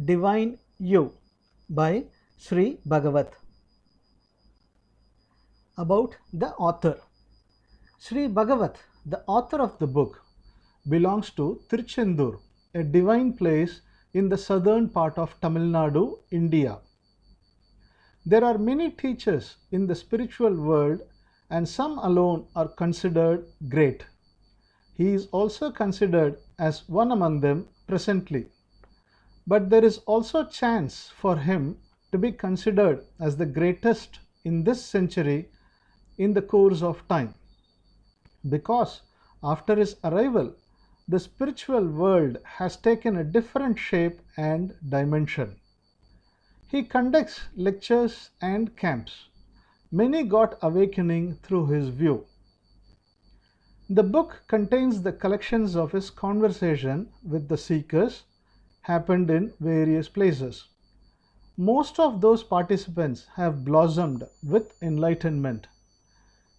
Divine You by Sri Bagavath. About the author. Sri Bagavath, the author of the book, belongs to Tiruchendur, a divine place in the southern part of Tamil Nadu, India. There are many teachers in the spiritual world, and some alone are considered great. He is also considered as one among them presently. But there is also chance for him to be considered as the greatest in this century in the course of time, because after his arrival, the spiritual world has taken a different shape and dimension. He conducts lectures and camps. Many got awakening through his view. The book contains the collections of his conversation with the seekers, happened in various places. Most of those participants have blossomed with enlightenment.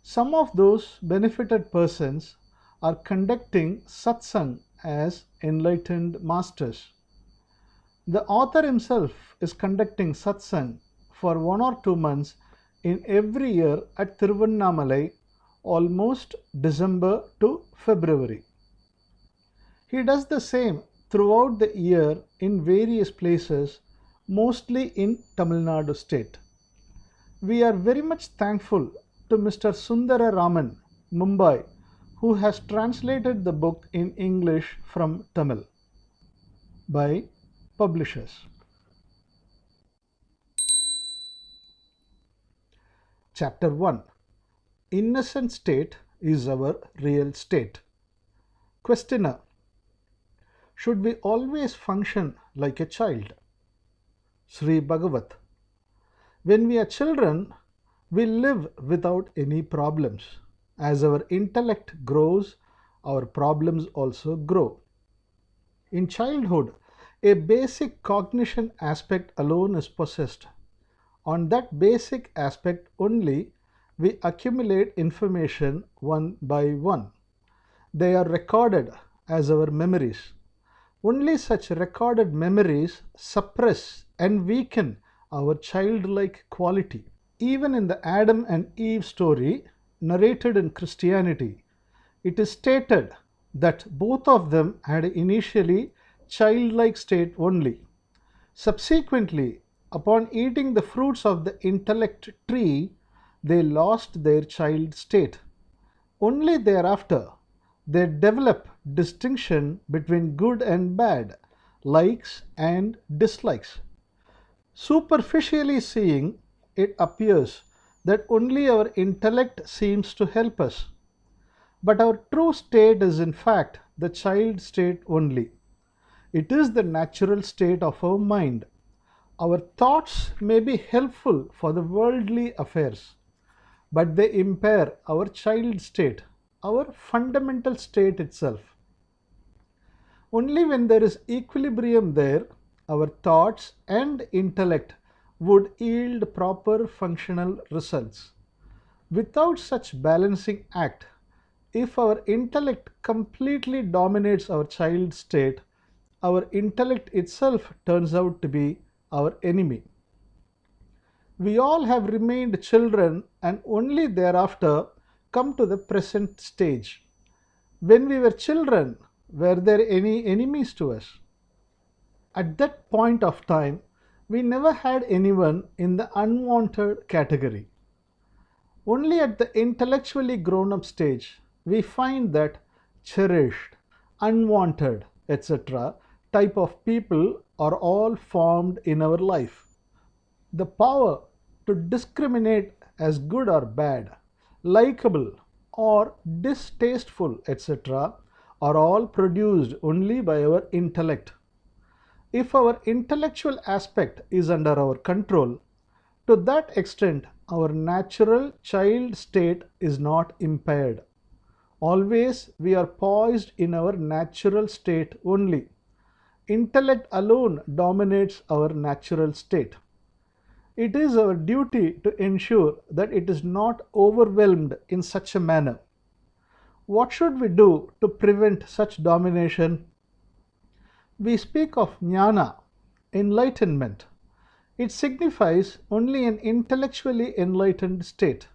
Some of those benefited persons are conducting satsang as enlightened masters. The author himself is conducting satsang for 1 or 2 months in every year at Tiruvannamalai, almost December to February. He does the same throughout the year in various places, mostly in Tamil Nadu state. We are very much thankful to Mr. Sundara Raman, Mumbai, who has translated the book in English from Tamil. By publishers. Chapter 1. Innocent state is our real state. Questioner. Should we always function like a child? Sri Bagavath. When we are children, we live without any problems. As our intellect grows, our problems also grow. In childhood, a basic cognition aspect alone is possessed. On that basic aspect only, we accumulate information one by one. They are recorded as our memories. Only such recorded memories suppress and weaken our childlike quality. Even in the Adam and Eve story, narrated in Christianity, it is stated that both of them had initially childlike state only. Subsequently, upon eating the fruits of the intellect tree, they lost their child state. Only thereafter, they develop distinction between good and bad, likes and dislikes. Superficially seeing, it appears that only our intellect seems to help us. But our true state is in fact the child state only. It is the natural state of our mind. Our thoughts may be helpful for the worldly affairs, but they impair our child state, our fundamental state itself. Only when there is equilibrium there, our thoughts and intellect would yield proper functional results. Without such balancing act, if our intellect completely dominates our child state, our intellect itself turns out to be our enemy. We all have remained children and only thereafter come to the present stage. When we were children, were there any enemies to us? At that point of time, we never had anyone in the unwanted category. Only at the intellectually grown up stage, we find that cherished, unwanted, etc. type of people are all formed in our life. The power to discriminate as good or bad, likable or distasteful, etc., are all produced only by our intellect. If our intellectual aspect is under our control, to that extent our natural child state is not impaired. Always we are poised in our natural state only. Intellect alone dominates our natural state. It is our duty to ensure that it is not overwhelmed in such a manner. What should we do to prevent such domination? We speak of Nyana, Enlightenment. It signifies only an intellectually enlightened state,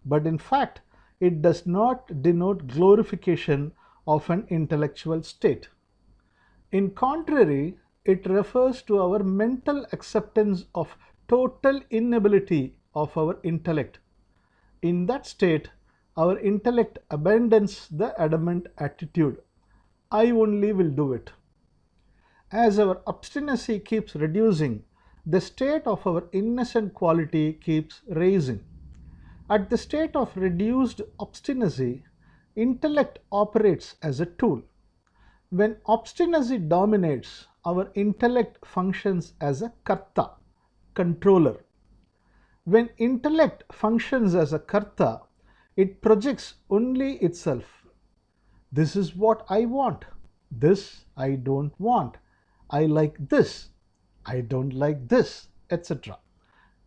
but in fact, it does not denote glorification of an intellectual state. In contrary, it refers to our mental acceptance of total inability of our intellect. In that state, our intellect abandons the adamant attitude, I only will do it. As our obstinacy keeps reducing, the state of our innocent quality keeps raising. At the state of reduced obstinacy, intellect operates as a tool. When obstinacy dominates, our intellect functions as a karta, controller. When intellect functions as a karta, it projects only itself. This is what I want. This I don't want. I like this. I don't like this, etc.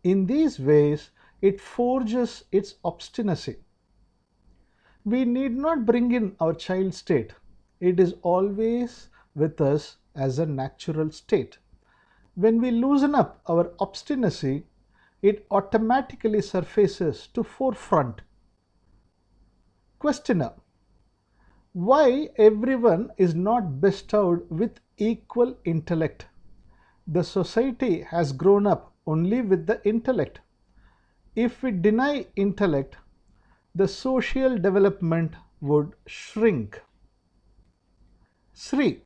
In these ways, it forges its obstinacy. We need not bring in our child state. It is always with us as a natural state. When we loosen up our obstinacy, it automatically surfaces to forefront. Questioner. Why everyone is not bestowed with equal intellect? The society has grown up only with the intellect. If we deny intellect, the social development would shrink. Sri.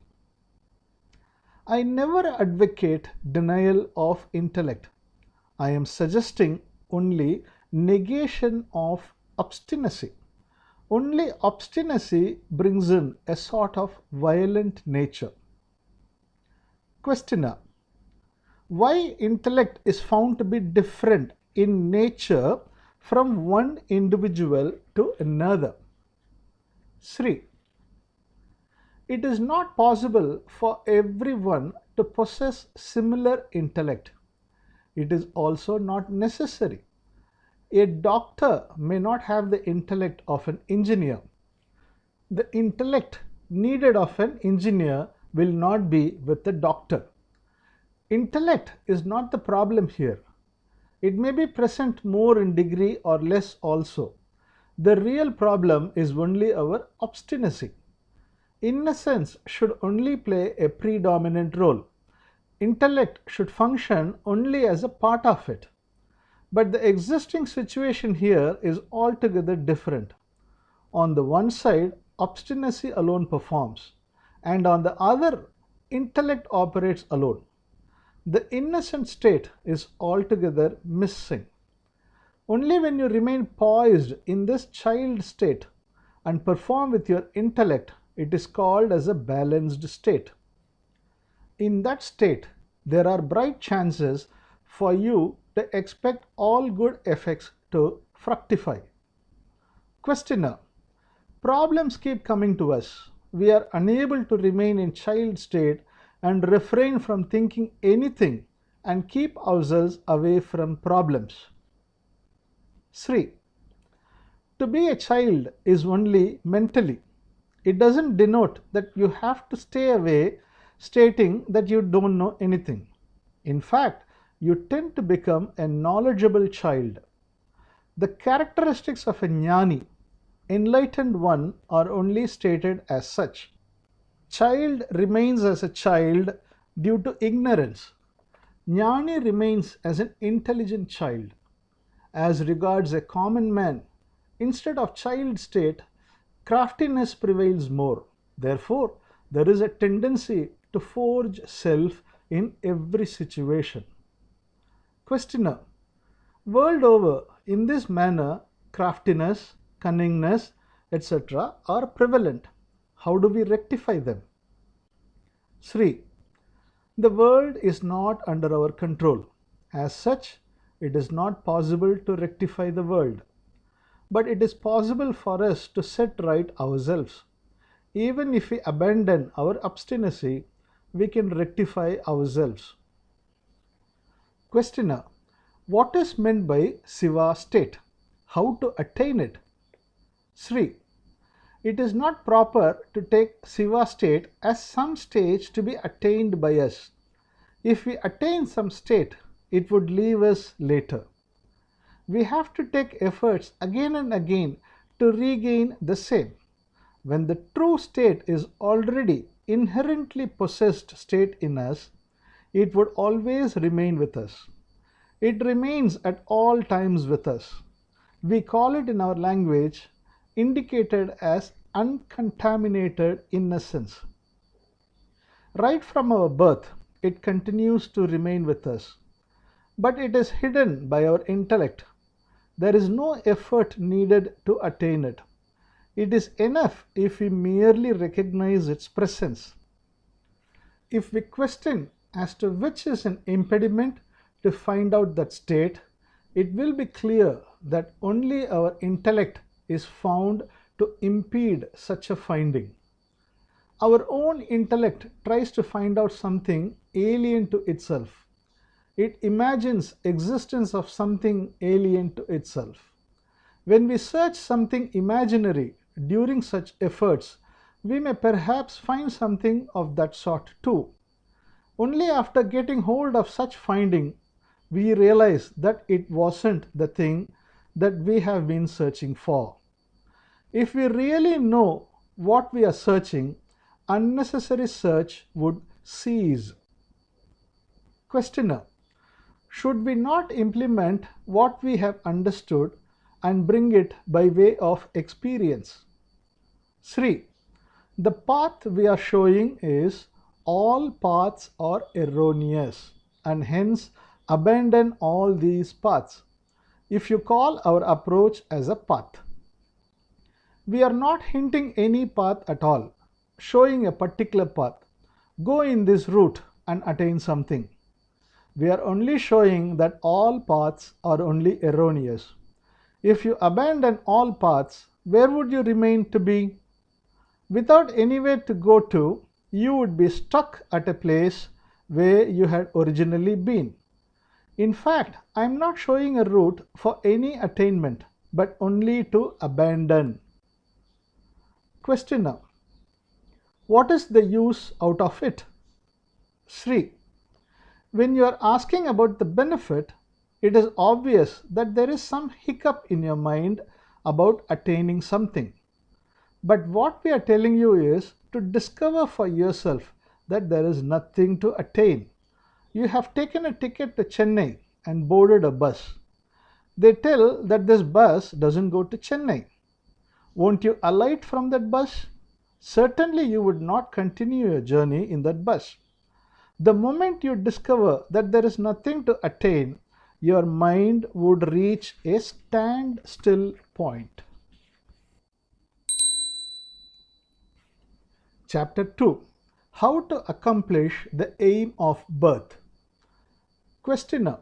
I never advocate denial of intellect. I am suggesting only negation of obstinacy. Only obstinacy brings in a sort of violent nature. Questioner. Why intellect is found to be different in nature from one individual to another? Sri. It is not possible for everyone to possess similar intellect. It is also not necessary. A doctor may not have the intellect of an engineer. The intellect needed of an engineer will not be with the doctor. Intellect is not the problem here. It may be present more in degree or less also. The real problem is only our obstinacy. Innocence should only play a predominant role. Intellect should function only as a part of it. But the existing situation here is altogether different. On the one side, obstinacy alone performs, and on the other, intellect operates alone. The innocent state is altogether missing. Only when you remain poised in this child state and perform with your intellect, it is called as a balanced state. In that state, there are bright chances for you to expect all good effects to fructify. Questioner. Problems keep coming to us. We are unable to remain in child state and refrain from thinking anything and keep ourselves away from problems. Sri. To be a child is only mentally. It doesn't denote that you have to stay away stating that you don't know anything. In fact, you tend to become a knowledgeable child. The characteristics of a jnani, enlightened one, are only stated as such. Child remains as a child due to ignorance. Jnani remains as an intelligent child. As regards a common man, instead of child state, craftiness prevails more. Therefore, there is a tendency to forge self in every situation. Questioner. World over, in this manner, craftiness, cunningness, etc. are prevalent. How do we rectify them? Sri. The world is not under our control. As such, it is not possible to rectify the world. But it is possible for us to set right ourselves. Even if we abandon our obstinacy, we can rectify ourselves. Questioner. What is meant by Siva state? How to attain it? Sri. It is not proper to take Siva state as some stage to be attained by us. If we attain some state, it would leave us later. We have to take efforts again and again to regain the same. When the true state is already inherently possessed state in us, it would always remain with us. It remains at all times with us. We call it in our language indicated as uncontaminated innocence. Right from our birth, it continues to remain with us, but it is hidden by our intellect. There is no effort needed to attain it. It is enough if we merely recognize its presence. If we question as to which is an impediment to find out that state, it will be clear that only our intellect is found to impede such a finding. Our own intellect tries to find out something alien to itself. It imagines existence of something alien to itself. When we search something imaginary during such efforts, we may perhaps find something of that sort too. Only after getting hold of such finding, we realize that it wasn't the thing that we have been searching for. If we really know what we are searching, unnecessary search would cease. Questioner: should we not implement what we have understood and bring it by way of experience? Sri: the path we are showing is all paths are erroneous, and hence abandon all these paths, if you call our approach as a path. We are not hinting any path at all, showing a particular path. Go in this route and attain something. We are only showing that all paths are only erroneous. If you abandon all paths, where would you remain to be? Without anywhere to go to, you would be stuck at a place where you had originally been. In fact, I am not showing a route for any attainment, but only to abandon. Questioner: what is the use out of it? Sri: when you are asking about the benefit, it is obvious that there is some hiccup in your mind about attaining something. But what we are telling you is to discover for yourself that there is nothing to attain. You have taken a ticket to Chennai and boarded a bus. They tell that this bus doesn't go to Chennai. Won't you alight from that bus? Certainly you would not continue your journey in that bus. The moment you discover that there is nothing to attain, your mind would reach a standstill point. Chapter 2: how to accomplish the aim of birth. Questioner: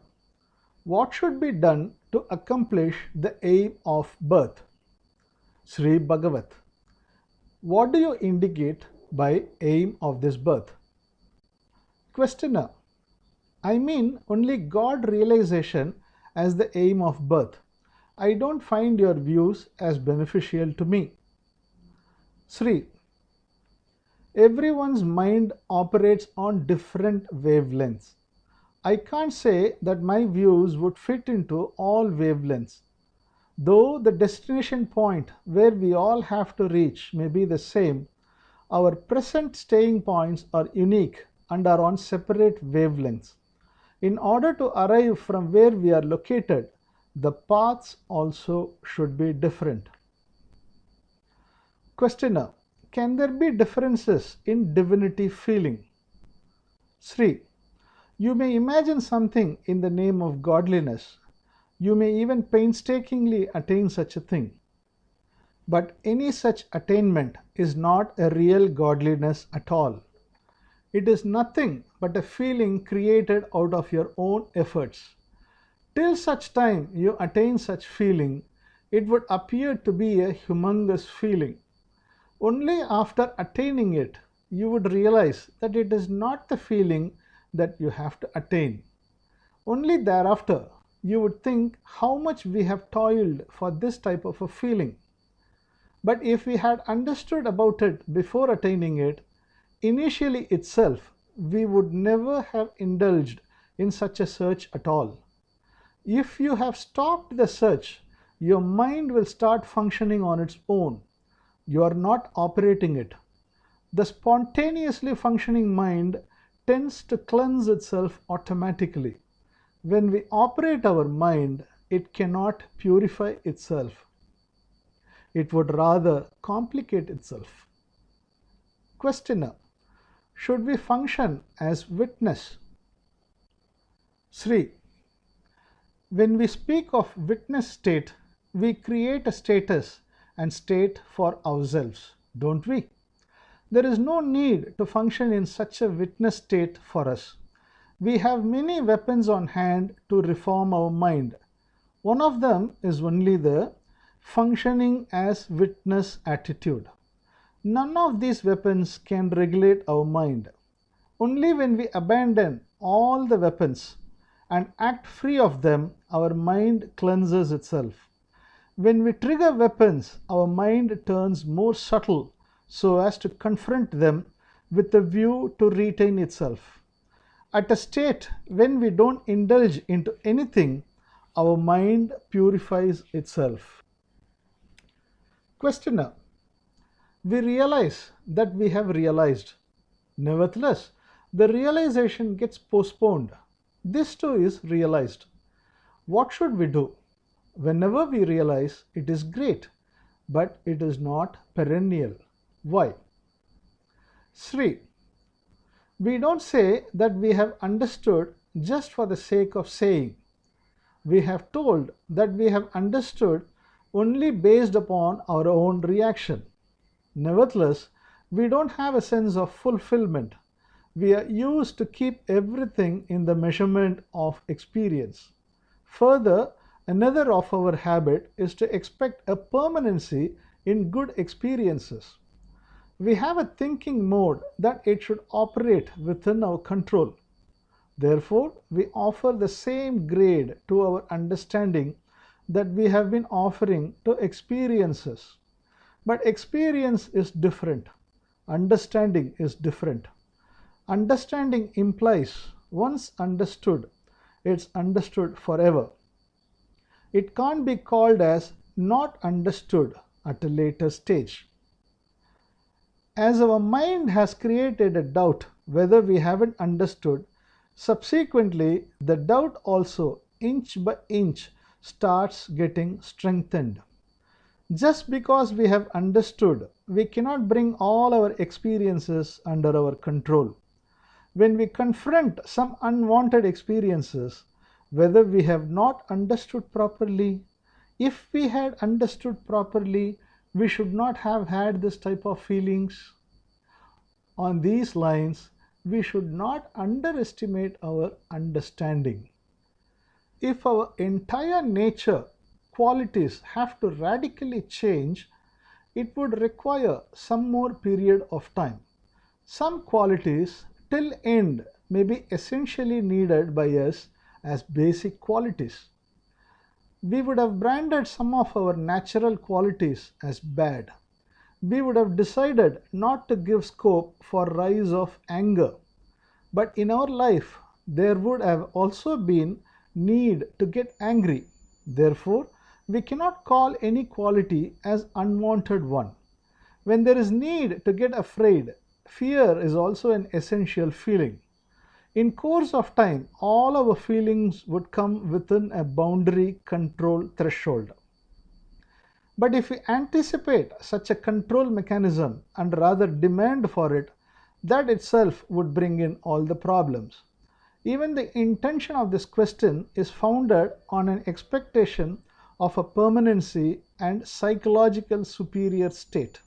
what should be done to accomplish the aim of birth? Sri Bagavath: what do you indicate by aim of this birth? Questioner: I mean only God realization as the aim of birth. I don't find your views as beneficial to me. Sri: everyone's mind operates on different wavelengths. I can't say that my views would fit into all wavelengths. Though the destination point where we all have to reach may be the same, our present staying points are unique and are on separate wavelengths. In order to arrive from where we are located, the paths also should be different. Questioner: can there be differences in divinity feeling? Sri: you may imagine something in the name of godliness. You may even painstakingly attain such a thing. But any such attainment is not a real godliness at all. It is nothing but a feeling created out of your own efforts. Till such time you attain such feeling, it would appear to be a humongous feeling. Only after attaining it, you would realize that it is not the feeling that you have to attain. Only thereafter you would think how much we have toiled for this type of a feeling. But if we had understood about it before attaining it, initially itself we would never have indulged in such a search at all. If you have stopped the search, your mind will start functioning on its own. You are not operating it. The spontaneously functioning mind tends to cleanse itself automatically. When we operate our mind, it cannot purify itself. It would rather complicate itself. Questioner: should we function as witness? Sri: when we speak of witness state, we create a status and state for ourselves, don't we? There is no need to function in such a witness state for us. We have many weapons on hand to reform our mind. One of them is only the functioning as witness attitude. None of these weapons can regulate our mind. Only when we abandon all the weapons and act free of them, our mind cleanses itself. When we trigger weapons, our mind turns more subtle so as to confront them with a view to retain itself. At a state when we don't indulge into anything, our mind purifies itself. Questioner: we realize that we have realized. Nevertheless, the realization gets postponed. This too is realized. What should we do? Whenever we realize, it is great, but it is not perennial. Why? Sri: we don't say that we have understood just for the sake of saying. We have told that we have understood only based upon our own reaction. Nevertheless, we don't have a sense of fulfillment. We are used to keep everything in the measurement of experience. Further, another of our habit is to expect a permanency in good experiences. We have a thinking mode that it should operate within our control. Therefore, we offer the same grade to our understanding that we have been offering to experiences. But experience is different. Understanding is different. Understanding implies once understood, it's understood forever. It can't be called as not understood at a later stage. As our mind has created a doubt whether we haven't understood, subsequently the doubt also inch by inch starts getting strengthened. Just because we have understood, we cannot bring all our experiences under our control. When we confront some unwanted experiences, whether we have not understood properly, if we had understood properly, we should not have had this type of feelings. On these lines, we should not underestimate our understanding. If our entire nature qualities have to radically change, it would require some more period of time. Some qualities till end may be essentially needed by us as basic qualities. We would have branded some of our natural qualities as bad. We would have decided not to give scope for rise of anger. But in our life, there would have also been need to get angry. Therefore, we cannot call any quality as unwanted one. When there is need to get afraid, fear is also an essential feeling. In course of time, all our feelings would come within a boundary control threshold. But if we anticipate such a control mechanism and rather demand for it, that itself would bring in all the problems. Even the intention of this question is founded on an expectation of a permanency and psychological superior state.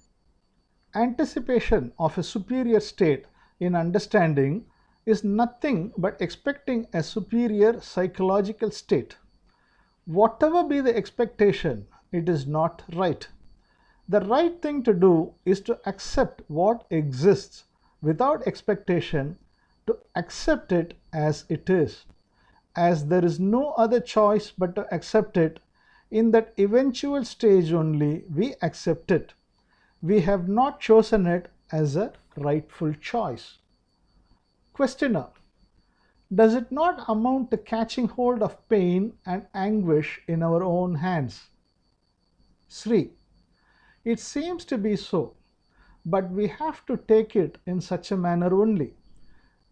Anticipation of a superior state in understanding is nothing but expecting a superior psychological state. Whatever be the expectation, it is not right. The right thing to do is to accept what exists without expectation, to accept it as it is. As there is no other choice but to accept it, in that eventual stage only we accept it. We have not chosen it as a rightful choice. Questioner: does it not amount to catching hold of pain and anguish in our own hands? Sri: it seems to be so, but we have to take it in such a manner only.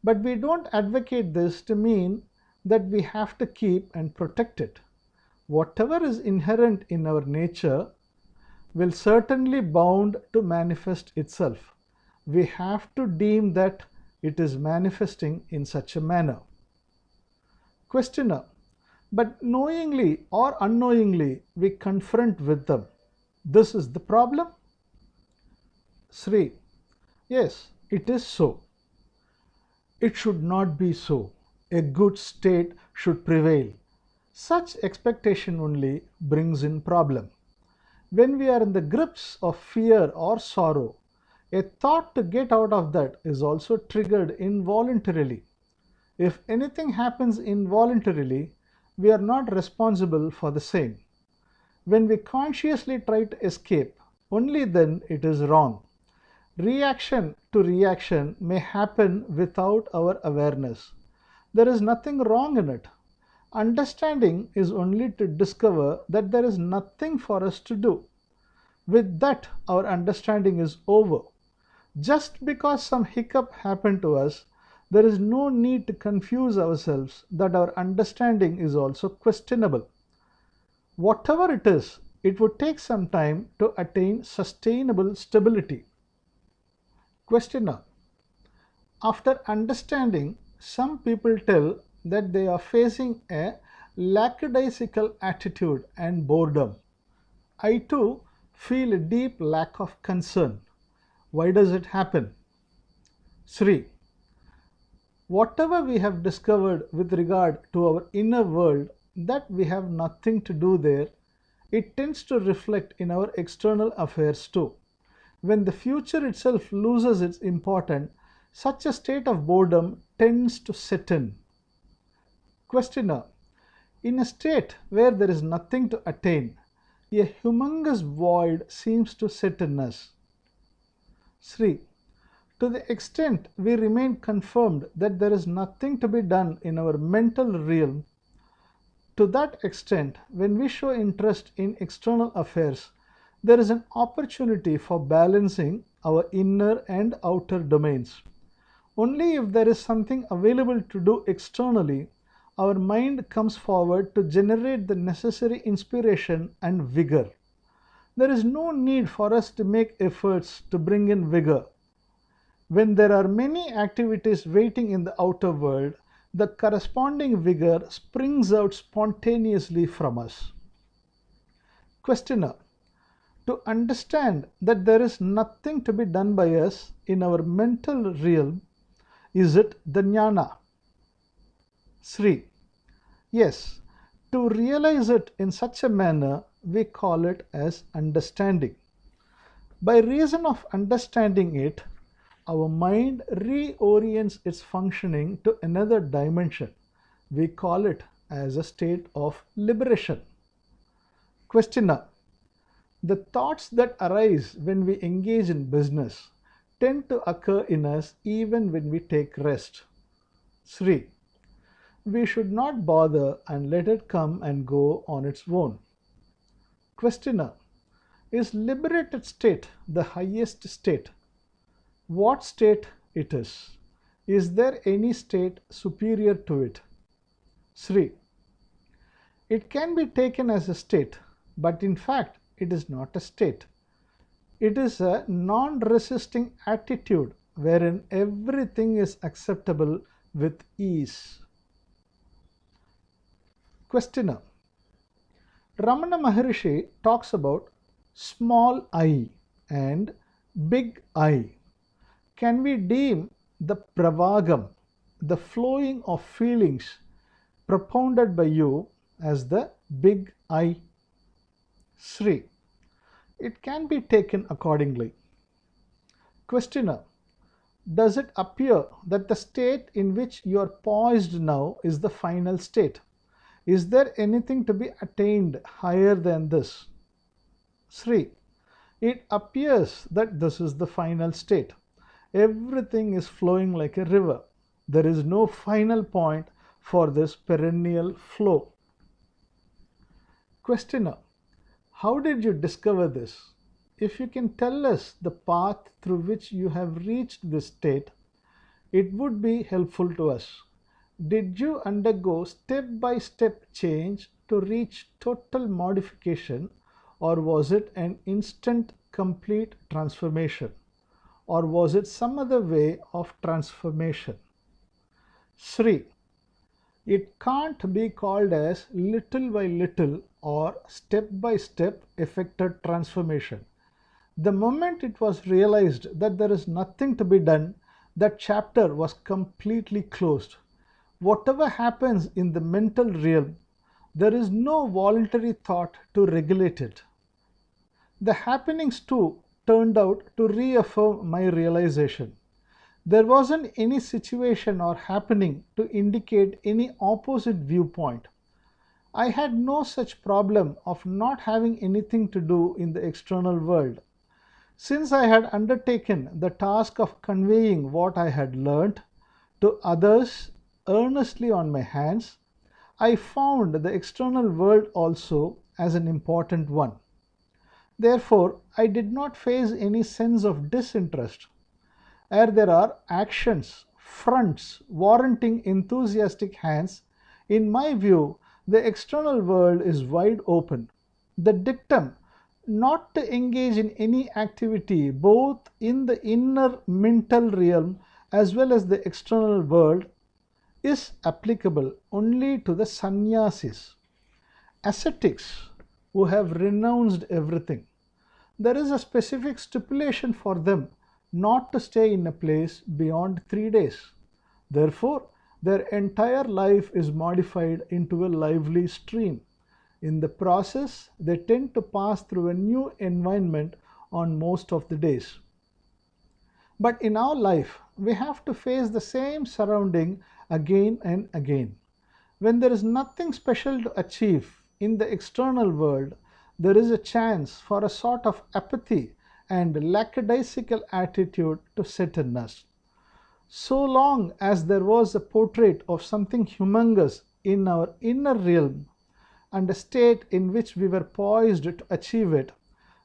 But we don't advocate this to mean that we have to keep and protect it. Whatever is inherent in our nature will certainly bound to manifest itself. We have to deem that it is manifesting in such a manner. Questioner: but knowingly or unknowingly we confront with them. This is the problem? Sri: yes, it is so. It should not be so. A good state should prevail. Such expectation only brings in problem. When we are in the grips of fear or sorrow, a thought to get out of that is also triggered involuntarily. If anything happens involuntarily, we are not responsible for the same. When we consciously try to escape, only then it is wrong. Reaction to reaction may happen without our awareness. There is nothing wrong in it. Understanding is only to discover that there is nothing for us to do. With that, our understanding is over. Just because some hiccup happened to us, there is no need to confuse ourselves that our understanding is also questionable. Whatever it is, it would take some time to attain sustainable stability. Questioner: after understanding, some people tell that they are facing a lackadaisical attitude and boredom. I too feel a deep lack of concern. Why does it happen? Sri: whatever we have discovered with regard to our inner world, that we have nothing to do there, it tends to reflect in our external affairs too. When the future itself loses its importance, such a state of boredom tends to set in. Questioner: in a state where there is nothing to attain, a humongous void seems to set in us. Sri: to the extent we remain confirmed that there is nothing to be done in our mental realm, to that extent, when we show interest in external affairs, there is an opportunity for balancing our inner and outer domains. Only if there is something available to do externally, our mind comes forward to generate the necessary inspiration and vigor. There is no need for us to make efforts to bring in vigor. When there are many activities waiting in the outer world, the corresponding vigor springs out spontaneously from us. Questioner: to understand that there is nothing to be done by us in our mental realm, is it the Nyana? Sri: yes, to realize it in such a manner, we call it as understanding. By reason of understanding it, our mind reorients its functioning to another dimension. We call it as a state of liberation. Questioner: the thoughts that arise when we engage in business tend to occur in us even when we take rest. Sri: we should not bother and let it come and go on its own. Questioner: is liberated state the highest state? What state it is? Is there any state superior to it? Sri: it can be taken as a state, but in fact it is not a state. It is a non-resisting attitude wherein everything is acceptable with ease. Questioner: Ramana Maharishi talks about small I and big I. Can we deem the pravagam, the flowing of feelings propounded by you, as the big I? Sri: it can be taken accordingly. Questioner: does it appear that the state in which you are poised now is the final state? Is there anything to be attained higher than this? Sri: it appears that this is the final state. Everything is flowing like a river. There is no final point for this perennial flow. Questioner: how did you discover this? If you can tell us the path through which you have reached this state, it would be helpful to us. Did you undergo step-by-step change to reach total modification, or was it an instant complete transformation? Or was it some other way of transformation? Sri: it can't be called as little by little or step by step effected transformation. The moment it was realized that there is nothing to be done, that chapter was completely closed. Whatever happens in the mental realm, there is no voluntary thought to regulate it. The happenings too turned out to reaffirm my realization. There wasn't any situation or happening to indicate any opposite viewpoint. I had no such problem of not having anything to do in the external world. Since I had undertaken the task of conveying what I had learnt to others earnestly on my hands, I found the external world also as an important one. Therefore, I did not face any sense of disinterest. Ere there are actions, fronts warranting enthusiastic hands, in my view, the external world is wide open. The dictum not to engage in any activity both in the inner mental realm as well as the external world is applicable only to the sannyasis, ascetics who have renounced everything. There is a specific stipulation for them not to stay in a place beyond 3 days. Therefore, their entire life is modified into a lively stream. In the process, they tend to pass through a new environment on most of the days. But in our life, we have to face the same surrounding again and again. When there is nothing special to achieve in the external world, there is a chance for a sort of apathy and lackadaisical attitude to set in us. So long as there was a portrait of something humongous in our inner realm and a state in which we were poised to achieve it,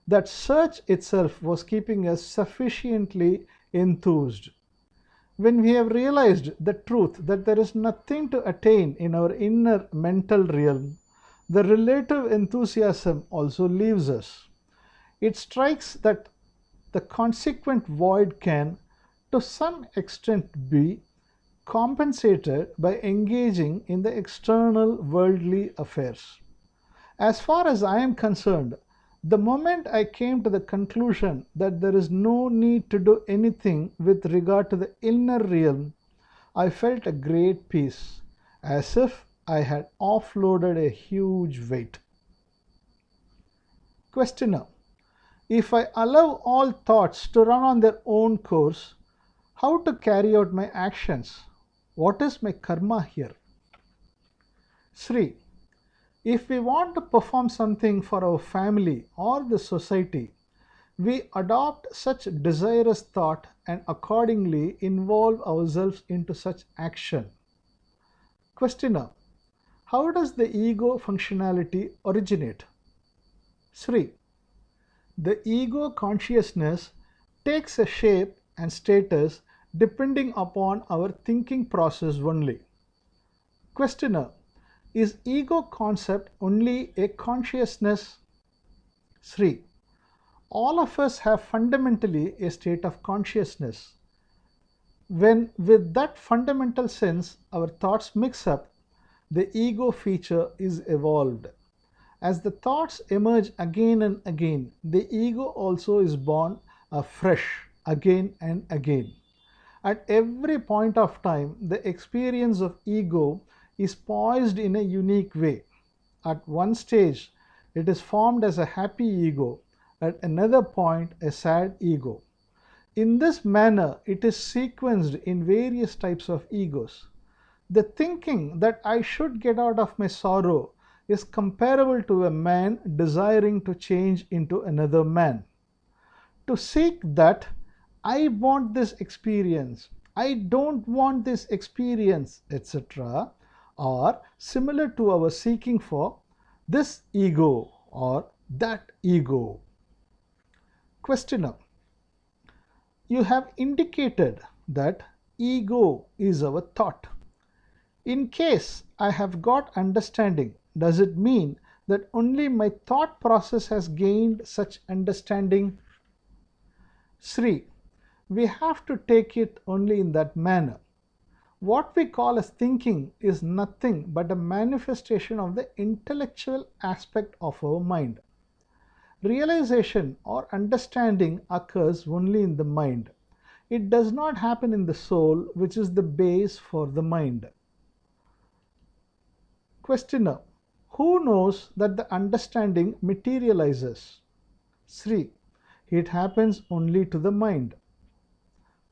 that search itself was keeping us sufficiently enthused. When we have realized the truth that there is nothing to attain in our inner mental realm, the relative enthusiasm also leaves us. It strikes that the consequent void can, to some extent, be compensated by engaging in the external worldly affairs. As far as I am concerned, the moment I came to the conclusion that there is no need to do anything with regard to the inner realm, I felt a great peace, as if I had offloaded a huge weight. Questioner: if I allow all thoughts to run on their own course, how to carry out my actions? What is my karma here? Sri: if we want to perform something for our family or the society, we adopt such desirous thought and accordingly involve ourselves into such action. Questioner: how does the ego functionality originate? Sri: the ego consciousness takes a shape and status depending upon our thinking process only. Questioner: is ego concept only a consciousness? Sri: all of us have fundamentally a state of consciousness. When with that fundamental sense our thoughts mix up, the ego feature is evolved. As the thoughts emerge again and again, the ego also is born afresh again and again. At every point of time, the experience of ego is poised in a unique way. At one stage, it is formed as a happy ego, at another point, a sad ego. In this manner, it is sequenced in various types of egos. The thinking that I should get out of my sorrow is comparable to a man desiring to change into another man. To seek that, I want this experience, I don't want this experience, etc., are similar to our seeking for this ego or that ego. Questioner: you have indicated that ego is our thought. In case I have got understanding, does it mean that only my thought process has gained such understanding? Sri: we have to take it only in that manner. What we call as thinking is nothing but a manifestation of the intellectual aspect of our mind. Realization or understanding occurs only in the mind. It does not happen in the soul, which is the base for the mind. Questioner: who knows that the understanding materializes? Sri: it happens only to the mind.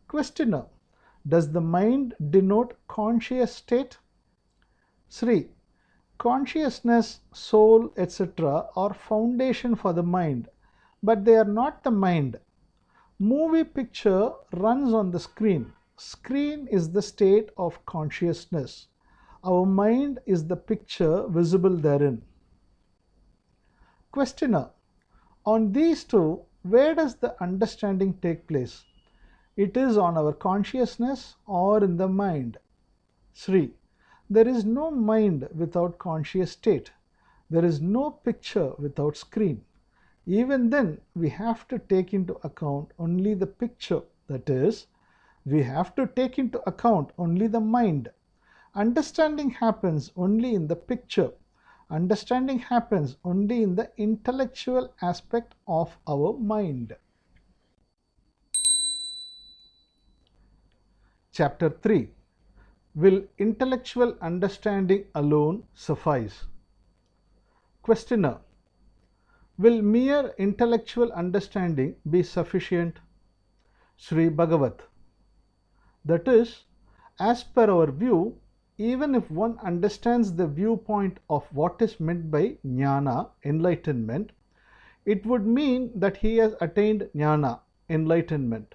Questioner: does the mind denote conscious state? Sri: consciousness, soul, etc. are foundation for the mind, but they are not the mind. Movie picture runs on the screen. Screen is the state of consciousness. Our mind is the picture visible therein. Questioner: on these two, where does the understanding take place? It is on our consciousness or in the mind? Sri: there is no mind without conscious state. There is no picture without screen. Even then, we have to take into account only the picture. That is, we have to take into account only the mind. Understanding happens only in the picture. Understanding happens only in the intellectual aspect of our mind. Chapter 3. Will intellectual understanding alone suffice? Questioner: will mere intellectual understanding be sufficient? Sri Bagavath: that is, as per our view, even if one understands the viewpoint of what is meant by Nyana, enlightenment, it would mean that he has attained Nyana, enlightenment.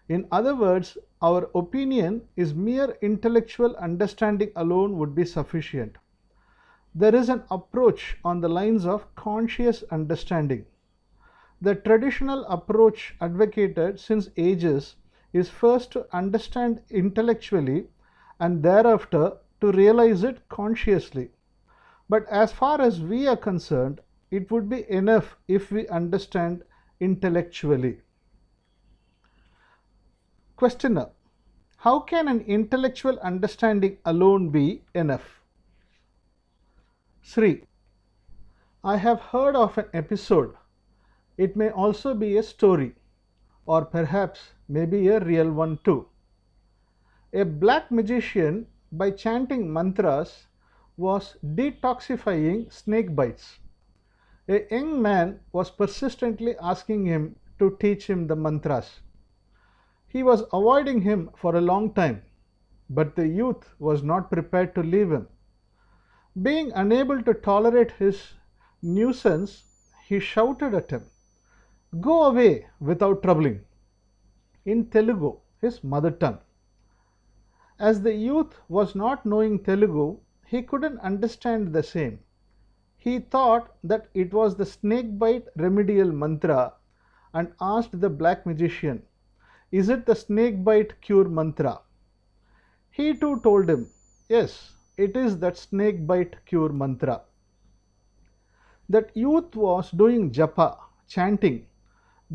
In other words, our opinion is mere intellectual understanding alone would be sufficient. There is an approach on the lines of conscious understanding. The traditional approach advocated since ages is first to understand intellectually and thereafter to realize it consciously. But as far as we are concerned, it would be enough if we understand intellectually. Questioner: how can an intellectual understanding alone be enough? Sri: I have heard of an episode. It may also be a story, or perhaps maybe a real one too. A black magician, by chanting mantras, was detoxifying snake bites. A young man was persistently asking him to teach him the mantras. He was avoiding him for a long time, but the youth was not prepared to leave him. Being unable to tolerate his nuisance, he shouted at him, "Go away without troubling," in Telugu, his mother tongue. As the youth was not knowing Telugu, he couldn't understand the same. He thought that it was the snake bite remedial mantra and asked the black magician, "Is it the snake bite cure mantra?" He too told him, "Yes, it is that snake bite cure mantra." That youth was doing japa, chanting,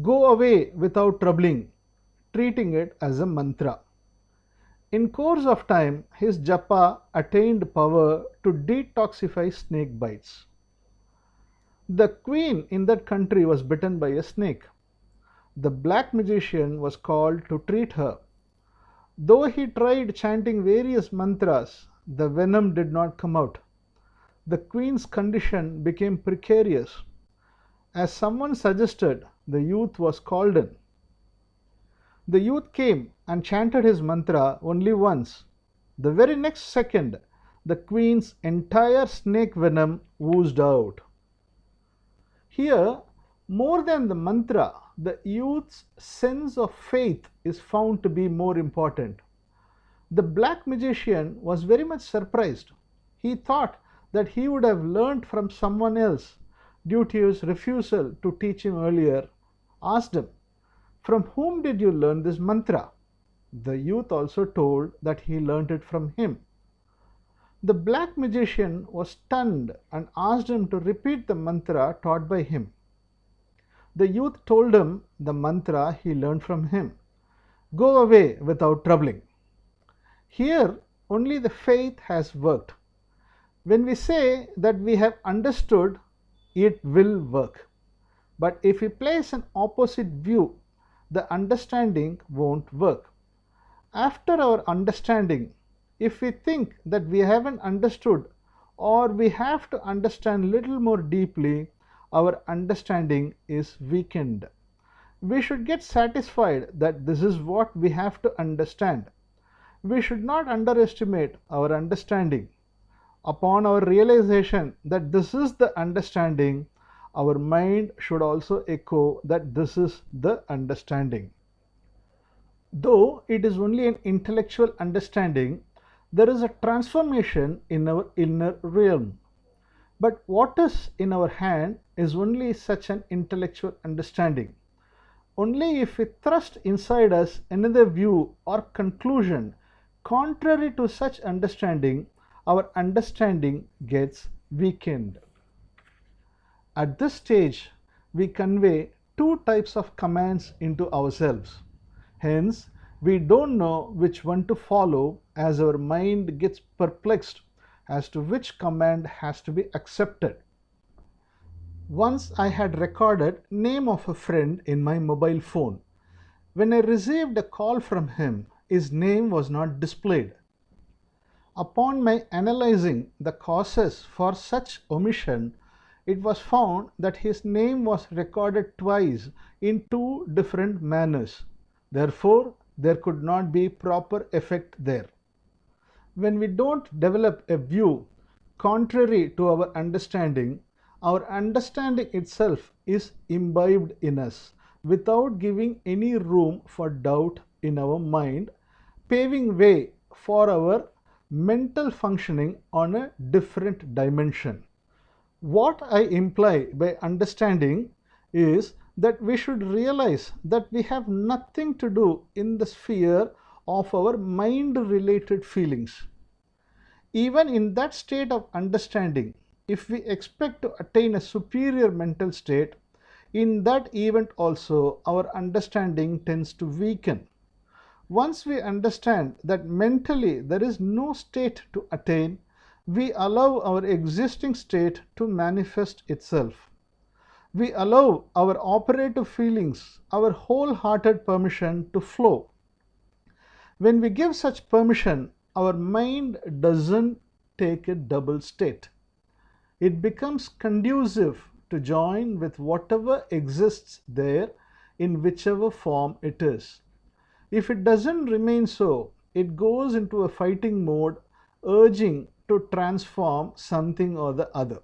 "Go away without troubling," treating it as a mantra. In course of time, his japa attained power to detoxify snake bites. The queen in that country was bitten by a snake. The black magician was called to treat her. Though he tried chanting various mantras, the venom did not come out. The queen's condition became precarious. As someone suggested, the youth was called in. The youth came and chanted his mantra only once. The very next second, the queen's entire snake venom oozed out. Here, more than the mantra, the youth's sense of faith is found to be more important. The black magician was very much surprised. He thought that he would have learnt from someone else due to his refusal to teach him earlier. Asked him, "From whom did you learn this mantra?" The youth also told that he learnt it from him. The black magician was stunned and asked him to repeat the mantra taught by him. The youth told him the mantra he learned from him. "Go away without troubling." Here only the faith has worked. When we say that we have understood, it will work. But if we place an opposite view, the understanding won't work. After our understanding, if we think that we haven't understood or we have to understand little more deeply, our understanding is weakened. We should get satisfied that this is what we have to understand. We should not underestimate our understanding. Upon our realization that this is the understanding, our mind should also echo that this is the understanding. Though it is only an intellectual understanding, there is a transformation in our inner realm. But what is in our hand is only such an intellectual understanding. Only if we thrust inside us another view or conclusion contrary to such understanding, our understanding gets weakened. At this stage, we convey two types of commands into ourselves. Hence, we don't know which one to follow, as our mind gets perplexed as to which command has to be accepted. Once I had recorded name of a friend in my mobile phone. When I received a call from him, his name was not displayed. Upon my analyzing the causes for such omission, it was found that his name was recorded twice in two different manners. Therefore, there could not be proper effect there. When we don't develop a view contrary to our understanding itself is imbibed in us without giving any room for doubt in our mind, paving way for our mental functioning on a different dimension. What I imply by understanding is that we should realize that we have nothing to do in the sphere of our mind-related feelings. Even in that state of understanding, if we expect to attain a superior mental state, in that event also our understanding tends to weaken. Once we understand that mentally there is no state to attain, we allow our existing state to manifest itself. We allow our operative feelings, our wholehearted permission to flow. When we give such permission, our mind doesn't take a double state. It becomes conducive to join with whatever exists there in whichever form it is. If it doesn't remain so, it goes into a fighting mode, urging to transform something or the other.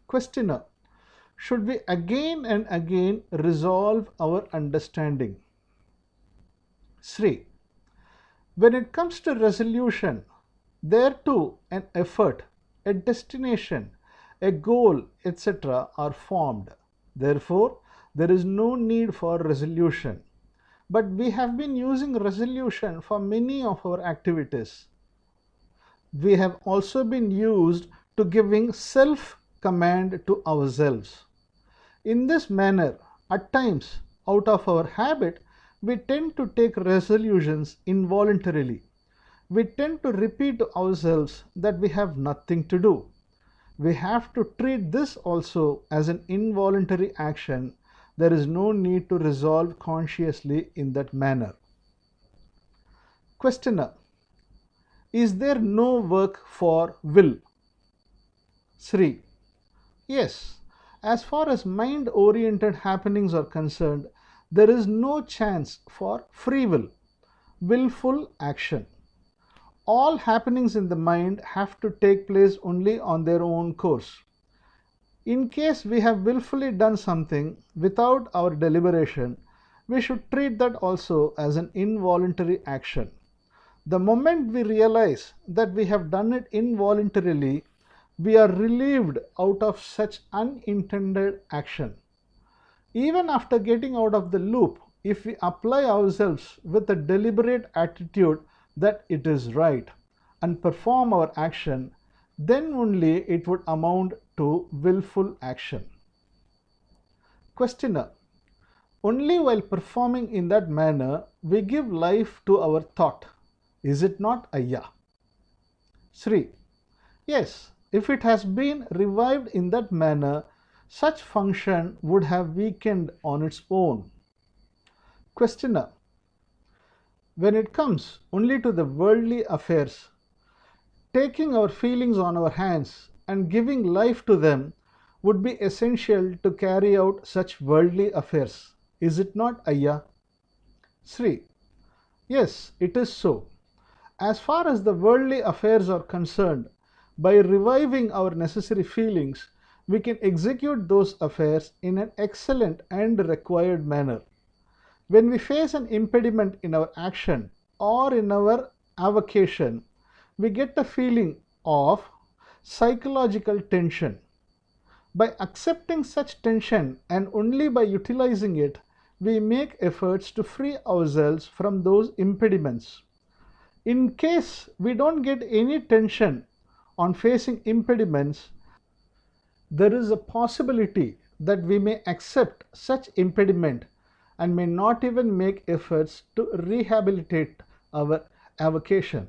Questioner: should we again and again resolve our understanding? Sri: when it comes to resolution, there too an effort, a destination, a goal, etc. are formed. Therefore, there is no need for resolution. But we have been using resolution for many of our activities. We have also been used to giving self-command to ourselves. In this manner, at times, out of our habit, we tend to take resolutions involuntarily. We tend to repeat to ourselves that we have nothing to do. We have to treat this also as an involuntary action. There is no need to resolve consciously in that manner. Questioner: is there no work for will? Sri: yes. As far as mind-oriented happenings are concerned, there is no chance for free will, willful action. All happenings in the mind have to take place only on their own course. In case we have willfully done something without our deliberation, we should treat that also as an involuntary action. The moment we realize that we have done it involuntarily, we are relieved out of such unintended action. Even after getting out of the loop, if we apply ourselves with a deliberate attitude that it is right and perform our action, then only it would amount to willful action. Questioner: only while performing in that manner we give life to our thought. Is it not, Ayya? Sri: yes, if it has been revived in that manner, such function would have weakened on its own. Questioner: when it comes only to the worldly affairs, taking our feelings on our hands and giving life to them would be essential to carry out such worldly affairs. Is it not, Ayya? Sri: yes, it is so. As far as the worldly affairs are concerned, by reviving our necessary feelings, we can execute those affairs in an excellent and required manner. When we face an impediment in our action or in our avocation, we get a feeling of psychological tension. By accepting such tension and only by utilizing it, we make efforts to free ourselves from those impediments. In case we don't get any tension on facing impediments, there is a possibility that we may accept such impediment and may not even make efforts to rehabilitate our avocation.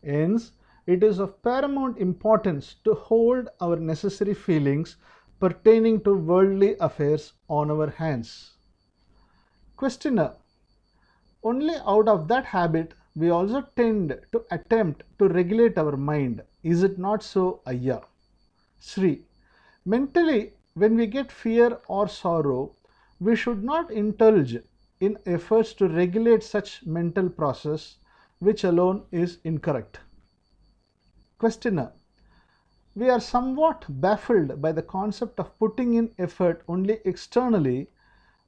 Hence, it is of paramount importance to hold our necessary feelings pertaining to worldly affairs on our hands. Questioner: only out of that habit we also tend to attempt to regulate our mind. Is it not so, Ayya? Sri: mentally, when we get fear or sorrow, we should not indulge in efforts to regulate such mental process, which alone is incorrect. Questioner: we are somewhat baffled by the concept of putting in effort only externally,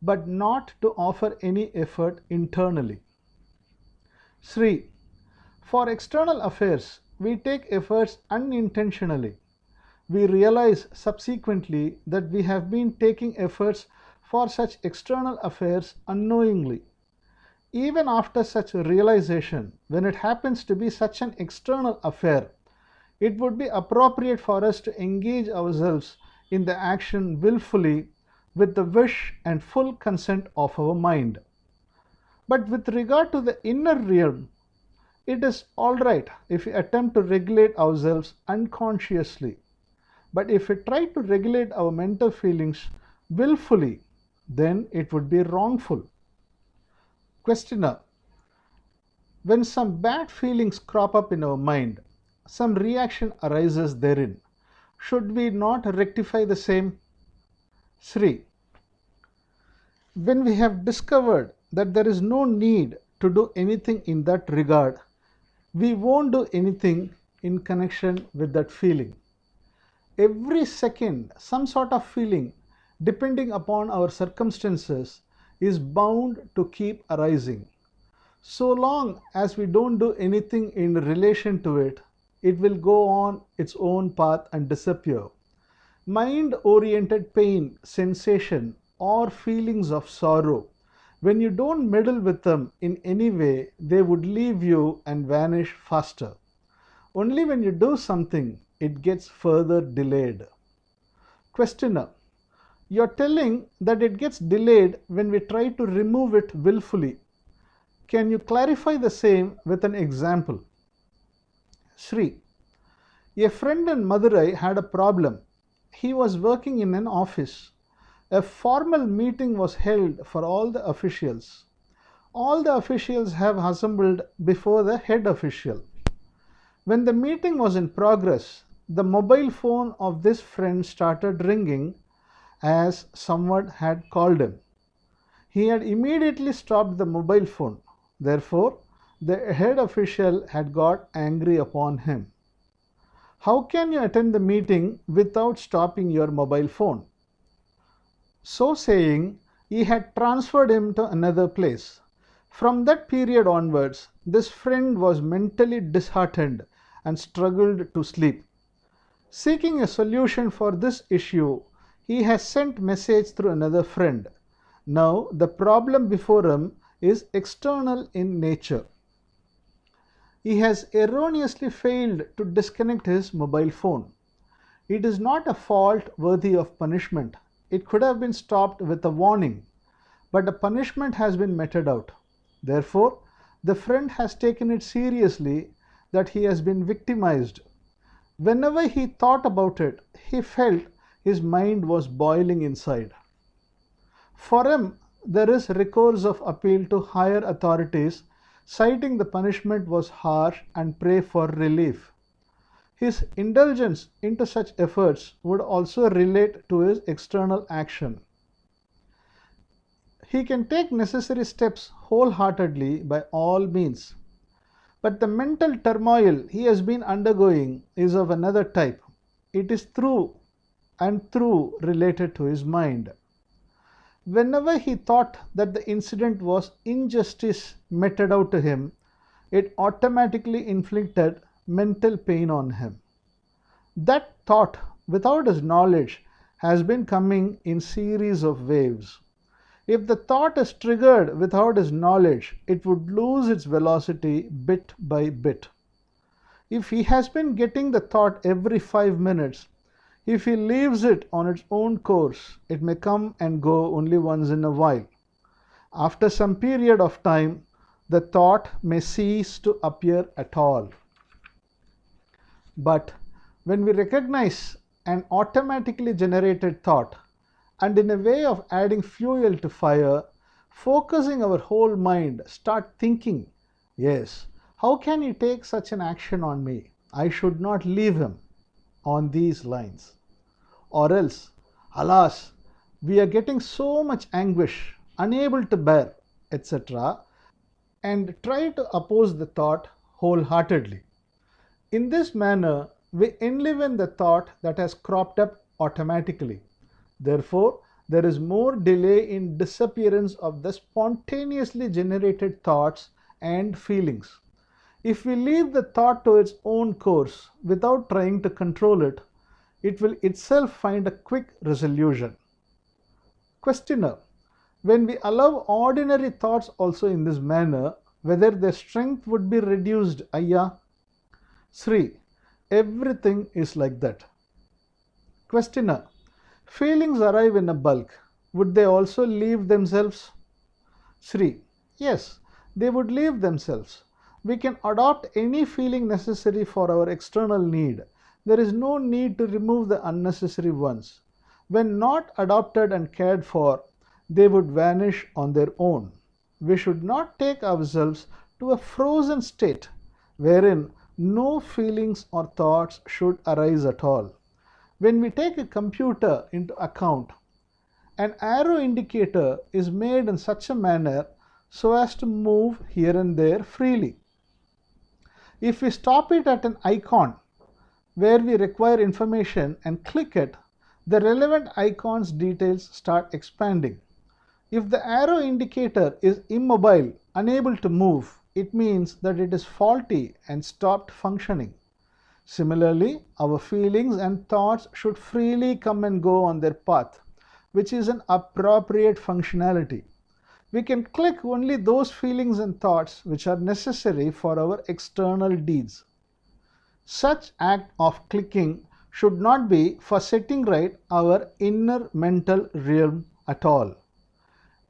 but not to offer any effort internally. Sri: for external affairs, we take efforts unintentionally. We realize subsequently that we have been taking efforts for such external affairs unknowingly. Even after such a realization, when it happens to be such an external affair, it would be appropriate for us to engage ourselves in the action willfully with the wish and full consent of our mind. But with regard to the inner realm, it is all right if we attempt to regulate ourselves unconsciously. But if we try to regulate our mental feelings willfully, then it would be wrongful. Questioner: when some bad feelings crop up in our mind, some reaction arises therein. Should we not rectify the same? Sri: when we have discovered that there is no need to do anything in that regard, we won't do anything in connection with that feeling. Every second, some sort of feeling, depending upon our circumstances, is bound to keep arising. So long as we don't do anything in relation to it, it will go on its own path and disappear. Mind-oriented pain, sensation, or feelings of sorrow, when you don't meddle with them in any way, they would leave you and vanish faster. Only when you do something, it gets further delayed. Questioner: you're telling that it gets delayed when we try to remove it willfully. Can you clarify the same with an example? Sri: a friend in Madurai had a problem. He was working in an office. A formal meeting was held for all the officials. All the officials have assembled before the head official. When the meeting was in progress, the mobile phone of this friend started ringing as someone had called him. He had immediately stopped the mobile phone. Therefore, the head official had got angry upon him. How can you attend the meeting without stopping your mobile phone? So saying, he had transferred him to another place. From that period onwards, this friend was mentally disheartened and struggled to sleep. Seeking a solution for this issue, he has sent message through another friend. Now the problem before him is external in nature. He has erroneously failed to disconnect his mobile phone. It is not a fault worthy of punishment. It could have been stopped with a warning, but a punishment has been meted out. Therefore, the friend has taken it seriously that he has been victimized. Whenever he thought about it, he felt his mind was boiling inside. For him, there is recourse of appeal to higher authorities, citing the punishment was harsh and pray for relief. His indulgence into such efforts would also relate to his external action. He can take necessary steps wholeheartedly by all means. But the mental turmoil he has been undergoing is of another type. It is through and through related to his mind. Whenever he thought that the incident was injustice meted out to him, it automatically inflicted mental pain on him. That thought, without his knowledge, has been coming in series of waves. If the thought is triggered without his knowledge, it would lose its velocity bit by bit. If he has been getting the thought every 5 minutes, if he leaves it on its own course, it may come and go only once in a while. After some period of time, the thought may cease to appear at all. But when we recognize an automatically generated thought, and in a way of adding fuel to fire, focusing our whole mind, start thinking, yes, how can he take such an action on me? I should not leave him, on these lines. Or else, alas, we are getting so much anguish, unable to bear, etc., and try to oppose the thought wholeheartedly. In this manner, we enliven the thought that has cropped up automatically. Therefore, there is more delay in disappearance of the spontaneously generated thoughts and feelings. If we leave the thought to its own course without trying to control it, it will itself find a quick resolution. Questioner: when we allow ordinary thoughts also in this manner, whether their strength would be reduced, Ayya? Sri: everything is like that. Questioner: feelings arrive in a bulk. Would they also leave themselves? Sri: yes, they would leave themselves. We can adopt any feeling necessary for our external need. There is no need to remove the unnecessary ones. When not adopted and cared for, they would vanish on their own. We should not take ourselves to a frozen state wherein no feelings or thoughts should arise at all. When we take a computer into account, an arrow indicator is made in such a manner so as to move here and there freely. If we stop it at an icon where we require information and click it, the relevant icon's details start expanding. If the arrow indicator is immobile, unable to move, it means that it is faulty and stopped functioning. Similarly, our feelings and thoughts should freely come and go on their path, which is an appropriate functionality. We can click only those feelings and thoughts which are necessary for our external deeds. Such act of clicking should not be for setting right our inner mental realm at all.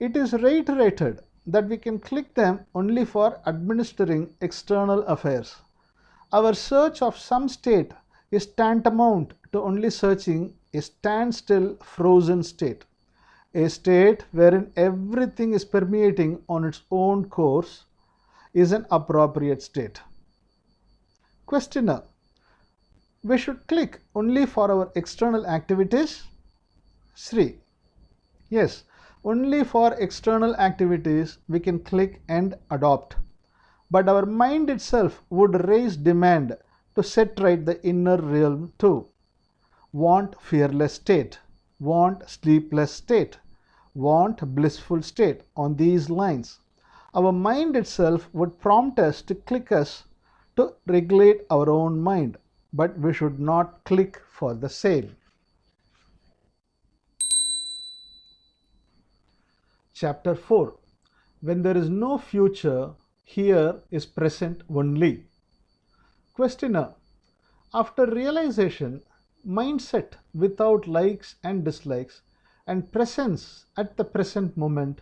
It is reiterated that we can click them only for administering external affairs. Our search of some state is tantamount to only searching a standstill frozen state. A state wherein everything is permeating on its own course is an appropriate state. Questioner: we should click only for our external activities? Sri: yes, only for external activities we can click and adopt. But our mind itself would raise demand to set right the inner realm too. Want fearless state, want sleepless state, want blissful state, on these lines. Our mind itself would prompt us to click us to regulate our own mind, but we should not click for the same. Chapter 4. When there is no future, here is present only. Questioner. After realization, mindset without likes and dislikes and presence at the present moment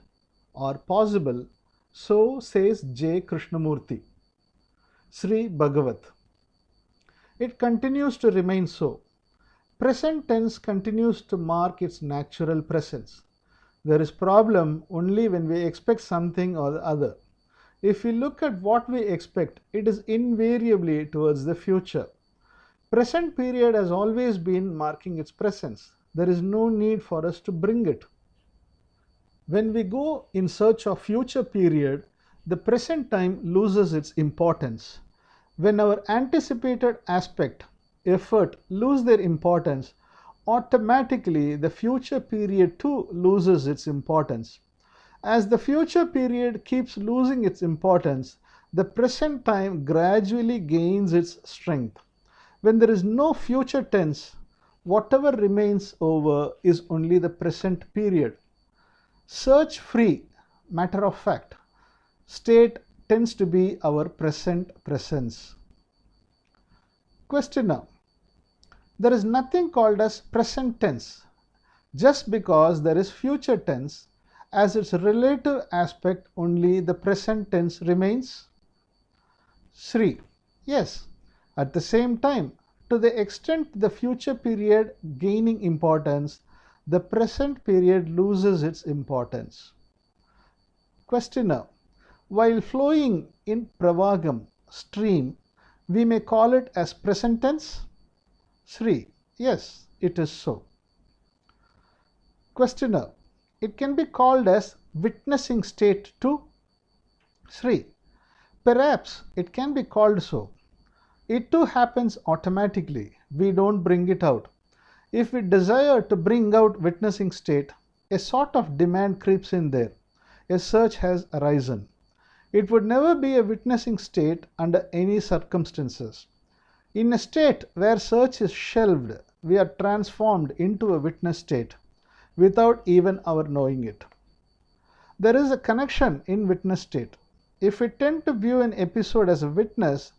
are possible, so says J. Krishnamurti. Sri Bagavath. It continues to remain so. Present tense continues to mark its natural presence. There is problem only when we expect something or the other. If we look at what we expect, it is invariably towards the future. Present period has always been marking its presence. There is no need for us to bring it. When we go in search of future period, the present time loses its importance. When our anticipated aspect, effort lose their importance, automatically the future period too loses its importance. As the future period keeps losing its importance, the present time gradually gains its strength. When there is no future tense, whatever remains over is only the present period. Search free, matter of fact, state tends to be our present presence. Questioner. There is nothing called as present tense. Just because there is future tense, as its relative aspect only the present tense remains? Sri. Yes. At the same time, to the extent the future period gaining importance, the present period loses its importance. Questioner. While flowing in pravagam, stream, we may call it as present tense? Sri. Yes, it is so. Questioner. It can be called as witnessing state too? Sri. Perhaps it can be called so. It too happens automatically. We don't bring it out. If we desire to bring out witnessing state, a sort of demand creeps in there. A search has arisen. It would never be a witnessing state under any circumstances. In a state where search is shelved, we are transformed into a witness state without even our knowing it. There is a connection in witness state. If we tend to view an episode as a witness,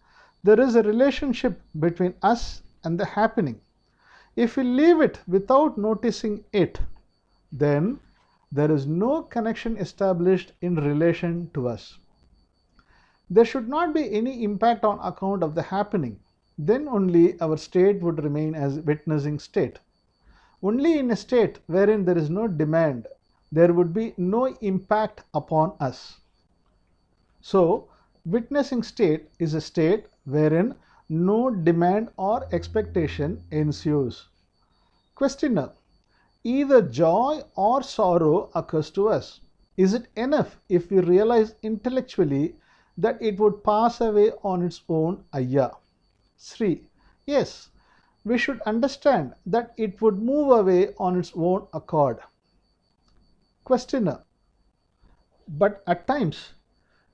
there is a relationship between us and the happening. If we leave it without noticing it, then there is no connection established in relation to us. There should not be any impact on account of the happening. Then only our state would remain as witnessing state. Only in a state wherein there is no demand, there would be no impact upon us. So, witnessing state is a state wherein no demand or expectation ensues. Questioner. Either joy or sorrow occurs to us. Is it enough if we realize intellectually that it would pass away on its own ayya? Sri. Yes, we should understand that it would move away on its own accord. Questioner. But at times,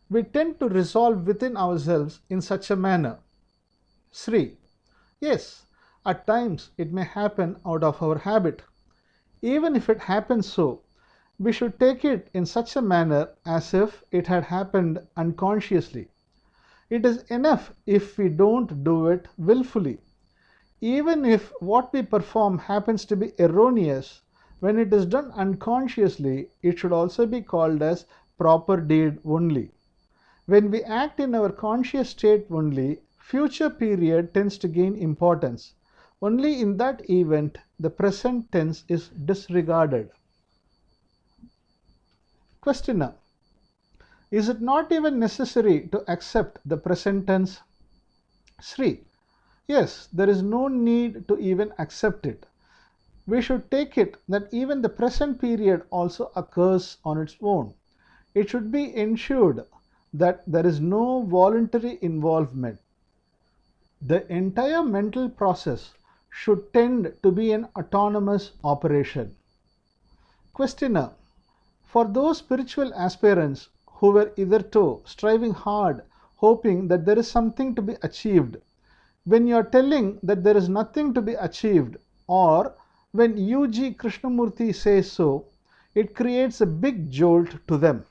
we tend to resolve within ourselves in such a manner. Sri. Yes, at times it may happen out of our habit. Even if it happens so, we should take it in such a manner as if it had happened unconsciously. It is enough if we don't do it willfully. Even if what we perform happens to be erroneous, when it is done unconsciously, it should also be called as proper deed only. When we act in our conscious state only, future period tends to gain importance. Only in that event, the present tense is disregarded. Questioner. Is it not even necessary to accept the present tense? Sri. Yes, there is no need to even accept it. We should take it that even the present period also occurs on its own. It should be ensured that there is no voluntary involvement. The entire mental process should tend to be an autonomous operation. Questioner. For those spiritual aspirants who were hitherto striving hard, hoping that there is something to be achieved. When you are telling that there is nothing to be achieved, or when U.G. Krishnamurti says so, it creates a big jolt to them.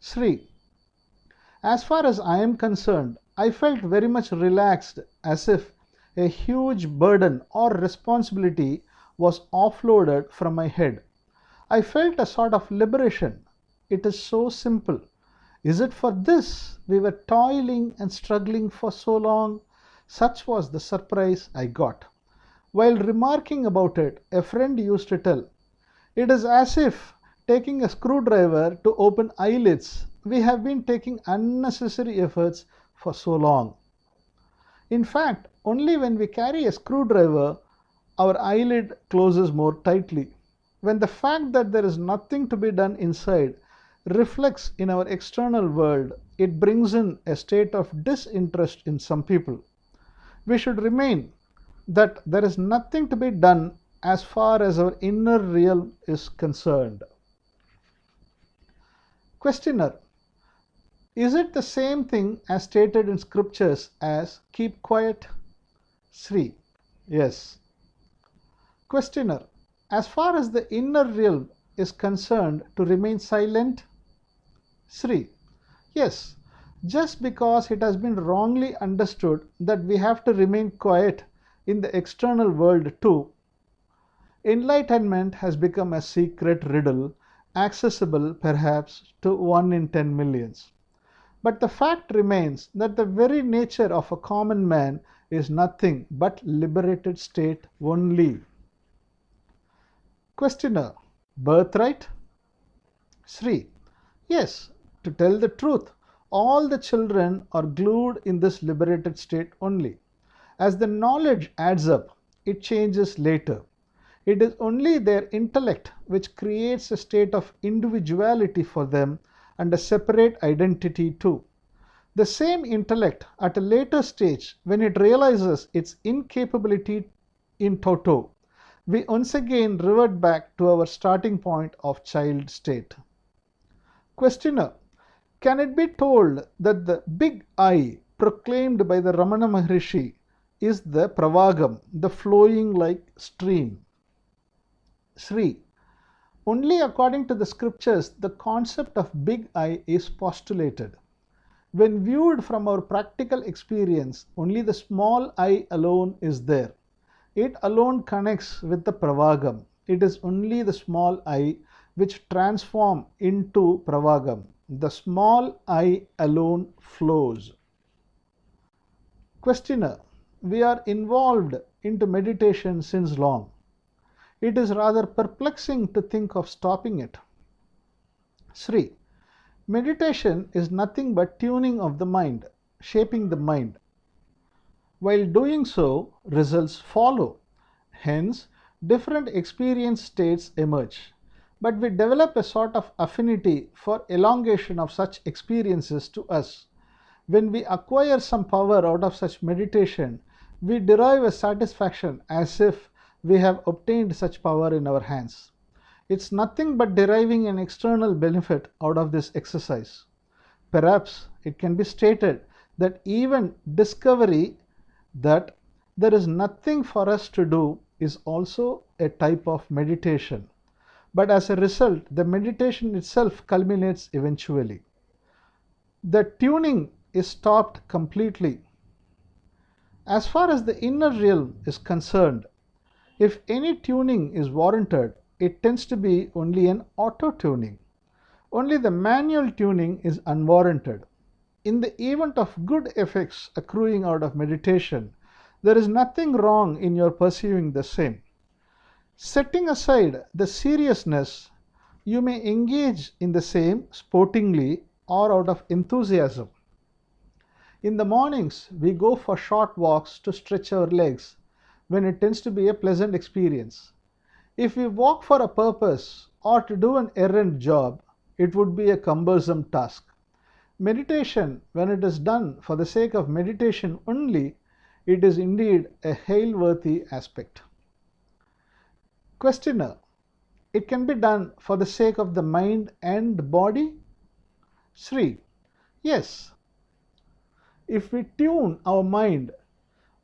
Sri, as far as I am concerned, I felt very much relaxed, as if a huge burden or responsibility was offloaded from my head. I felt a sort of liberation. It is so simple. Is it for this we were toiling and struggling for so long? Such was the surprise I got. While remarking about it, a friend used to tell, "It is as if taking a screwdriver to open eyelids. We have been taking unnecessary efforts for so long." In fact, only when we carry a screwdriver, our eyelid closes more tightly. When the fact that there is nothing to be done inside reflects in our external world, it brings in a state of disinterest in some people. We should remain that there is nothing to be done as far as our inner realm is concerned. Questioner, is it the same thing as stated in scriptures as keep quiet? Sri, yes. Questioner, as far as the inner realm is concerned, to remain silent? Sri, yes. Just because it has been wrongly understood that we have to remain quiet in the external world too, enlightenment has become a secret riddle, accessible perhaps to 1 in 10 millions. But the fact remains that the very nature of a common man is nothing but liberated state only. Questioner, birthright? Sri, yes, to tell the truth, all the children are glued in this liberated state only. As the knowledge adds up, it changes later. It is only their intellect which creates a state of individuality for them and a separate identity too. The same intellect at a later stage, when it realizes its incapability in toto, we once again revert back to our starting point of child state. Questioner, can it be told that the big I proclaimed by the Ramana Maharishi is the pravagam, the flowing like stream? Sri, only according to the scriptures the concept of big I is postulated. When viewed from our practical experience, only the small I alone is there. It alone connects with the pravagam. It is only the small I which transforms into pravagam. The small I alone flows. Questioner, we are involved into meditation since long. It is rather perplexing to think of stopping it. Sri, meditation is nothing but tuning of the mind, shaping the mind. While doing so, results follow. Hence, different experience states emerge. But we develop a sort of affinity for elongation of such experiences to us. When we acquire some power out of such meditation, we derive a satisfaction as if we have obtained such power in our hands. It's nothing but deriving an external benefit out of this exercise. Perhaps it can be stated that even discovery that there is nothing for us to do is also a type of meditation. But as a result, the meditation itself culminates eventually. The tuning is stopped completely. As far as the inner realm is concerned, if any tuning is warranted, it tends to be only an auto-tuning. Only the manual tuning is unwarranted. In the event of good effects accruing out of meditation, there is nothing wrong in your pursuing the same. Setting aside the seriousness, you may engage in the same sportingly or out of enthusiasm. In the mornings, we go for short walks to stretch our legs, when it tends to be a pleasant experience. If we walk for a purpose or to do an errand job, it would be a cumbersome task. Meditation, when it is done for the sake of meditation only, it is indeed a hail-worthy aspect. Questioner, it can be done for the sake of the mind and body? Sri, yes. If we tune our mind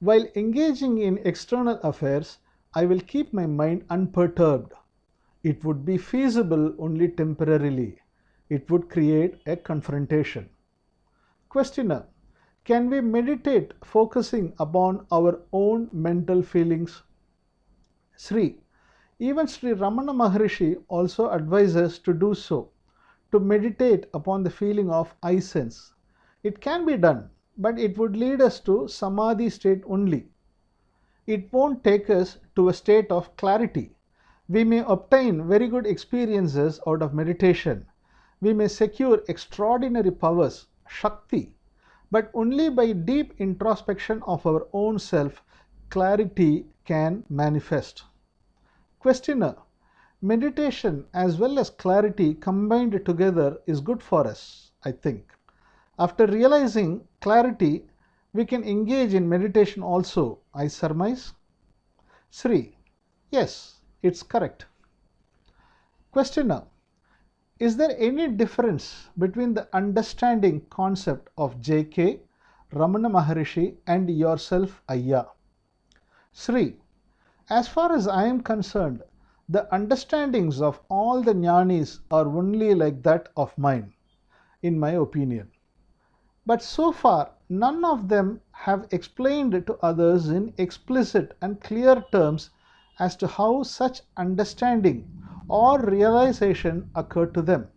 while engaging in external affairs, I will keep my mind unperturbed. It would be feasible only temporarily. It would create a confrontation. Questioner, can we meditate focusing upon our own mental feelings? Sri, even Sri Ramana Maharishi also advises to do so, to meditate upon the feeling of I sense. It can be done, but it would lead us to Samadhi state only. It won't take us to a state of clarity. We may obtain very good experiences out of meditation. We may secure extraordinary powers, Shakti, but only by deep introspection of our own self, clarity can manifest. Questioner, meditation as well as clarity combined together is good for us, I think. After realizing clarity, we can engage in meditation also, I surmise. Sri, yes, it's correct. Questioner, is there any difference between the understanding concept of J.K., Ramana Maharishi and yourself, Ayya? Sri, as far as I am concerned, the understandings of all the jnanis are only like that of mine, in my opinion. But so far, none of them have explained to others in explicit and clear terms as to how such understanding or realization occurred to them.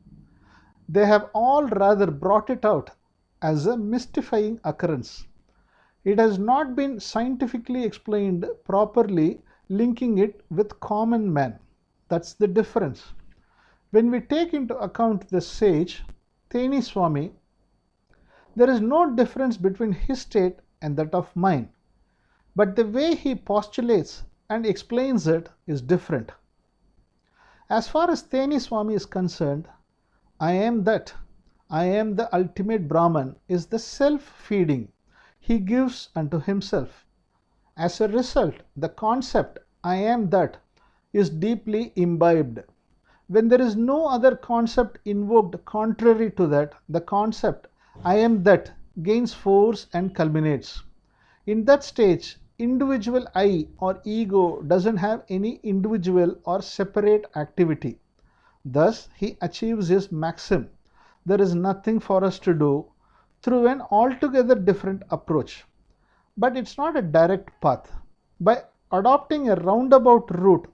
They have all rather brought it out as a mystifying occurrence. It has not been scientifically explained properly, linking it with common man. That's the difference. When we take into account the sage, Teni Swami, there is no difference between his state and that of mine, but the way he postulates and explains it is different. As far as Teni Swami is concerned, I am that, I am the ultimate Brahman is the self-feeding he gives unto himself. As a result, the concept I am that is deeply imbibed. When there is no other concept invoked contrary to that, the concept I am that gains force and culminates. In that stage, individual I or ego doesn't have any individual or separate activity. Thus, he achieves his maxim. There is nothing for us to do through an altogether different approach. But it's not a direct path. By adopting a roundabout route,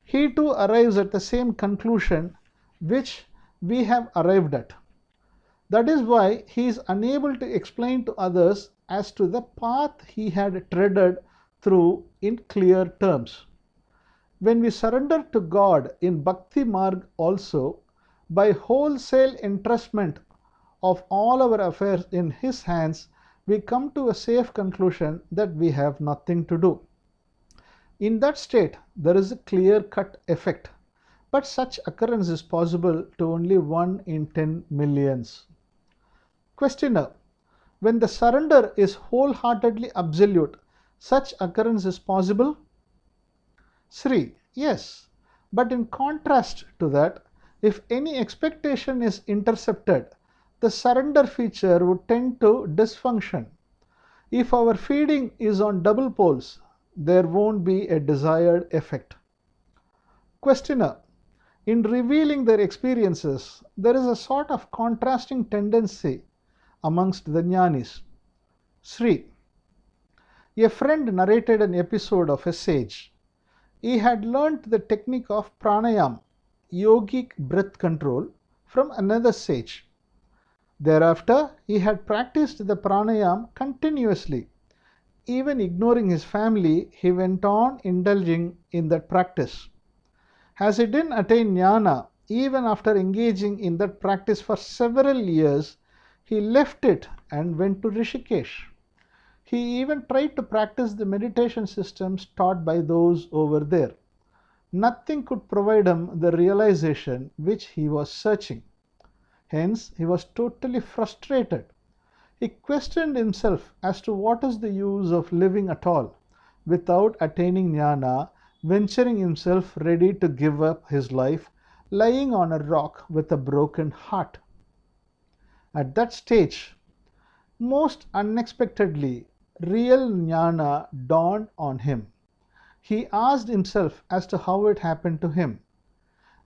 he too arrives at the same conclusion which we have arrived at. That is why he is unable to explain to others as to the path he had treaded through in clear terms. When we surrender to God in Bhakti Marg also, by wholesale entrustment of all our affairs in His hands, we come to a safe conclusion that we have nothing to do. In that state, there is a clear-cut effect, but such occurrence is possible to only 1 in 10 millions. Questioner, when the surrender is wholeheartedly absolute, such occurrence is possible? Sri, yes, but in contrast to that, if any expectation is intercepted, the surrender feature would tend to dysfunction. If our feeding is on double poles, there won't be a desired effect. Questioner, in revealing their experiences, there is a sort of contrasting tendency amongst the jnanis. Sri, a friend narrated an episode of a sage. He had learnt the technique of pranayam, yogic breath control, from another sage. Thereafter, he had practiced the pranayam continuously. Even ignoring his family, he went on indulging in that practice. As he didn't attain Nyana, even after engaging in that practice for several years, he left it and went to Rishikesh. He even tried to practice the meditation systems taught by those over there. Nothing could provide him the realization which he was searching. Hence, he was totally frustrated. He questioned himself as to what is the use of living at all without attaining jnana, venturing himself ready to give up his life, lying on a rock with a broken heart. At that stage, most unexpectedly, real Nyana dawned on him. He asked himself as to how it happened to him.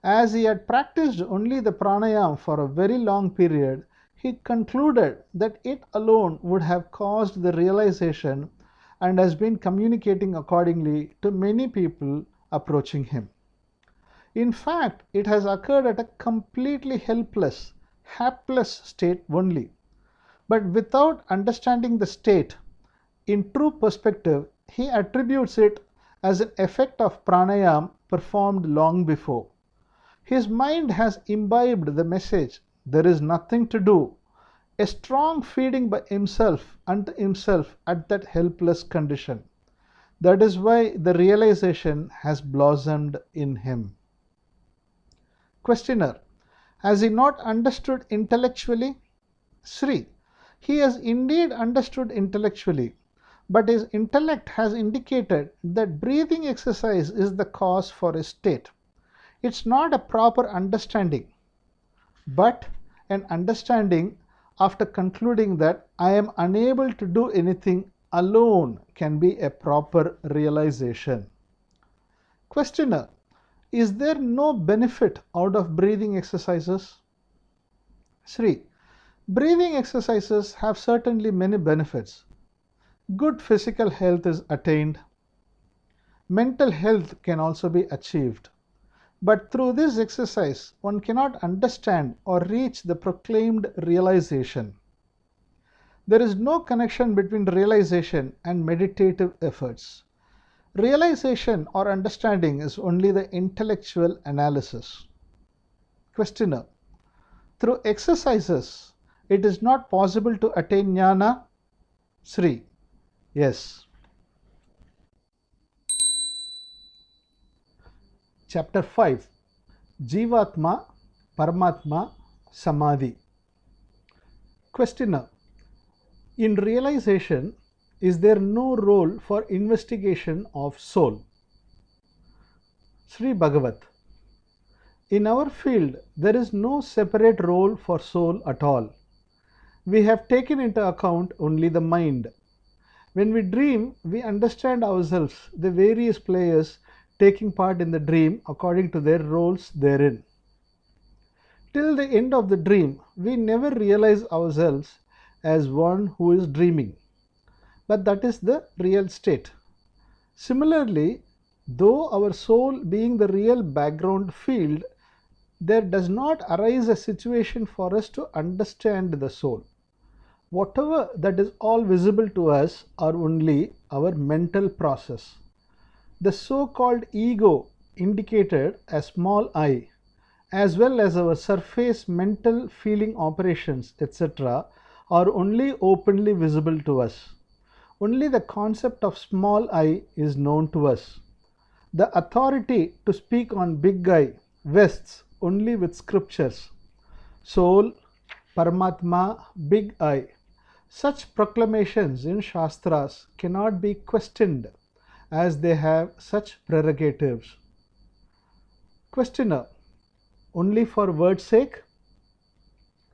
As he had practiced only the pranayama for a very long period, he concluded that it alone would have caused the realization and has been communicating accordingly to many people approaching him. In fact, it has occurred at a completely helpless, hapless state only. But without understanding the state, in true perspective, he attributes it as an effect of pranayama performed long before. His mind has imbibed the message, there is nothing to do, a strong feeding by himself unto himself at that helpless condition. That is why the realization has blossomed in him. Questioner: has he not understood intellectually? Sri: he has indeed understood intellectually, but his intellect has indicated that breathing exercise is the cause for his state. It's not a proper understanding, but an understanding after concluding that I am unable to do anything alone can be a proper realization. Questioner: is there no benefit out of breathing exercises? Sri: breathing exercises have certainly many benefits. Good physical health is attained. Mental health can also be achieved. But through this exercise, one cannot understand or reach the proclaimed realization. There is no connection between realization and meditative efforts. Realization or understanding is only the intellectual analysis. Questioner: through exercises, it is not possible to attain Nyana? Sri: yes. Chapter 5: Jivatma, Paramatma, Samadhi. Questioner: in realization, is there no role for investigation of soul? Sri Bagavath: in our field, there is no separate role for soul at all. We have taken into account only the mind. When we dream, we understand ourselves, the various players taking part in the dream according to their roles therein. Till the end of the dream, we never realize ourselves as one who is dreaming, but that is the real state. Similarly, though our soul being the real background field, there does not arise a situation for us to understand the soul. Whatever that is all visible to us are only our mental process. The so-called ego, indicated as small I, as well as our surface mental feeling operations, etc., are only openly visible to us. Only the concept of small I is known to us. The authority to speak on big I vests only with scriptures. Soul, Paramatma, big I. Such proclamations in Shastras cannot be questioned, as they have such prerogatives. Questioner: only for word's sake?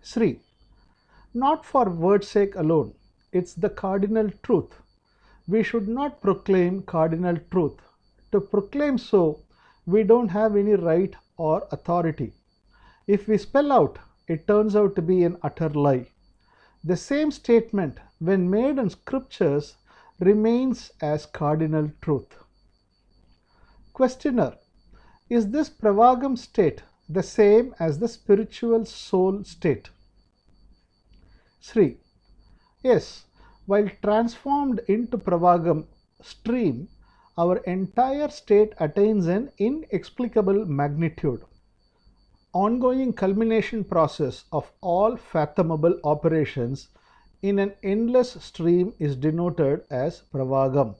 Sri: not for word's sake alone. It's the cardinal truth. We should not proclaim cardinal truth. To proclaim so, we don't have any right or authority. If we spell out, it turns out to be an utter lie. The same statement, when made in scriptures, remains as cardinal truth. Questioner: is this pravagam state the same as the spiritual soul state? Sri: yes, while transformed into pravagam stream, our entire state attains an inexplicable magnitude. Ongoing culmination process of all fathomable operations in an endless stream is denoted as pravagam.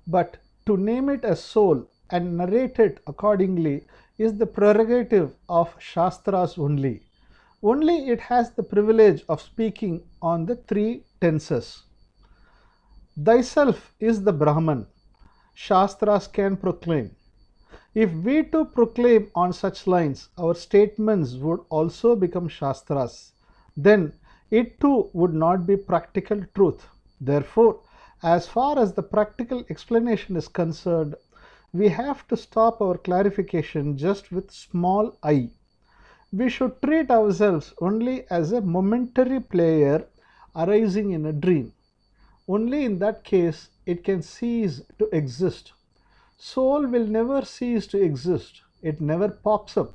But to name it as soul and narrate it accordingly is the prerogative of Shastras only. Only it has the privilege of speaking on the three tenses. Thyself is the Brahman, Shastras can proclaim. If we too proclaim on such lines, our statements would also become Shastras. then it too would not be practical truth. Therefore, as far as the practical explanation is concerned, we have to stop our clarification just with small I. We should treat ourselves only as a momentary player arising in a dream. Only in that case it can cease to exist. Soul will never cease to exist. It never pops up,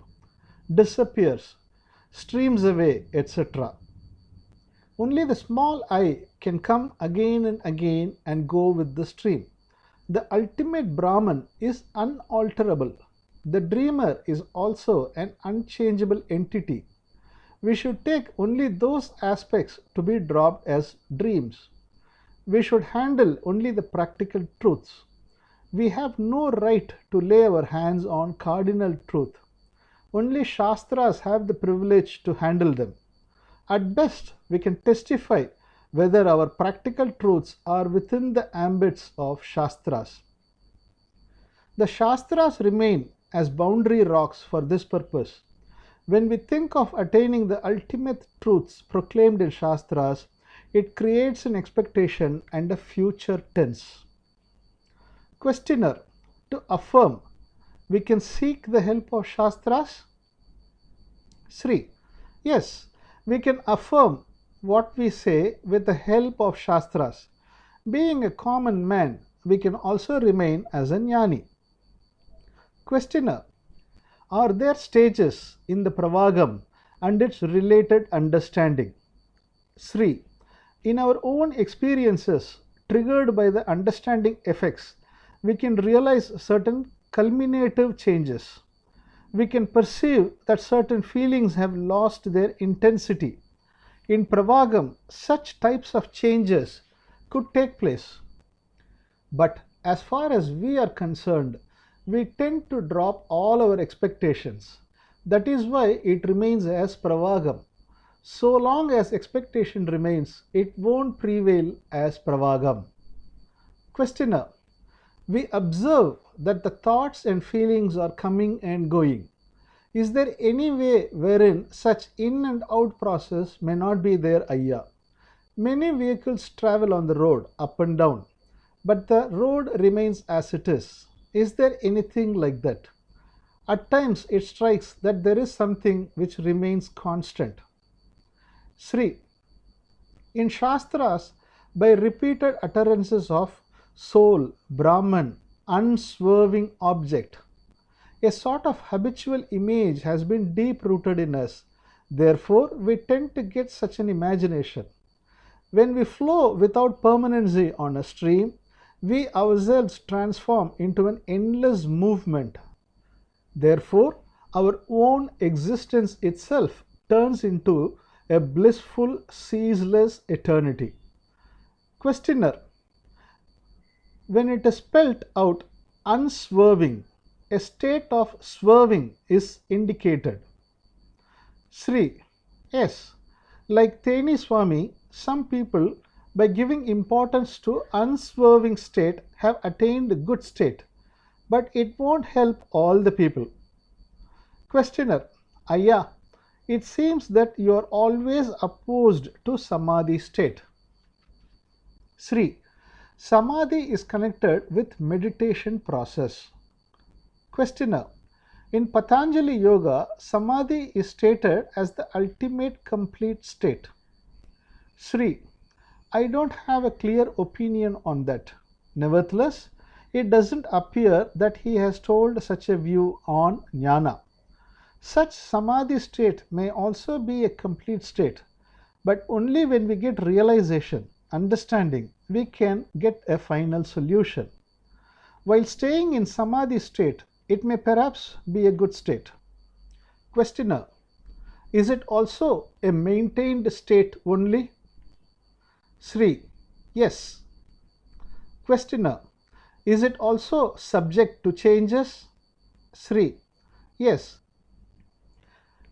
disappears, streams away, etc. Only the small I can come again and again and go with the stream. The ultimate Brahman is unalterable. The dreamer is also an unchangeable entity. We should take only those aspects to be dropped as dreams. We should handle only the practical truths. We have no right to lay our hands on cardinal truth. Only Shastras have the privilege to handle them. At best, we can testify whether our practical truths are within the ambits of Shastras. The Shastras remain as boundary rocks for this purpose. When we think of attaining the ultimate truths proclaimed in Shastras, it creates an expectation and a future tense. Questioner: to affirm, we can seek the help of Shastras? Sri: yes, we can affirm what we say with the help of Shastras. Being a common man, we can also remain as a Jnani. Questioner: are there stages in the Pravagam and its related understanding? Sri: in our own experiences triggered by the understanding effects, we can realize certain culminative changes. We can perceive that certain feelings have lost their intensity. In Pravagam, such types of changes could take place. But as far as we are concerned, we tend to drop all our expectations. That is why it remains as Pravagam. So long as expectation remains, it won't prevail as Pravagam. Questioner: we observe that the thoughts and feelings are coming and going. Is there any way wherein such in and out process may not be there, Ayya? Many vehicles travel on the road up and down, but the road remains as it is. Is there anything like that? At times it strikes that there is something which remains constant. Sri: in Shastras, by repeated utterances of soul, Brahman, unswerving object, a sort of habitual image has been deep rooted in us. Therefore, we tend to get such an imagination. When we flow without permanency on a stream, we ourselves transform into an endless movement. Therefore, our own existence itself turns into a blissful, ceaseless eternity. Questioner: when it is spelt out unswerving, a state of swerving is indicated. Sri: yes, like Teni Swami, some people, by giving importance to unswerving state, have attained good state, but it won't help all the people. Questioner: Ayya, it seems that you are always opposed to Samadhi state. Sri: Samadhi is connected with meditation process. Questioner: in Patanjali Yoga, Samadhi is stated as the ultimate complete state. Sri: I don't have a clear opinion on that. Nevertheless, it doesn't appear that he has told such a view on Nyana. Such Samadhi state may also be a complete state, but only when we get realization, understanding, we can get a final solution. While staying in Samadhi state, it may perhaps be a good state. Questioner: is it also a maintained state only? Sri: yes. Questioner: is it also subject to changes? Sri: yes.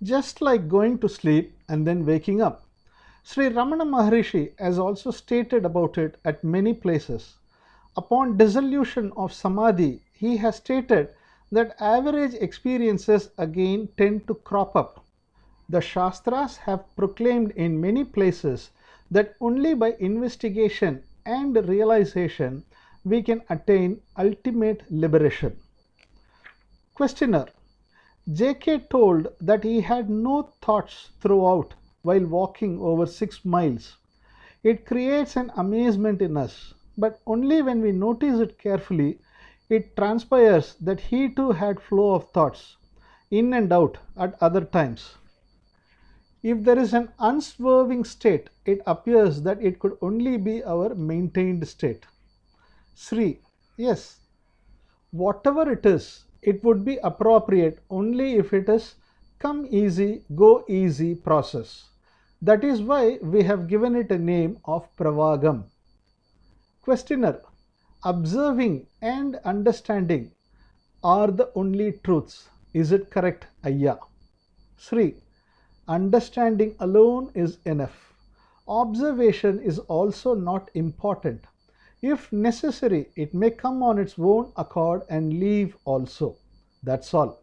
Just like going to sleep and then waking up. Sri Ramana Maharishi has also stated about it at many places. Upon dissolution of Samadhi, he has stated that average experiences again tend to crop up. The Shastras have proclaimed in many places that only by investigation and realization we can attain ultimate liberation. Questioner: J.K. told that he had no thoughts throughout while walking over 6 miles. It creates an amazement in us, but only when we notice it carefully, it transpires that he too had flow of thoughts, in and out at other times. If there is an unswerving state, it appears that it could only be our maintained state. Sri: Yes, whatever it is, it would be appropriate only if it is come easy, go easy process. That is why we have given it a name of pravagam. Questioner: Observing and understanding are the only truths. Is it correct, Ayya? Sri: Understanding alone is enough. Observation is also not important. If necessary, it may come on its own accord and leave also. That's all.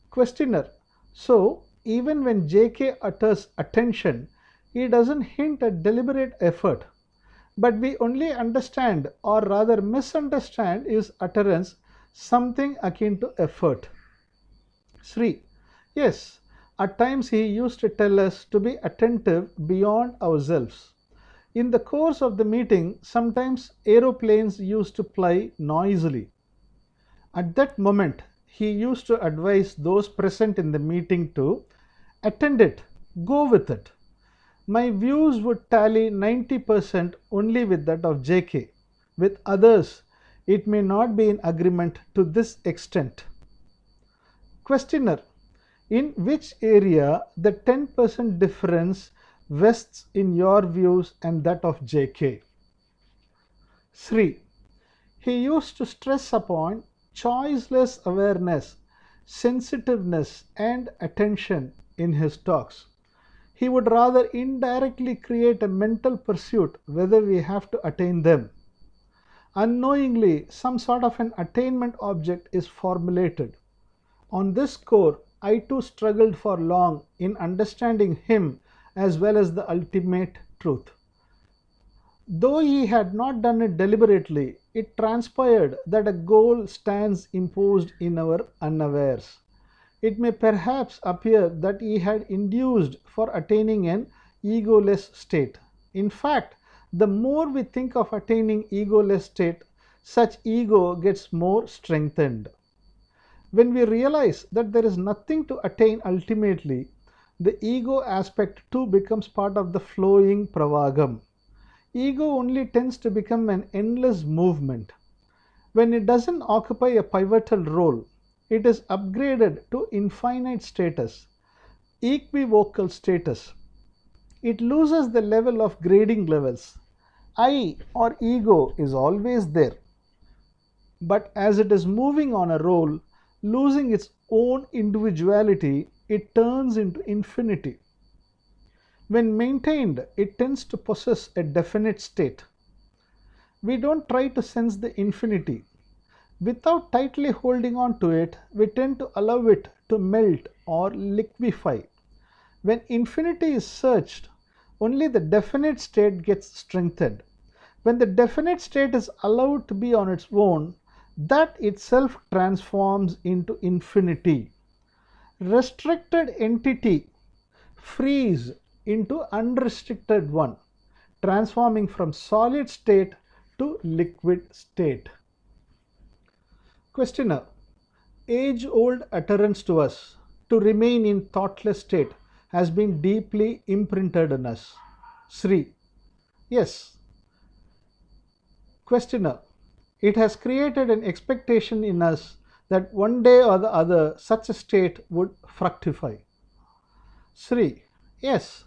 Questioner: So, even when J.K. utters attention, he doesn't hint at deliberate effort, but we only understand or rather misunderstand his utterance something akin to effort. Sri: Yes, at times he used to tell us to be attentive beyond ourselves. In the course of the meeting, sometimes aeroplanes used to fly noisily. At that moment, he used to advise those present in the meeting to attend it, go with it. My views would tally 90% only with that of J.K. With others, it may not be in agreement to this extent. Questioner: In which area the 10% difference vests in your views and that of J.K.? Sri: He used to stress upon choiceless awareness, sensitiveness, and attention in his talks. He would rather indirectly create a mental pursuit whether we have to attain them. Unknowingly, some sort of an attainment object is formulated. On this score, I too struggled for long in understanding him as well as the ultimate truth. Though he had not done it deliberately, it transpired that a goal stands imposed in our unawares. It may perhaps appear that he had induced for attaining an egoless state. In fact, the more we think of attaining egoless state, such ego gets more strengthened. When we realize that there is nothing to attain ultimately, the ego aspect too becomes part of the flowing pravagam. Ego only tends to become an endless movement. When it doesn't occupy a pivotal role, it is upgraded to infinite status, equivocal status. It loses the level of grading levels. I or ego is always there, but as it is moving on a roll, losing its own individuality, it turns into infinity. When maintained, it tends to possess a definite state. We don't try to sense the infinity. Without tightly holding on to it, we tend to allow it to melt or liquefy. When infinity is searched, only the definite state gets strengthened. When the definite state is allowed to be on its own, that itself transforms into infinity. Restricted entity frees into unrestricted one, transforming from solid state to liquid state. Questioner: Age-old utterance to us to remain in thoughtless state has been deeply imprinted in us. Sri: Yes. Questioner: It has created an expectation in us that one day or the other such a state would fructify. Sri: Yes.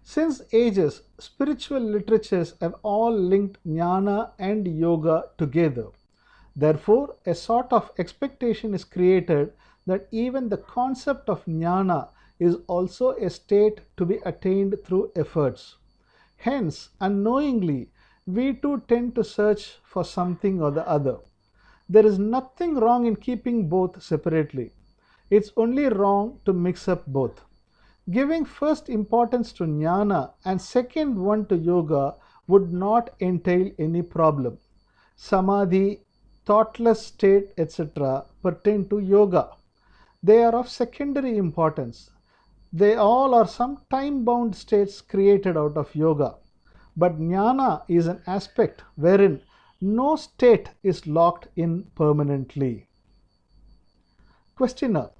Since ages, spiritual literatures have all linked Nyana and Yoga together. Therefore, a sort of expectation is created that even the concept of Nyana is also a state to be attained through efforts. Hence, unknowingly, we too tend to search for something or the other. There is nothing wrong in keeping both separately. It's only wrong to mix up both. Giving first importance to Nyana and second one to Yoga would not entail any problem. Samadhi, thoughtless state, etc. pertain to Yoga. They are of secondary importance. They all are some time-bound states created out of Yoga. But Jnana is an aspect wherein no state is locked in permanently. Questioner: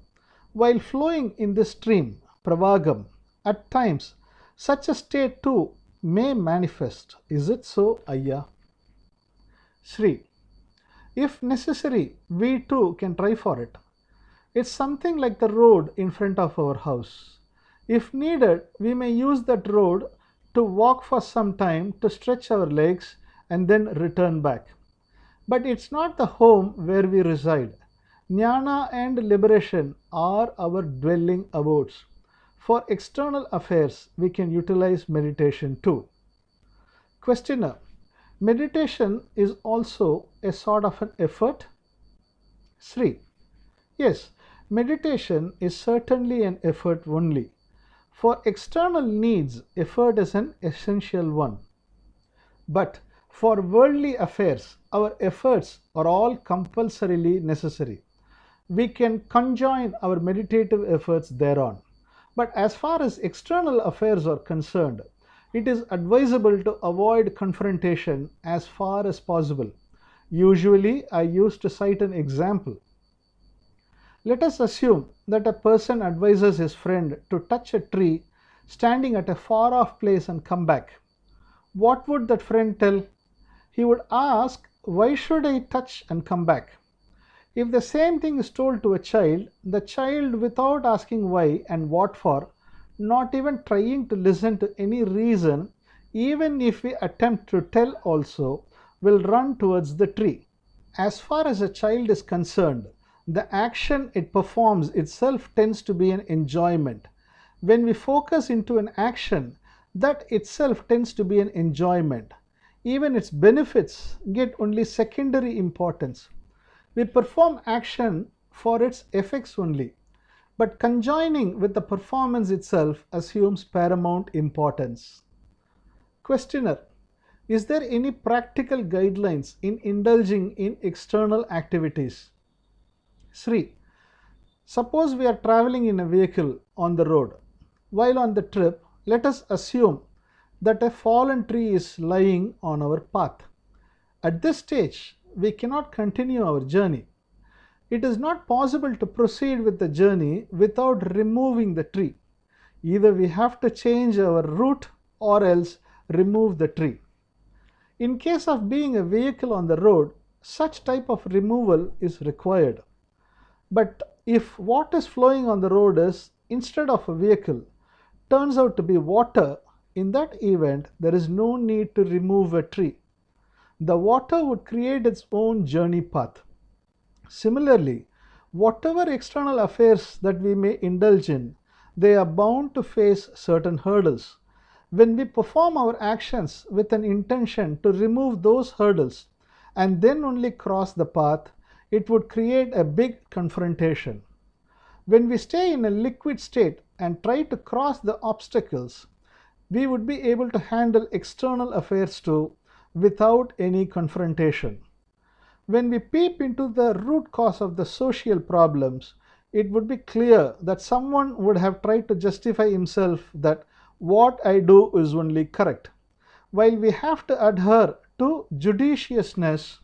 while flowing in this stream, pravagam, at times such a state too may manifest. Is it so, Ayya? Sri: if necessary, we too can try for it. It's something like the road in front of our house. If needed, we may use that road to walk for some time to stretch our legs and then return back. But it's not the home where we reside. Jnana and liberation are our dwelling abodes. For external affairs, we can utilize meditation too. Questioner: meditation is also a sort of an effort? Sri: yes, meditation is certainly an effort only. For external needs, effort is an essential one. But for worldly affairs, our efforts are all compulsorily necessary. We can conjoin our meditative efforts thereon. But as far as external affairs are concerned, it is advisable to avoid confrontation as far as possible. Usually, I used to cite an example. Let us assume that a person advises his friend to touch a tree standing at a far off place and come back. What would that friend tell? He would ask, why should I touch and come back? If the same thing is told to a child, the child, without asking why and what for, not even trying to listen to any reason, even if we attempt to tell also, will run towards the tree. As far as a child is concerned, the action it performs itself tends to be an enjoyment. When we focus into an action, that itself tends to be an enjoyment. Even its benefits get only secondary importance. We perform action for its effects only, but conjoining with the performance itself assumes paramount importance. Questioner: is there any practical guidelines in indulging in external activities? Sri: suppose we are traveling in a vehicle on the road. While on the trip, let us assume that a fallen tree is lying on our path. At this stage, we cannot continue our journey. It is not possible to proceed with the journey without removing the tree. Either we have to change our route or else remove the tree. In case of being a vehicle on the road, such type of removal is required. But if what is flowing on the road is, instead of a vehicle, turns out to be water, in that event there is no need to remove a tree. The water would create its own journey path. Similarly, whatever external affairs that we may indulge in, they are bound to face certain hurdles. When we perform our actions with an intention to remove those hurdles and then only cross the path, it would create a big confrontation. When we stay in a liquid state and try to cross the obstacles, we would be able to handle external affairs too without any confrontation. When we peep into the root cause of the social problems, it would be clear that someone would have tried to justify himself that what I do is only correct. While we have to adhere to judiciousness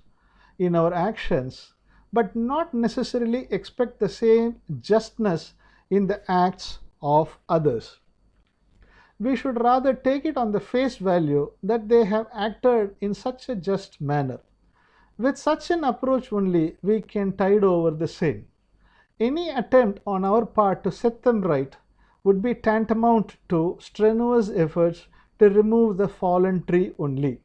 in our actions, but not necessarily expect the same justness in the acts of others. We should rather take it on the face value that they have acted in such a just manner. With such an approach only, we can tide over the same. Any attempt on our part to set them right would be tantamount to strenuous efforts to remove the fallen tree only.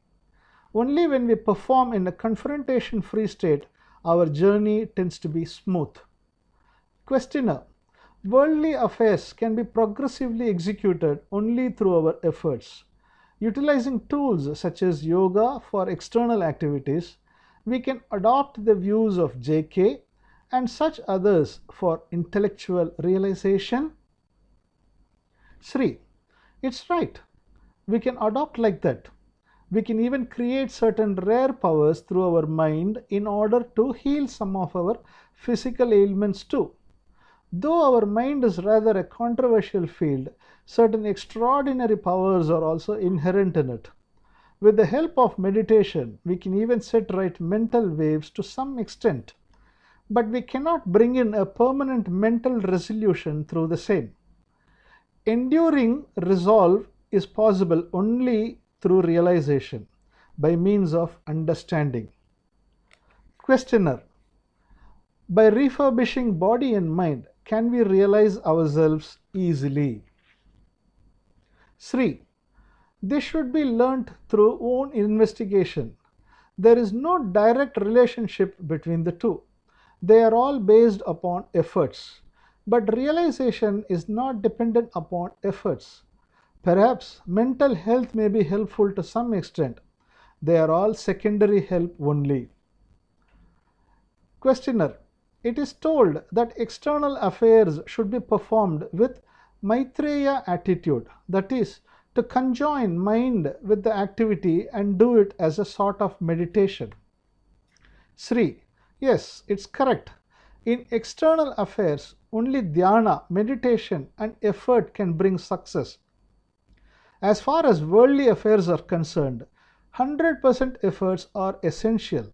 Only when we perform in a confrontation-free state, our journey tends to be smooth. Questioner: worldly affairs can be progressively executed only through our efforts. Utilizing tools such as yoga for external activities, we can adopt the views of J.K. and such others for intellectual realization. Sri, it's right. We can adopt like that. We can even create certain rare powers through our mind in order to heal some of our physical ailments too. Though our mind is rather a controversial field, certain extraordinary powers are also inherent in it. With the help of meditation, we can even set right mental waves to some extent, but we cannot bring in a permanent mental resolution through the same. Enduring resolve is possible only through realization, by means of understanding. Questioner: by refurbishing body and mind, can we realize ourselves easily? Sri: this should be learnt through own investigation. There is no direct relationship between the two. They are all based upon efforts. But realization is not dependent upon efforts. Perhaps mental health may be helpful to some extent. They are all secondary help only. Questioner: it is told that external affairs should be performed with Maitreya attitude, that is, to conjoin mind with the activity and do it as a sort of meditation. Sri: yes, it's correct. In external affairs, only dhyana, meditation, and effort can bring success. As far as worldly affairs are concerned, 100% efforts are essential.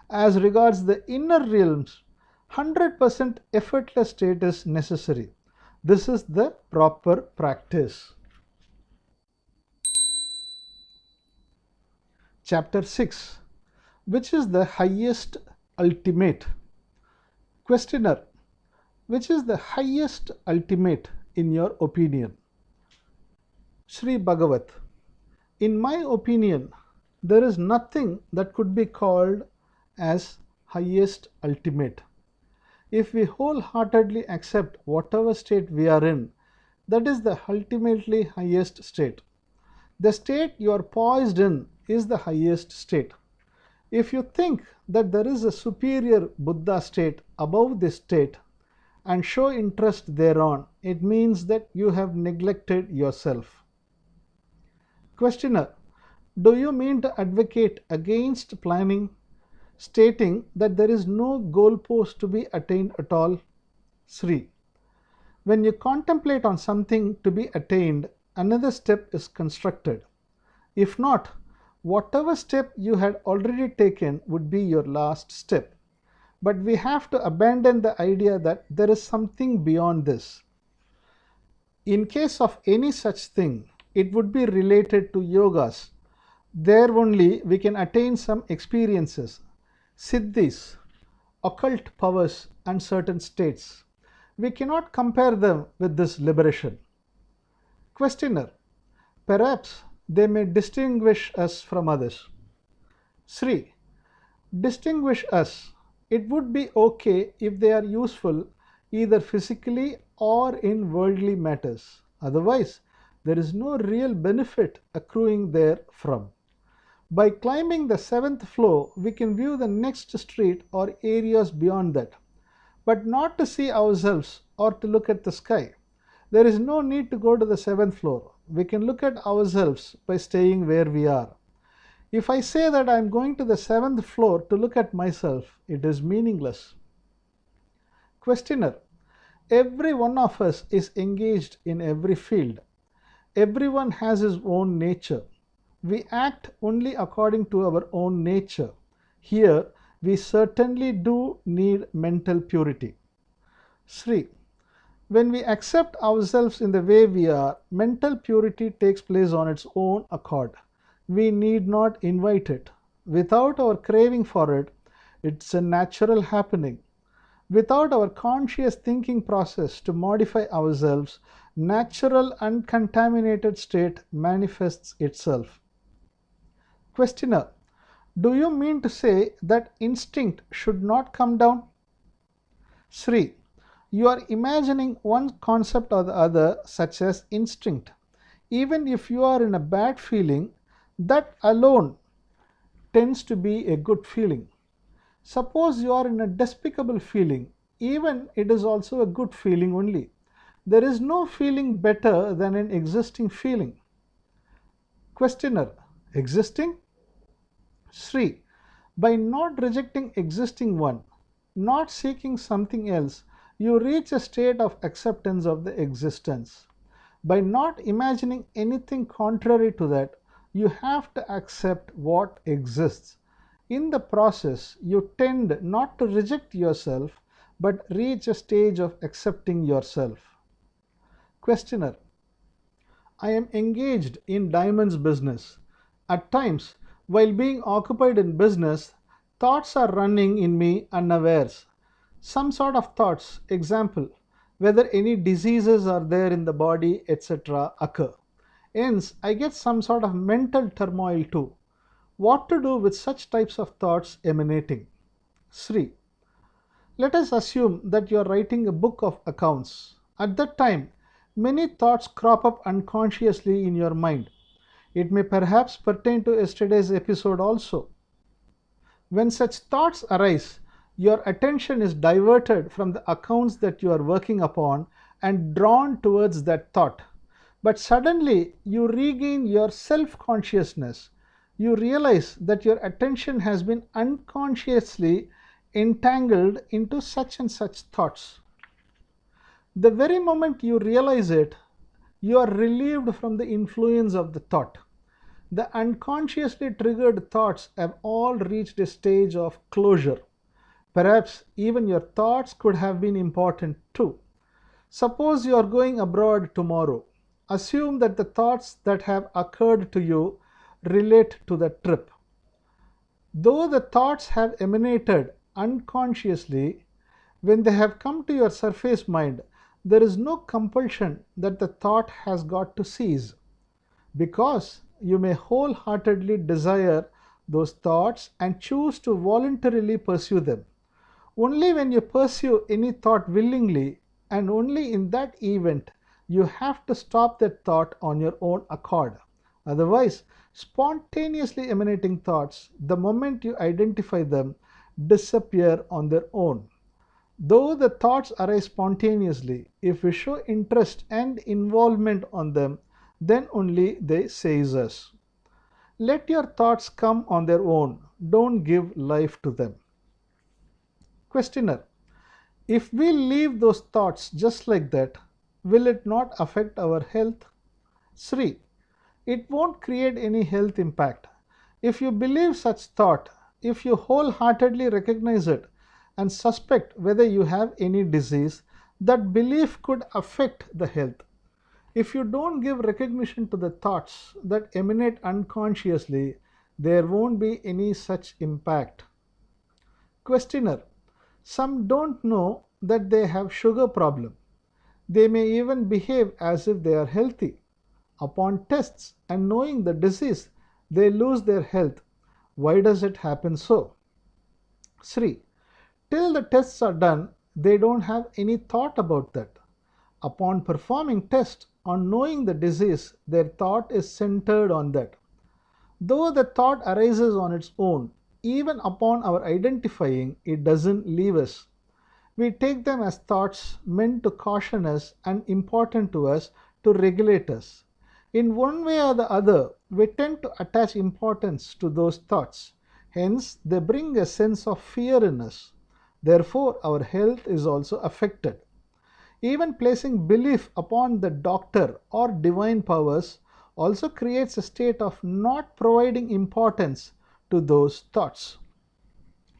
As regards the inner realms, 100% effortless state is necessary. This is the proper practice. Chapter 6. Which is the highest ultimate? Questioner: which is the highest ultimate in your opinion? Sri Bagavath: in my opinion, there is nothing that could be called as highest ultimate. If we wholeheartedly accept whatever state we are in, that is the ultimately highest state. The state you are poised in is the highest state. If you think that there is a superior Buddha state above this state and show interest thereon, it means that you have neglected yourself. Questioner: do you mean to advocate against planning, stating that there is no goalpost to be attained at all? Sri: when you contemplate on something to be attained, another step is constructed. If not, whatever step you had already taken would be your last step. But we have to abandon the idea that there is something beyond this. In case of any such thing, it would be related to yogas. There only we can attain some experiences, siddhis, occult powers, and certain states. We cannot compare them with this liberation. Questioner: perhaps they may distinguish us from others. Sri: distinguish us. It would be okay if they are useful either physically or in worldly matters. Otherwise, there is no real benefit accruing therefrom. By climbing the 7th floor, we can view the next street or areas beyond that, but not to see ourselves or to look at the sky. There is no need to go to the 7th floor. We can look at ourselves by staying where we are. If I say that I am going to the 7th floor to look at myself, it is meaningless. Questioner: every one of us is engaged in every field. Everyone has his own nature. We act only according to our own nature. Here, we certainly do need mental purity. Sri: when we accept ourselves in the way we are, mental purity takes place on its own accord. We need not invite it. Without our craving for it, it's a natural happening. Without our conscious thinking process to modify ourselves, natural uncontaminated state manifests itself. Questioner: do you mean to say that instinct should not come down? Sri: you are imagining one concept or the other, such as instinct. Even if you are in a bad feeling, that alone tends to be a good feeling. Suppose you are in a despicable feeling, even it is also a good feeling only. There is no feeling better than an existing feeling. Questioner: existing? Sri: by not rejecting existing one, not seeking something else, you reach a state of acceptance of the existence. By not imagining anything contrary to that, you have to accept what exists. In the process, you tend not to reject yourself, but reach a stage of accepting yourself. Questioner: I am engaged in diamonds business. At times, while being occupied in business, thoughts are running in me unawares. Some sort of thoughts, example, whether any diseases are there in the body, etc., occur. Hence, I get some sort of mental turmoil too. What to do with such types of thoughts emanating? Sri: let us assume that you are writing a book of accounts. At that time, many thoughts crop up unconsciously in your mind. It may perhaps pertain to yesterday's episode also. When such thoughts arise, your attention is diverted from the accounts that you are working upon and drawn towards that thought. But suddenly you regain your self consciousness. You realize that your attention has been unconsciously entangled into such and such thoughts. The very moment you realize it, you are relieved from the influence of the thought. The unconsciously triggered thoughts have all reached a stage of closure. Perhaps even your thoughts could have been important too. Suppose you are going abroad tomorrow. Assume that the thoughts that have occurred to you relate to the trip. Though the thoughts have emanated unconsciously, when they have come to your surface mind, there is no compulsion that the thought has got to cease, because you may wholeheartedly desire those thoughts and choose to voluntarily pursue them. Only when you pursue any thought willingly, and only in that event, you have to stop that thought on your own accord. Otherwise, spontaneously emanating thoughts, the moment you identify them, disappear on their own. Though the thoughts arise spontaneously, if we show interest and involvement on them, then only they seize us. Let your thoughts come on their own. Don't give life to them. Questioner: if we leave those thoughts just like that, will it not affect our health? Sri: it won't create any health impact. If you believe such thought, if you wholeheartedly recognize it and suspect whether you have any disease, that belief could affect the health. If you don't give recognition to the thoughts that emanate unconsciously, there won't be any such impact. Questioner: some don't know that they have sugar problem. They may even behave as if they are healthy. Upon tests and knowing the disease, they lose their health. Why does it happen so? Sri: till the tests are done, they don't have any thought about that. Upon performing tests on knowing the disease, their thought is centered on that. Though the thought arises on its own, even upon our identifying, it doesn't leave us. We take them as thoughts meant to caution us and important to us, to regulate us. In one way or the other, we tend to attach importance to those thoughts. Hence, they bring a sense of fear in us. Therefore, our health is also affected. Even placing belief upon the doctor or divine powers also creates a state of not providing importance to those thoughts.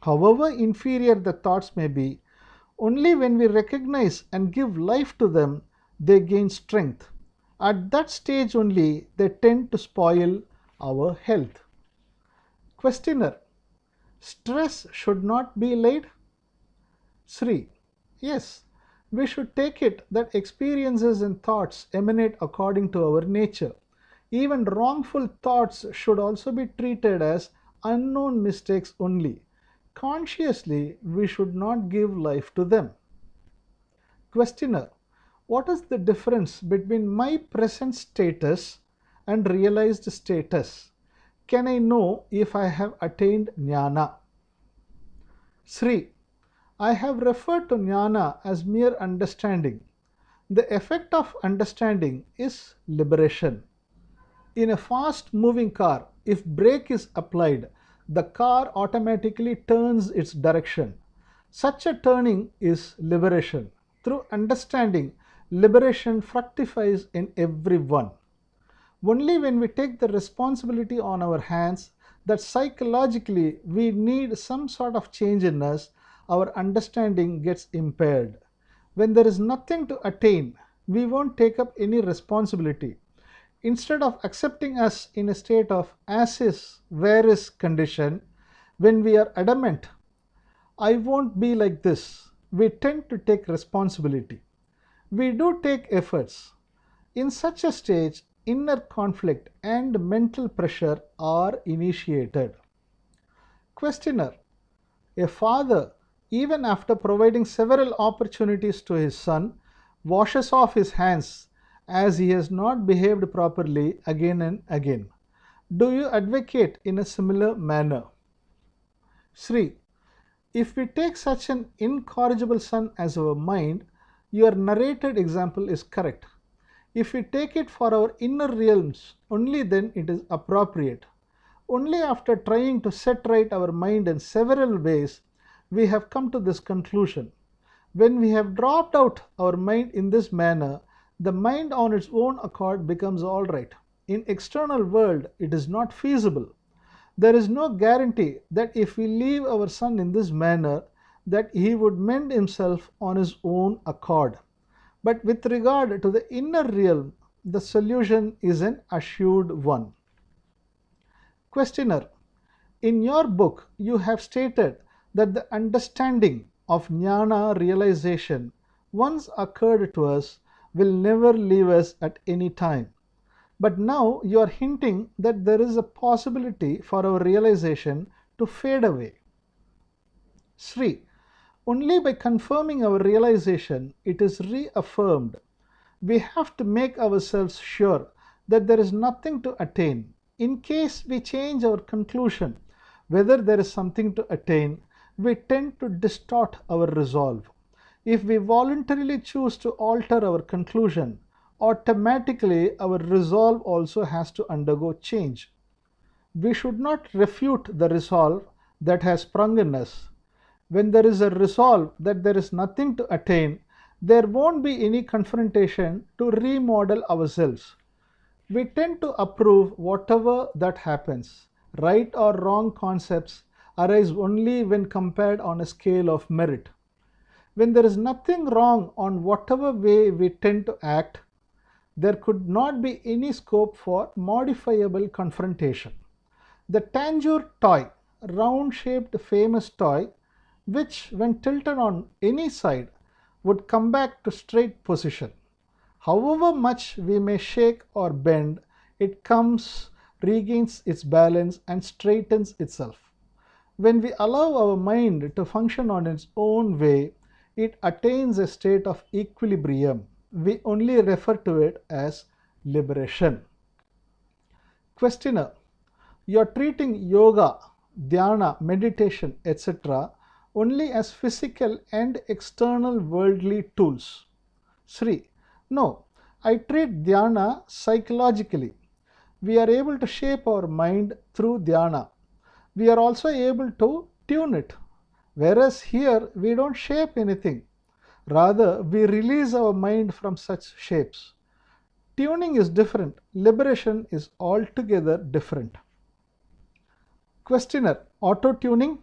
However inferior the thoughts may be, only when we recognize and give life to them, they gain strength. At that stage only, they tend to spoil our health. Questioner: stress should not be laid? Sri: yes, we should take it that experiences and thoughts emanate according to our nature. Even wrongful thoughts should also be treated as unknown mistakes only. Consciously, we should not give life to them. Questioner: what is the difference between my present status and realized status? Can I know if I have attained Nyana? Sri: I have referred to Nyana as mere understanding. The effect of understanding is liberation. In a fast moving car, if brake is applied, the car automatically turns its direction. Such a turning is liberation. Through understanding, liberation fructifies in everyone. Only when we take the responsibility on our hands that psychologically we need some sort of change in us, our understanding gets impaired. When there is nothing to attain, we won't take up any responsibility. Instead of accepting us in a state of as is, where is condition, when we are adamant, I won't be like this, we tend to take responsibility. We do take efforts. In such a stage, inner conflict and mental pressure are initiated. Questioner: a father, even after providing several opportunities to his son, washes off his hands as he has not behaved properly again and again. Do you advocate in a similar manner? Sri: if we take such an incorrigible son as our mind, your narrated example is correct. If we take it for our inner realms, only then it is appropriate. Only after trying to set right our mind in several ways, we have come to this conclusion. When we have dropped out our mind in this manner, the mind on its own accord becomes all right. In external world, it is not feasible. There is no guarantee that if we leave our son in this manner, that he would mend himself on his own accord. But with regard to the inner realm, the solution is an assured one. Questioner: in your book, you have stated that the understanding of Nyana realization, once occurred to us, will never leave us at any time. But now you are hinting that there is a possibility for our realization to fade away. Sri: only by confirming our realization it is reaffirmed. We have to make ourselves sure that there is nothing to attain. In case we change our conclusion whether there is something to attain, we tend to distort our resolve. If we voluntarily choose to alter our conclusion, automatically our resolve also has to undergo change. We should not refute the resolve that has sprung in us. When there is a resolve that there is nothing to attain, there won't be any confrontation to remodel ourselves. We tend to approve whatever that happens. Right or wrong concepts arise only when compared on a scale of merit. When there is nothing wrong on whatever way we tend to act, there could not be any scope for modifiable confrontation. The Tanjore toy, round-shaped famous toy, which when tilted on any side would come back to straight position. However much we may shake or bend, it regains its balance and straightens itself. When we allow our mind to function on its own way, it attains a state of equilibrium. We only refer to it as liberation. Questioner: you are treating yoga, dhyana, meditation, etc. only as physical and external worldly tools. Sri: no, I treat dhyana psychologically. We are able to shape our mind through dhyana. We are also able to tune it. Whereas here we don't shape anything. Rather, we release our mind from such shapes. Tuning is different. Liberation is altogether different. Questioner: auto-tuning?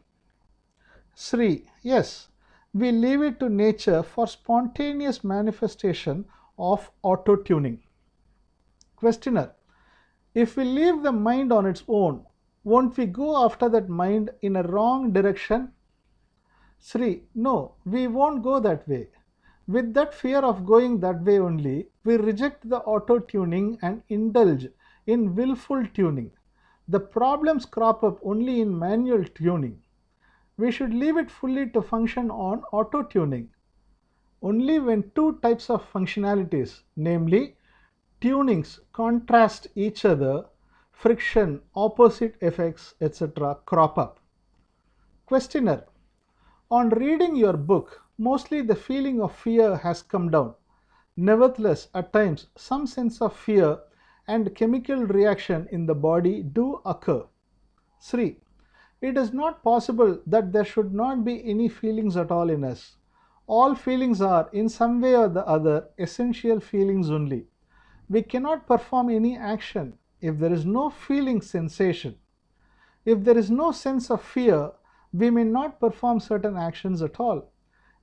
Sri: yes, we leave it to nature for spontaneous manifestation of auto-tuning. Questioner: if we leave the mind on its own, won't we go after that mind in a wrong direction? Sri: no, we won't go that way. With that fear of going that way only, we reject the auto-tuning and indulge in willful tuning. The problems crop up only in manual tuning. We should leave it fully to function on auto-tuning. Only when two types of functionalities, namely tunings, contrast each other, friction, opposite effects, etc. crop up. Questioner: on reading your book, mostly the feeling of fear has come down. Nevertheless, at times, some sense of fear and chemical reaction in the body do occur. 3. It is not possible that there should not be any feelings at all in us. All feelings are, in some way or the other, essential feelings only. We cannot perform any action if there is no feeling sensation. If there is no sense of fear, we may not perform certain actions at all.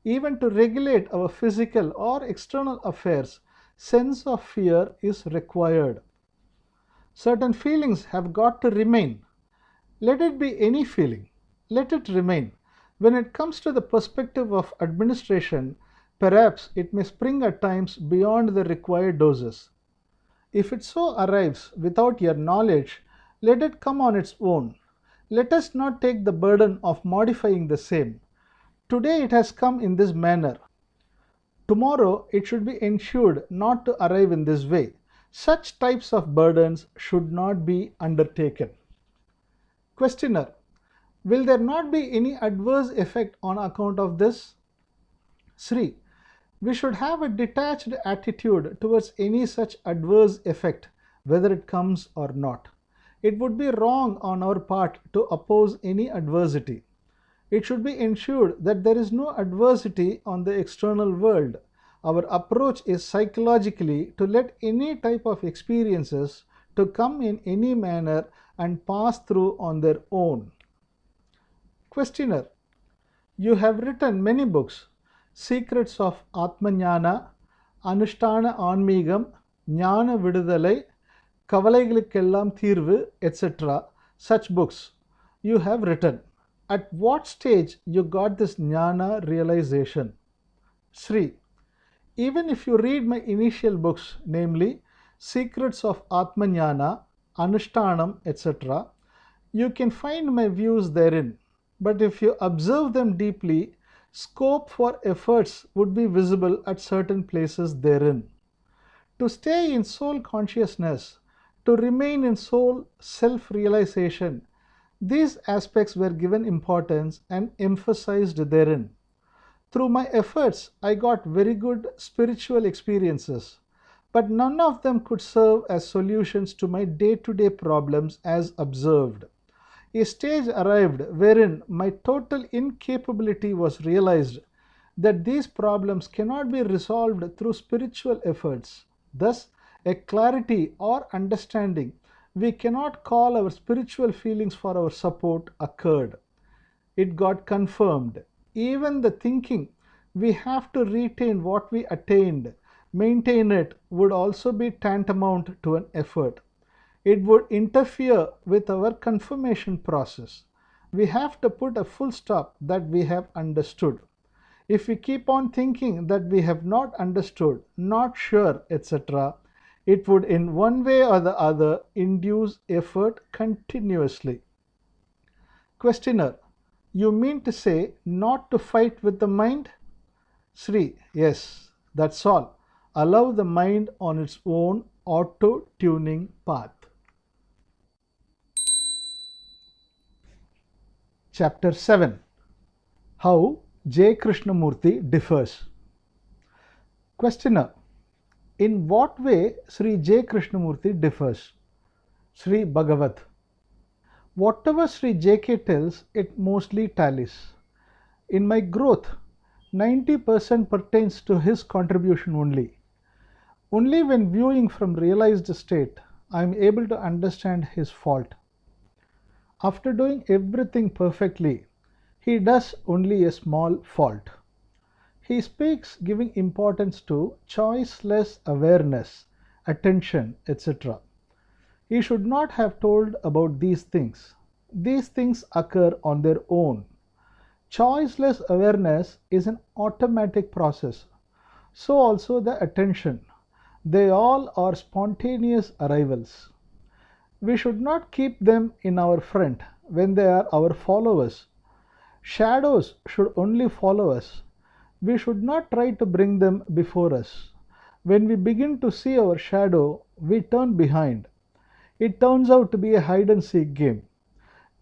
Even to regulate our physical or external affairs, sense of fear is required. Certain feelings have got to remain. Let it be any feeling. Let it remain. When it comes to the perspective of administration, perhaps it may spring at times beyond the required doses. If it so arrives without your knowledge, let it come on its own. Let us not take the burden of modifying the same. Today it has come in this manner. Tomorrow it should be ensured not to arrive in this way. Such types of burdens should not be undertaken. Questioner: will there not be any adverse effect on account of this? Sri: we should have a detached attitude towards any such adverse effect, whether it comes or not. It would be wrong on our part to oppose any adversity. It should be ensured that there is no adversity on the external world. Our approach is psychologically to let any type of experiences to come in any manner and pass through on their own. Questioner: you have written many books, Secrets of Atmanyana, Anushtana Anmigam, Nyana Vidudalai, Kavalaigalukkellam Thirvu, etc. Such books you have written. At what stage you got this Nyana realization? Sri: even if you read my initial books, namely Secrets of Atmanyana, Anushtanam, etc., you can find my views therein. But if you observe them deeply, scope for efforts would be visible at certain places therein. To stay in soul consciousness, to remain in soul self-realization, these aspects were given importance and emphasized therein. Through my efforts, I got very good spiritual experiences, but none of them could serve as solutions to my day-to-day problems as observed. A stage arrived wherein my total incapability was realized that these problems cannot be resolved through spiritual efforts. Thus, a clarity or understanding we cannot call our spiritual feelings for our support occurred. It got confirmed. Even the thinking we have to retain what we attained, maintain it, would also be tantamount to an effort. It would interfere with our confirmation process. We have to put a full stop that we have understood. If we keep on thinking that we have not understood, not sure, etc., it would in one way or the other induce effort continuously. Questioner: you mean to say not to fight with the mind? Sri: yes, that's all. Allow the mind on its own auto-tuning path. Chapter 7: How J. Krishnamurti differs. Questioner: in what way Sri J. Krishnamurti differs? Sri Bagavath: whatever Sri J.K. tells, it mostly tallies. In my growth, 90% pertains to his contribution only. Only when viewing from realized state, I am able to understand his fault. After doing everything perfectly, he does only a small fault. He speaks giving importance to choiceless awareness, attention, etc. He should not have told about these things. These things occur on their own. Choiceless awareness is an automatic process. So also the attention. They all are spontaneous arrivals. We should not keep them in our front when they are our followers. Shadows should only follow us. We should not try to bring them before us. When we begin to see our shadow, we turn behind. It turns out to be a hide-and-seek game.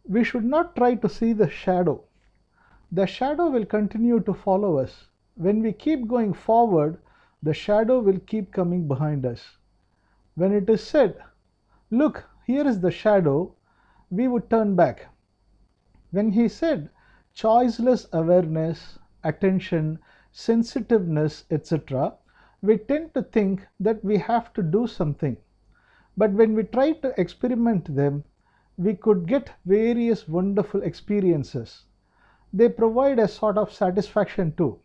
We should not try to see the shadow. The shadow will continue to follow us. When we keep going forward, the shadow will keep coming behind us. When it is said, "Look, here is the shadow," we would turn back. When he said choiceless awareness, attention, sensitiveness, etc., we tend to think that we have to do something. But when we try to experiment them, we could get various wonderful experiences. They provide a sort of satisfaction too,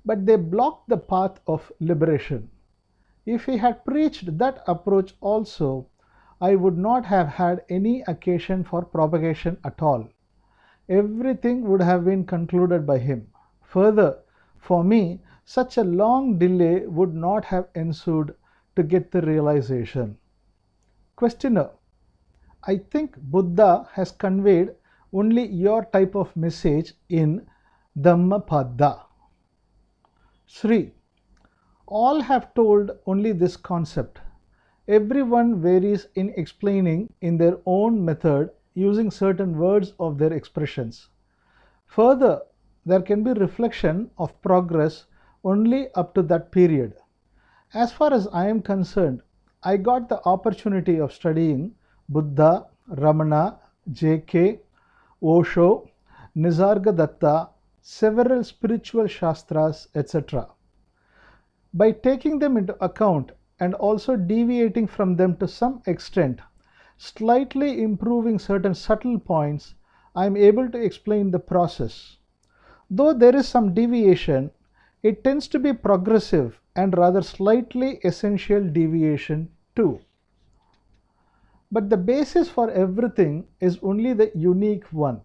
but they block the path of liberation. If he had preached that approach also, I would not have had any occasion for propagation at all. Everything would have been concluded by him. Further, for me, such a long delay would not have ensued to get the realization. Questioner: I think Buddha has conveyed only your type of message in Dhammapada. Sri: all have told only this concept. Everyone varies in explaining in their own method using certain words of their expressions. Further, there can be reflection of progress only up to that period. As far as I am concerned, I got the opportunity of studying Buddha, Ramana, J.K., Osho, Nisargadatta, several spiritual shastras, etc. By taking them into account and also deviating from them to some extent, slightly improving certain subtle points, I am able to explain the process. Though there is some deviation, it tends to be progressive and rather slightly essential deviation too. But the basis for everything is only the unique one.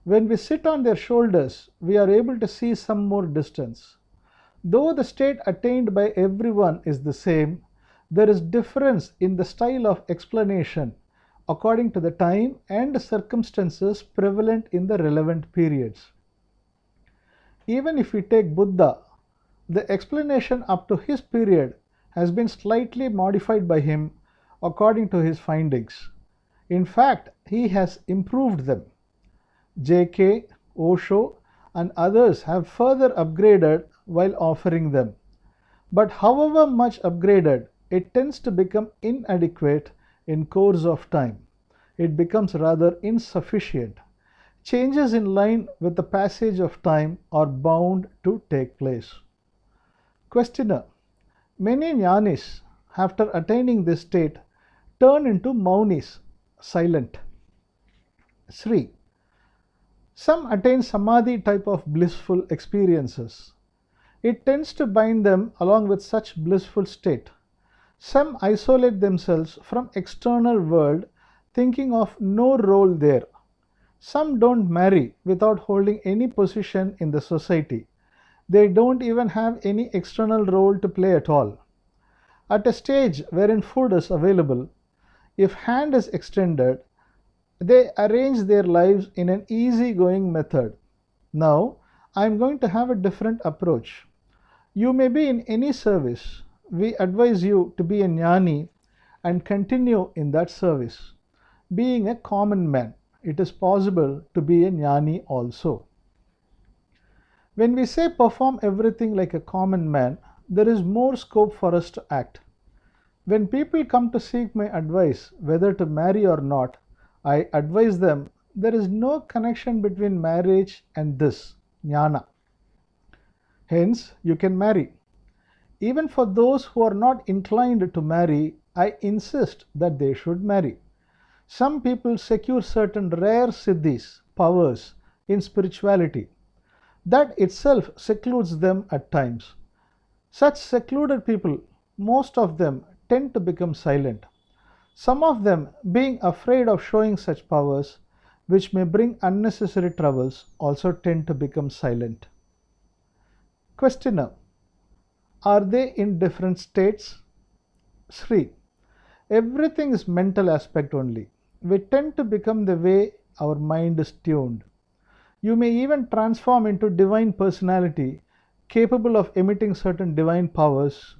When we sit on their shoulders, we are able to see some more distance. Though the state attained by everyone is the same, there is difference in the style of explanation according to the time and circumstances prevalent in the relevant periods. Even if we take Buddha, the explanation up to his period has been slightly modified by him according to his findings. In fact, he has improved them. J.K., Osho, and others have further upgraded while offering them. But however much upgraded, it tends to become inadequate in course of time. It becomes rather insufficient. Changes in line with the passage of time are bound to take place. Questioner: many jnanis, after attaining this state, turn into maunis, silent. Sri: some attain samadhi type of blissful experiences. It tends to bind them along with such blissful state. Some isolate themselves from external world, thinking of no role there. Some don't marry without holding any position in the society. They don't even have any external role to play at all. At a stage wherein food is available, if hand is extended, they arrange their lives in an easy-going method. Now, I am going to have a different approach. You may be in any service. We advise you to be a jnani and continue in that service. Being a common man, it is possible to be a jnani also. When we say perform everything like a common man, there is more scope for us to act. When people come to seek my advice whether to marry or not, I advise them there is no connection between marriage and this, Nyana. Hence, you can marry. Even for those who are not inclined to marry, I insist that they should marry. Some people secure certain rare siddhis, powers, in spirituality. That itself secludes them at times. Such secluded people, most of them, tend to become silent. Some of them, being afraid of showing such powers, which may bring unnecessary troubles, also tend to become silent. Questioner: are they in different states? Sri: everything is mental aspect only. We tend to become the way our mind is tuned. You may even transform into divine personality, capable of emitting certain divine powers.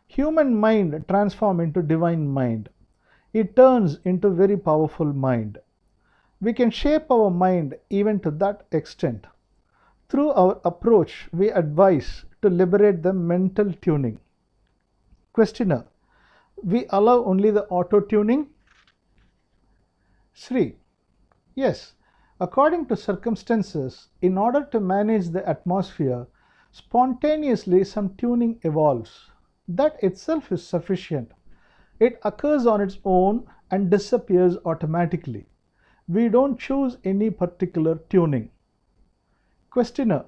Human mind transforms into divine mind. It turns into very powerful mind. We can shape our mind even to that extent. Through our approach, we advise to liberate the mental tuning. Questioner: we allow only the auto-tuning? Sri: yes. According to circumstances, in order to manage the atmosphere, spontaneously some tuning evolves. That itself is sufficient. It occurs on its own and disappears automatically. We don't choose any particular tuning. Questioner: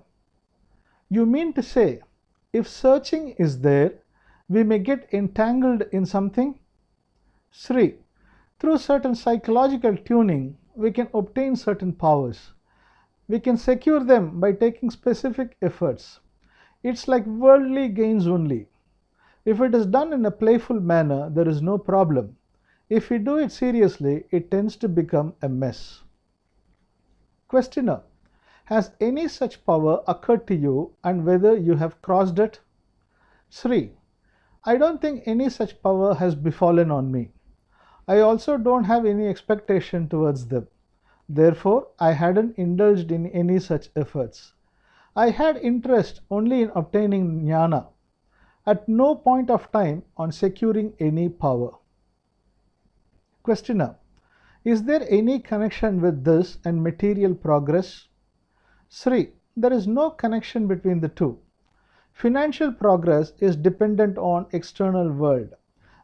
you mean to say, if searching is there, we may get entangled in something? Sri: through certain psychological tuning, we can obtain certain powers. We can secure them by taking specific efforts. It's like worldly gains only. If it is done in a playful manner, there is no problem. If we do it seriously, it tends to become a mess. Questioner: has any such power occurred to you, and whether you have crossed it? Sri: I don't think any such power has befallen on me. I also don't have any expectation towards them. Therefore, I hadn't indulged in any such efforts. I had interest only in obtaining Nyana, at no point of time on securing any power. Questioner: is there any connection with this and material progress? Sri: there is no connection between the two. Financial progress is dependent on external world.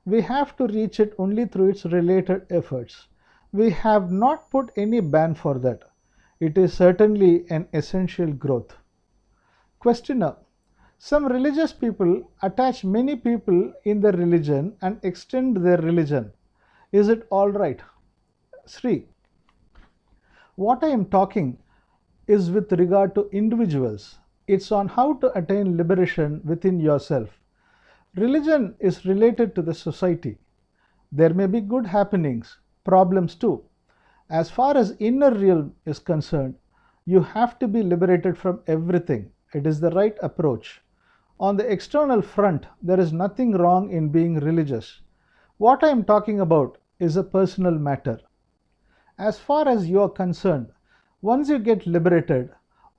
We have to reach it only through its related efforts. We have not put any ban for that. It is certainly an essential growth. Questioner: some religious people attach many people in their religion and extend their religion. Is it all right? Sri: what I am talking is with regard to individuals. It's on how to attain liberation within yourself. Religion is related to the society. There may be good happenings, problems too. As far as inner realm is concerned, you have to be liberated from everything. It is the right approach. On the external front, there is nothing wrong in being religious. What I am talking about is a personal matter. As far as you are concerned, once you get liberated,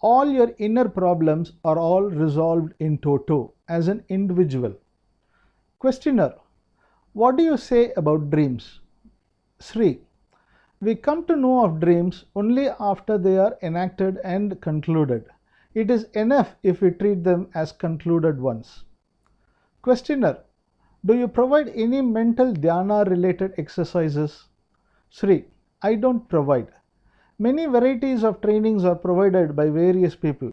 all your inner problems are all resolved in toto as an individual. Questioner: what do you say about dreams? Sri: we come to know of dreams only after they are enacted and concluded. It is enough if we treat them as concluded ones. Questioner: do you provide any mental dhyana related exercises? Sri: I don't provide. Many varieties of trainings are provided by various people.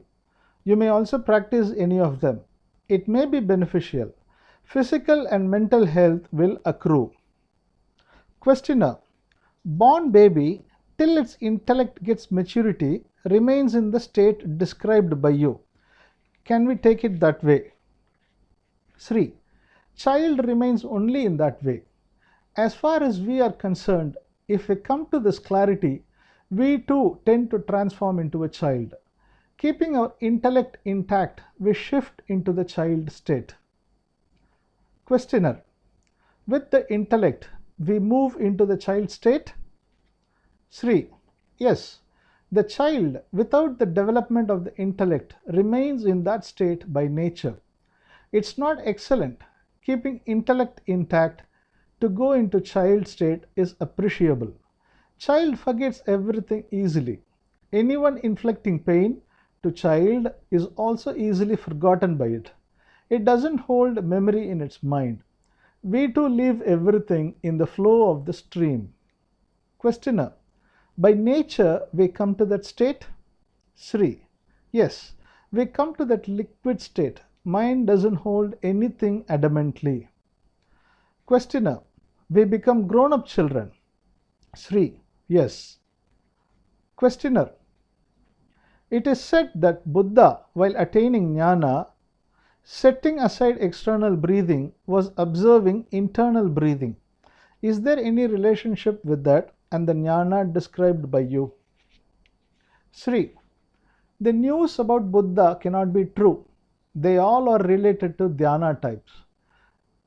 You may also practice any of them. It may be beneficial. Physical and mental health will accrue. Questioner: born baby, till its intellect gets maturity, remains in the state described by you. Can we take it that way? Sri: child remains only in that way. As far as we are concerned, if we come to this clarity, we too tend to transform into a child. Keeping our intellect intact, we shift into the child state. Questioner: with the intellect, we move into the child state? Sri: yes. The child, without the development of the intellect, remains in that state by nature. It's not excellent. Keeping intellect intact to go into child state is appreciable. Child forgets everything easily. Anyone inflicting pain to child is also easily forgotten by it. It doesn't hold memory in its mind. We too leave everything in the flow of the stream. Questioner: by nature we come to that state? Sri: yes, we come to that liquid state. Mind doesn't hold anything adamantly. Questioner: we become grown-up children? Sri: yes. Questioner: it is said that Buddha, while attaining Nyana, setting aside external breathing, was observing internal breathing. Is there any relationship with that and the Nyana described by you? Sri: the news about Buddha cannot be true. They all are related to dhyana types.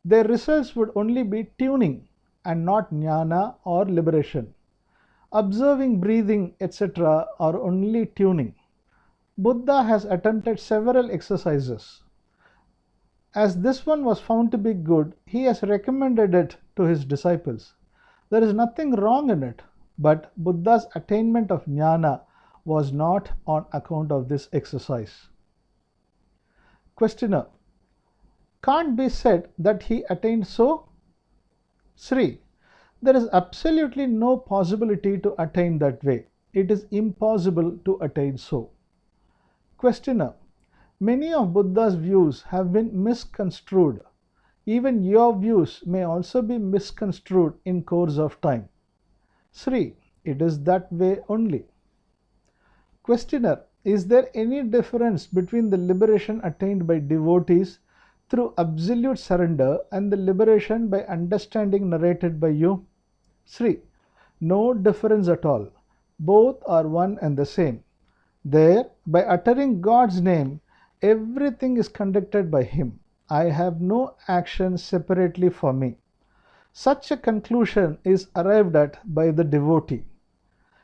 Their results would only be tuning and not Nyana or liberation. Observing breathing, etc. are only tuning. Buddha has attempted several exercises. As this one was found to be good, he has recommended it to his disciples. There is nothing wrong in it, but Buddha's attainment of Nyana was not on account of this exercise. Questioner: can't be said that he attained so? Sri: there is absolutely no possibility to attain that way. It is impossible to attain so. Questioner: many of Buddha's views have been misconstrued. Even your views may also be misconstrued in course of time. Sri: it is that way only. Questioner: is there any difference between the liberation attained by devotees through absolute surrender and the liberation by understanding narrated by you? Sri: no difference at all. Both are one and the same. There, by uttering God's name, everything is conducted by Him. I have no action separately for me. Such a conclusion is arrived at by the devotee.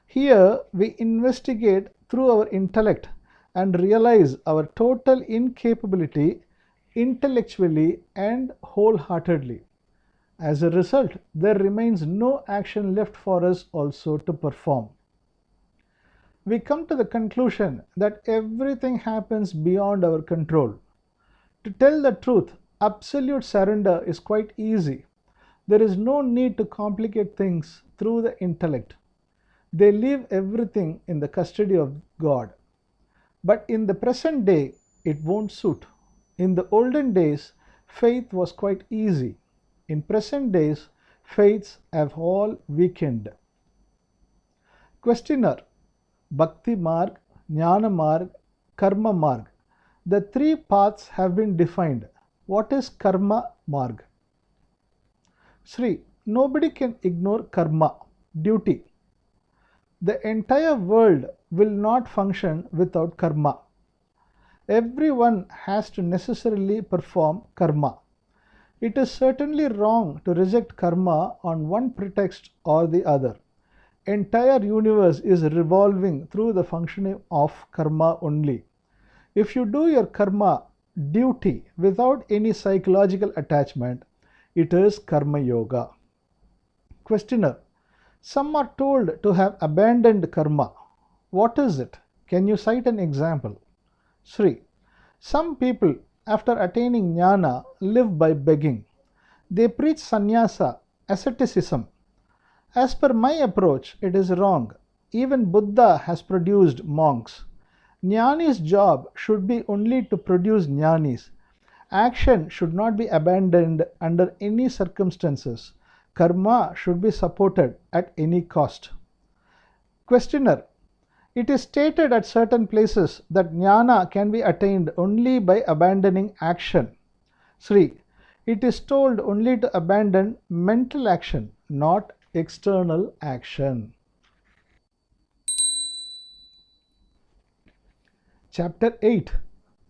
Here we investigate through our intellect and realize our total incapability intellectually and wholeheartedly. As a result, there remains no action left for us also to perform. We come to the conclusion that everything happens beyond our control. To tell the truth, absolute surrender is quite easy. There is no need to complicate things through the intellect. They leave everything in the custody of God. But in the present day, it won't suit. In the olden days, faith was quite easy. In present days, faiths have all weakened. Questioner: Bhakti Marg, Jnana Marg, Karma Marg. The three paths have been defined. What is Karma Marg? Sri: nobody can ignore karma, duty. The entire world will not function without karma. Everyone has to necessarily perform karma. It is certainly wrong to reject karma on one pretext or the other. Entire universe is revolving through the functioning of karma only. If you do your karma, duty, without any psychological attachment, it is karma yoga. Questioner: some are told to have abandoned karma. What is it? Can you cite an example? Sri: some people, after attaining jnana, live by begging. They preach sannyasa, asceticism. As per my approach, it is wrong. Even Buddha has produced monks. Jnani's job should be only to produce jnanis. Action should not be abandoned under any circumstances. Karma should be supported at any cost. Questioner: it is stated at certain places that jnana can be attained only by abandoning action. Sri: it is told only to abandon mental action, not external action. Chapter 8: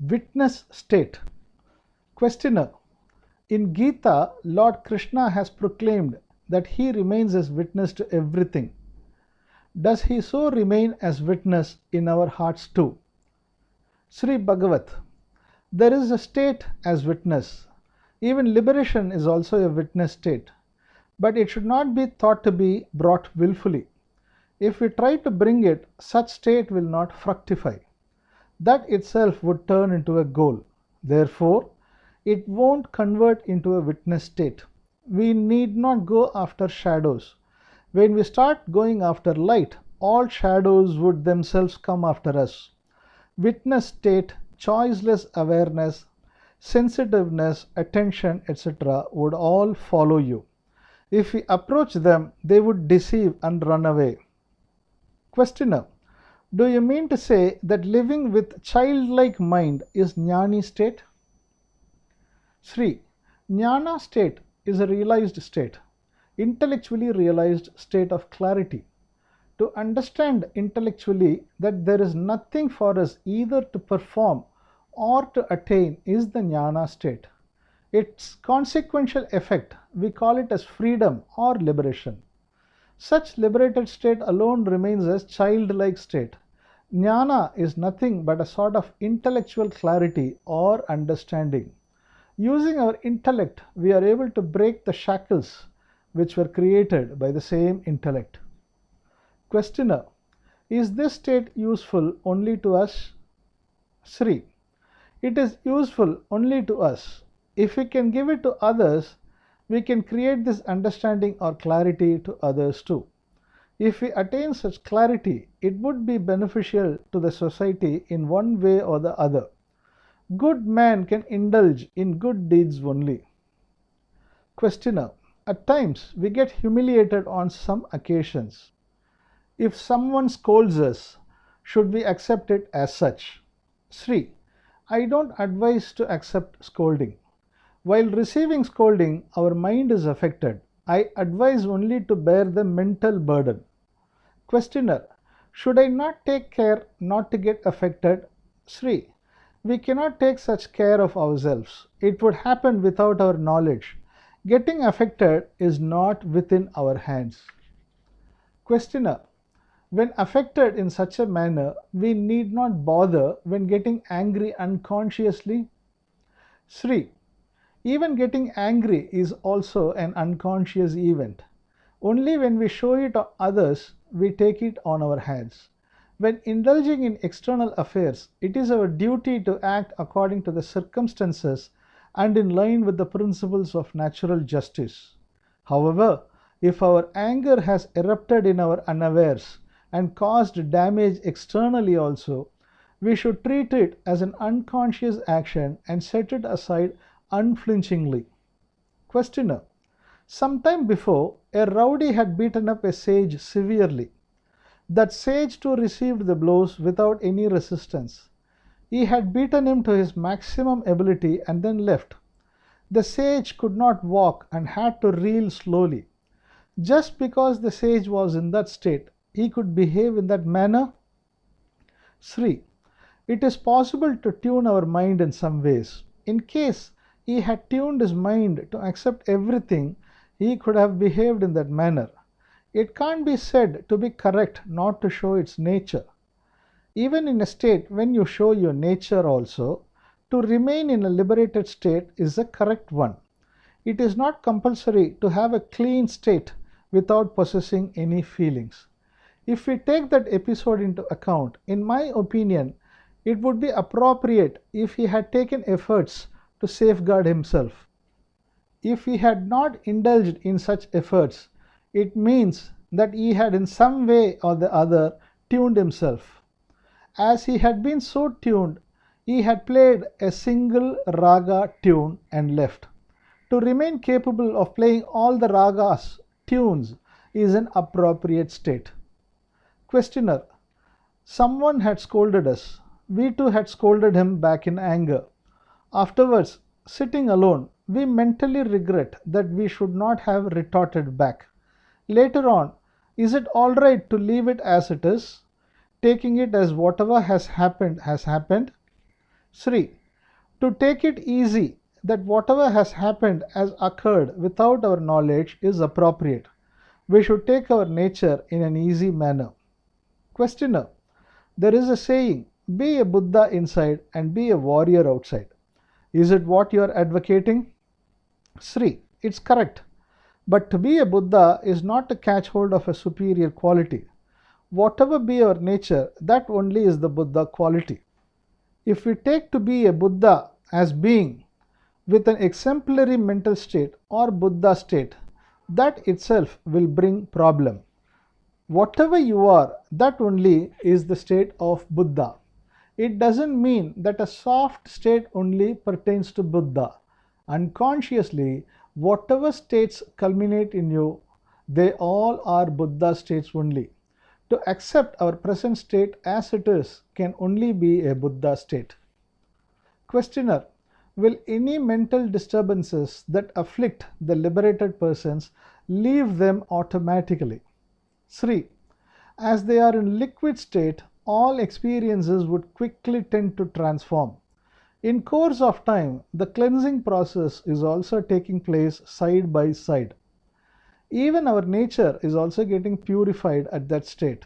Witness State. Questioner: in Gita, Lord Krishna has proclaimed that he remains as witness to everything. Does he so remain as witness in our hearts too? Sri Bagavath: there is a state as witness. Even liberation is also a witness state. But it should not be thought to be brought willfully. If we try to bring it, such state will not fructify. That itself would turn into a goal. Therefore, it won't convert into a witness state. We need not go after shadows. When we start going after light, all shadows would themselves come after us. Witness state, choiceless awareness, sensitiveness, attention, etc. would all follow you. If we approach them, they would deceive and run away. Questioner: do you mean to say that living with childlike mind is jnani state? Sri: jnana state is a realized state, intellectually realized state of clarity. To understand intellectually that there is nothing for us either to perform or to attain is the jnana state. Its consequential effect, we call it as freedom or liberation. Such liberated state alone remains as childlike state. Jnana is nothing but a sort of intellectual clarity or understanding. Using our intellect, we are able to break the shackles which were created by the same intellect. Questioner: is this state useful only to us? Sri: it is useful only to us. If we can give it to others, we can create this understanding or clarity to others too. If we attain such clarity, it would be beneficial to the society in one way or the other. Good man can indulge in good deeds only. Questioner: at times we get humiliated on some occasions. If someone scolds us, should we accept it as such? Sri: I don't advise to accept scolding. While receiving scolding, our mind is affected. I advise only to bear the mental burden. Questioner: should I not take care not to get affected? Sri: we cannot take such care of ourselves. It would happen without our knowledge. Getting affected is not within our hands. Questioner: when affected in such a manner, we need not bother when getting angry unconsciously? Sri: even getting angry is also an unconscious event. Only when we show it on others, we take it on our hands. When indulging in external affairs, it is our duty to act according to the circumstances and in line with the principles of natural justice. However, if our anger has erupted in our unawares and caused damage externally also, we should treat it as an unconscious action and set it aside unflinchingly. Questioner: some time before, a rowdy had beaten up a sage severely. That sage too received the blows without any resistance. He had beaten him to his maximum ability and then left. The sage could not walk and had to reel slowly. Just because the sage was in that state, he could behave in that manner? Sri: it is possible to tune our mind in some ways. In case he had tuned his mind to accept everything, he could have behaved in that manner. It can't be said to be correct not to show its nature. Even in a state when you show your nature also, to remain in a liberated state is the correct one. It is not compulsory to have a clean state without possessing any feelings. If we take that episode into account, in my opinion, it would be appropriate if he had taken efforts to safeguard himself. If he had not indulged in such efforts, it means that he had in some way or the other tuned himself. As he had been so tuned, he had played a single raga tune and left. To remain capable of playing all the ragas tunes is an appropriate state. Questioner: someone had scolded us. We too had scolded him back in anger. Afterwards, sitting alone, we mentally regret that we should not have retorted back. Later on, is it all right to leave it as it is, taking it as whatever has happened has happened? Sri: to take it easy that whatever has happened has occurred without our knowledge is appropriate. We should take our nature in an easy manner. Questioner: there is a saying, be a Buddha inside and be a warrior outside. Is it what you are advocating? Sri: it's correct. But to be a Buddha is not to catch hold of a superior quality. Whatever be our nature, that only is the Buddha quality. If we take to be a Buddha as being with an exemplary mental state or Buddha state, that itself will bring problem. Whatever you are, that only is the state of Buddha. It doesn't mean that a soft state only pertains to Buddha. Unconsciously, whatever states culminate in you, they all are Buddha states only. To accept our present state as it is can only be a Buddha state. Questioner: will any mental disturbances that afflict the liberated persons leave them automatically? Sri: as they are in liquid state, all experiences would quickly tend to transform. In course of time, the cleansing process is also taking place side by side. Even our nature is also getting purified at that state.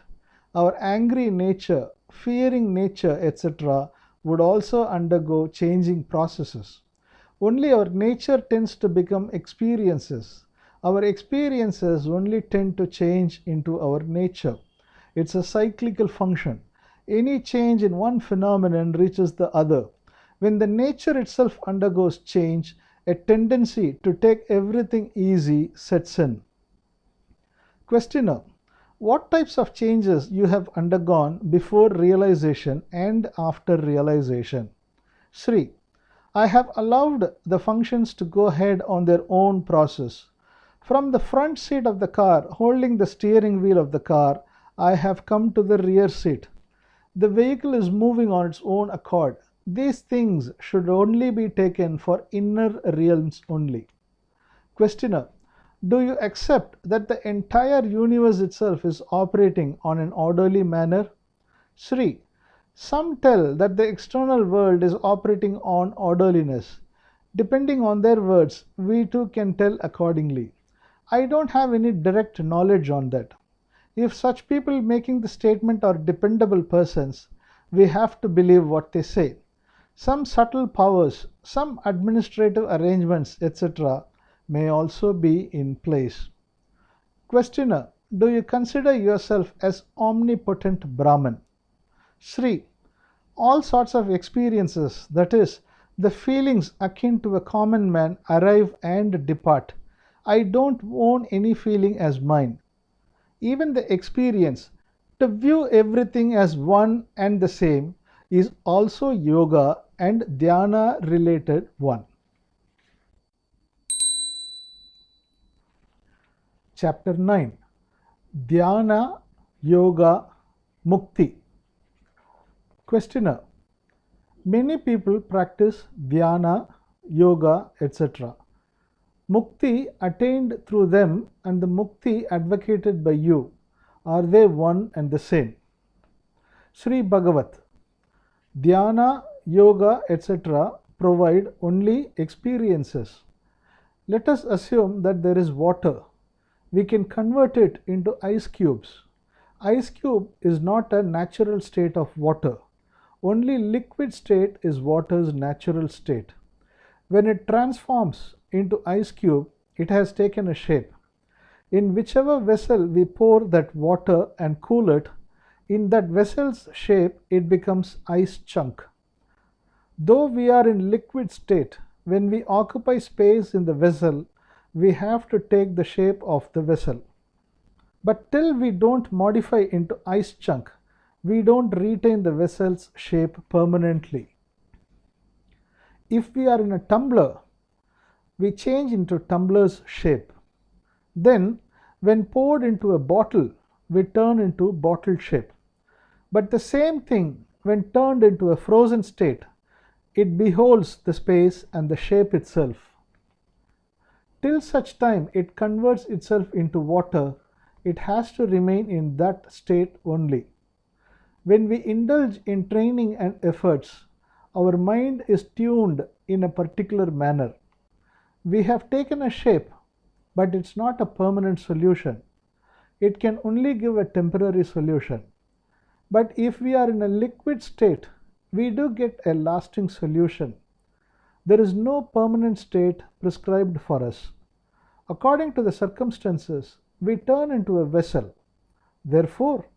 Our angry nature, fearing nature, etc. would also undergo changing processes. Only our nature tends to become experiences. Our experiences only tend to change into our nature. It's a cyclical function. Any change in one phenomenon reaches the other. When the nature itself undergoes change, a tendency to take everything easy sets in. Questioner: what types of changes you have undergone before realization and after realization? Sri: I have allowed the functions to go ahead on their own process. From the front seat of the car, holding the steering wheel of the car, I have come to the rear seat. The vehicle is moving on its own accord. These things should only be taken for inner realms only. Questioner: do you accept that the entire universe itself is operating on an orderly manner? Sri: some tell that the external world is operating on orderliness. Depending on their words, we too can tell accordingly. I don't have any direct knowledge on that. If such people making the statement are dependable persons, we have to believe what they say. Some subtle powers, some administrative arrangements, etc., may also be in place. Questioner: do you consider yourself as omnipotent Brahman? Sri: all sorts of experiences, that is, the feelings akin to a common man, arrive and depart. I don't own any feeling as mine. Even the experience to view everything as one and the same is also yoga and dhyana related one. Chapter 9: Dhyana, Yoga, Mukti. Questioner: many people practice dhyana, yoga, etc. Mukti attained through them and the mukti advocated by you, are they one and the same? Sri Bagavath: dhyana, yoga, etc. provide only experiences. Let us assume that there is water. We can convert it into ice cubes. Ice cube is not a natural state of water. Only liquid state is water's natural state. When it transforms into ice cube, it has taken a shape. In whichever vessel we pour that water and cool it, in that vessel's shape it becomes ice chunk. Though we are in liquid state, when we occupy space in the vessel, we have to take the shape of the vessel. But till we don't modify into ice chunk, we don't retain the vessel's shape permanently. If we are in a tumbler, we change into tumbler's shape. Then, when poured into a bottle, we turn into bottle shape. But the same thing, when turned into a frozen state, it beholds the space and the shape itself. Till such time it converts itself into water, it has to remain in that state only. When we indulge in training and efforts, our mind is tuned in a particular manner. We have taken a shape, but it's not a permanent solution. It can only give a temporary solution. But if we are in a liquid state, we do get a lasting solution. There is no permanent state prescribed for us. According to the circumstances, we turn into a vessel. Therefore,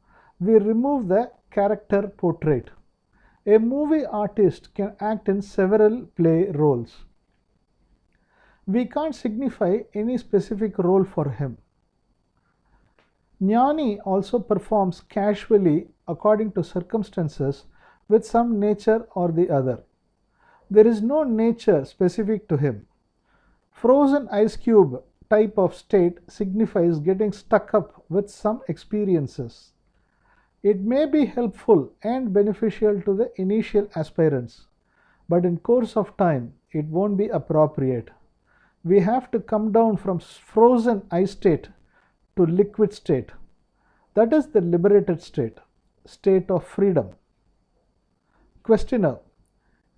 we remove the character portrait. A movie artist can act in several play roles. We can't signify any specific role for him. Jnani also performs casually according to circumstances with some nature or the other. There is no nature specific to him. Frozen ice cube type of state signifies getting stuck up with some experiences. It may be helpful and beneficial to the initial aspirants, but in course of time it won't be appropriate. We have to come down from frozen ice state to liquid state. That is the liberated state, state of freedom. Questioner: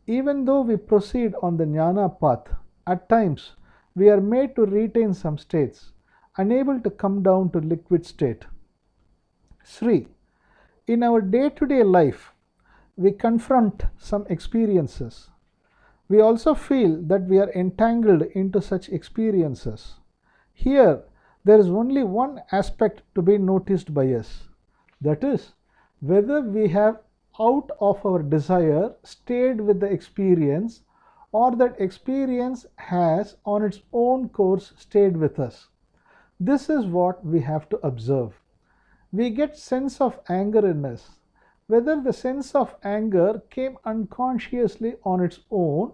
even though we proceed on the Nyana path, at times we are made to retain some states, unable to come down to liquid state. Sri: in our day-to-day life, we confront some experiences. We also feel that we are entangled into such experiences. Here, there is only one aspect to be noticed by us. That is, whether we have, out of our desire, stayed with the experience, or that experience has, on its own course, stayed with us. This is what we have to observe. We get sense of anger in us. Whether the sense of anger came unconsciously on its own,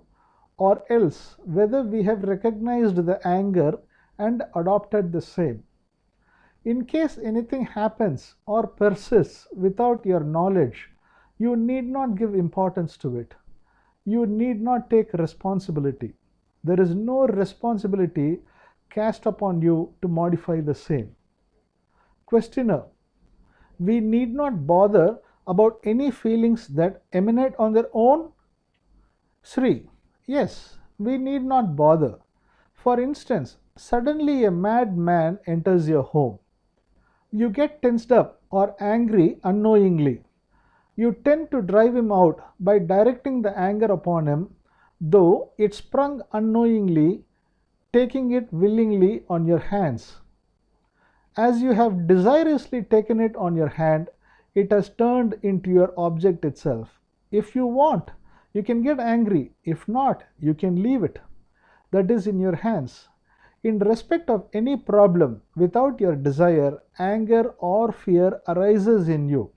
or else whether we have recognized the anger and adopted the same. In case anything happens or persists without your knowledge, you need not give importance to it. You need not take responsibility. There is no responsibility cast upon you to modify the same. Questioner: we need not bother about any feelings that emanate on their own? Sri: yes, we need not bother. For instance, suddenly a mad man enters your home. You get tensed up or angry unknowingly. You tend to drive him out by directing the anger upon him, though it sprung unknowingly, taking it willingly on your hands. As you have desirously taken it on your hand, it has turned into your object itself. If you want, you can get angry. If not, you can leave it. That is in your hands. In respect of any problem, without your desire, anger or fear arises in you.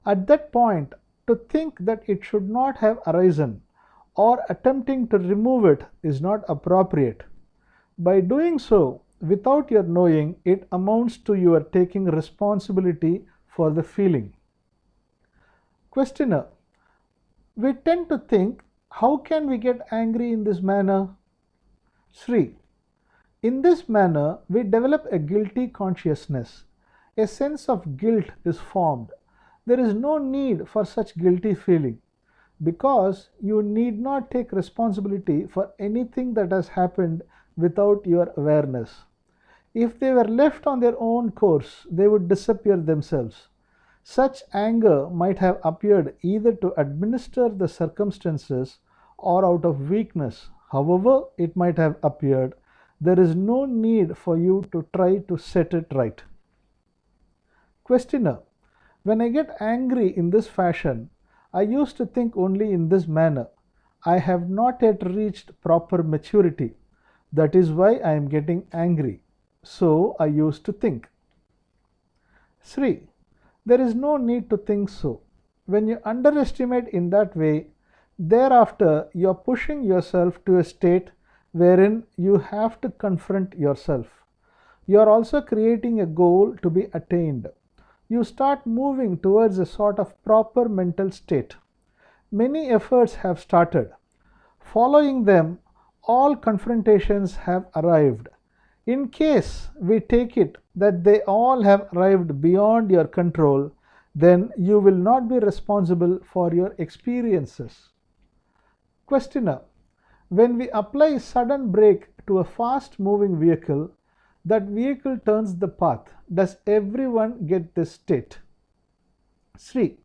At that point, to think that it should not have arisen or attempting to remove it is not appropriate. By doing so, without your knowing, it amounts to your taking responsibility for the feeling. Questioner: we tend to think, how can we get angry in this manner? Sri: in this manner, we develop a guilty consciousness. A sense of guilt is formed. There is no need for such guilty feeling, because you need not take responsibility for anything that has happened without your awareness. If they were left on their own course, they would disappear themselves. Such anger might have appeared either to administer the circumstances or out of weakness. However it might have appeared, there is no need for you to try to set it right. Questioner: when I get angry in this fashion, I used to think only in this manner. I have not yet reached proper maturity. That is why I am getting angry. So I used to think. Sri: there is no need to think so. When you underestimate in that way, thereafter you are pushing yourself to a state wherein you have to confront yourself. You are also creating a goal to be attained. You start moving towards a sort of proper mental state. Many efforts have started. Following them, all confrontations have arrived. In case we take it that they all have arrived beyond your control, then you will not be responsible for your experiences. Questioner: when we apply sudden brake to a fast moving vehicle, that vehicle turns the path. Does everyone get this state? Sri: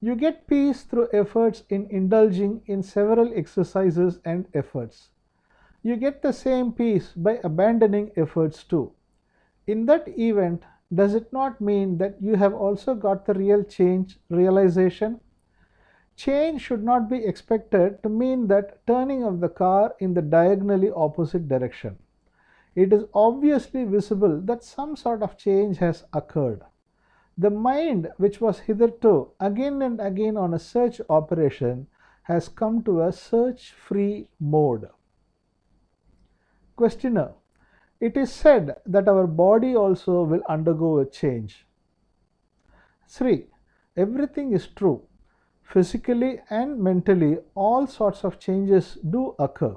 you get peace through efforts in indulging in several exercises and efforts. You get the same peace by abandoning efforts too. In that event, does it not mean that you have also got the real realization? Change should not be expected to mean that turning of the car in the diagonally opposite direction. It is obviously visible that some sort of change has occurred. The mind, which was hitherto again and again on a search operation, has come to a search-free mode. Questioner: it is said that our body also will undergo a change. Sri: everything is true. Physically and mentally, all sorts of changes do occur,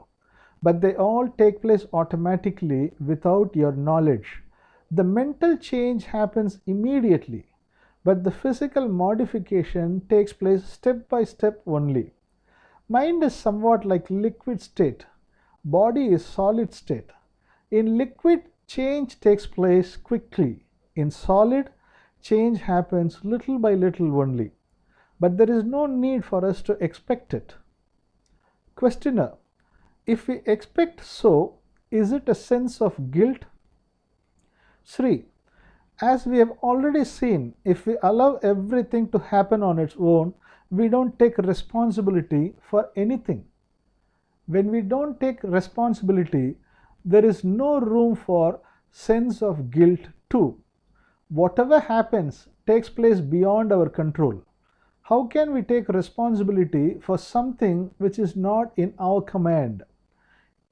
but they all take place automatically without your knowledge. The mental change happens immediately, but the physical modification takes place step by step only. Mind is somewhat like liquid state. Body is solid state. In liquid, change takes place quickly. In solid, change happens little by little only. But there is no need for us to expect it. Questioner: If we expect so, is it a sense of guilt? Sri, as we have already seen, if we allow everything to happen on its own, we don't take responsibility for anything. When we don't take responsibility, there is no room for sense of guilt too. Whatever happens takes place beyond our control. How can we take responsibility for something which is not in our command?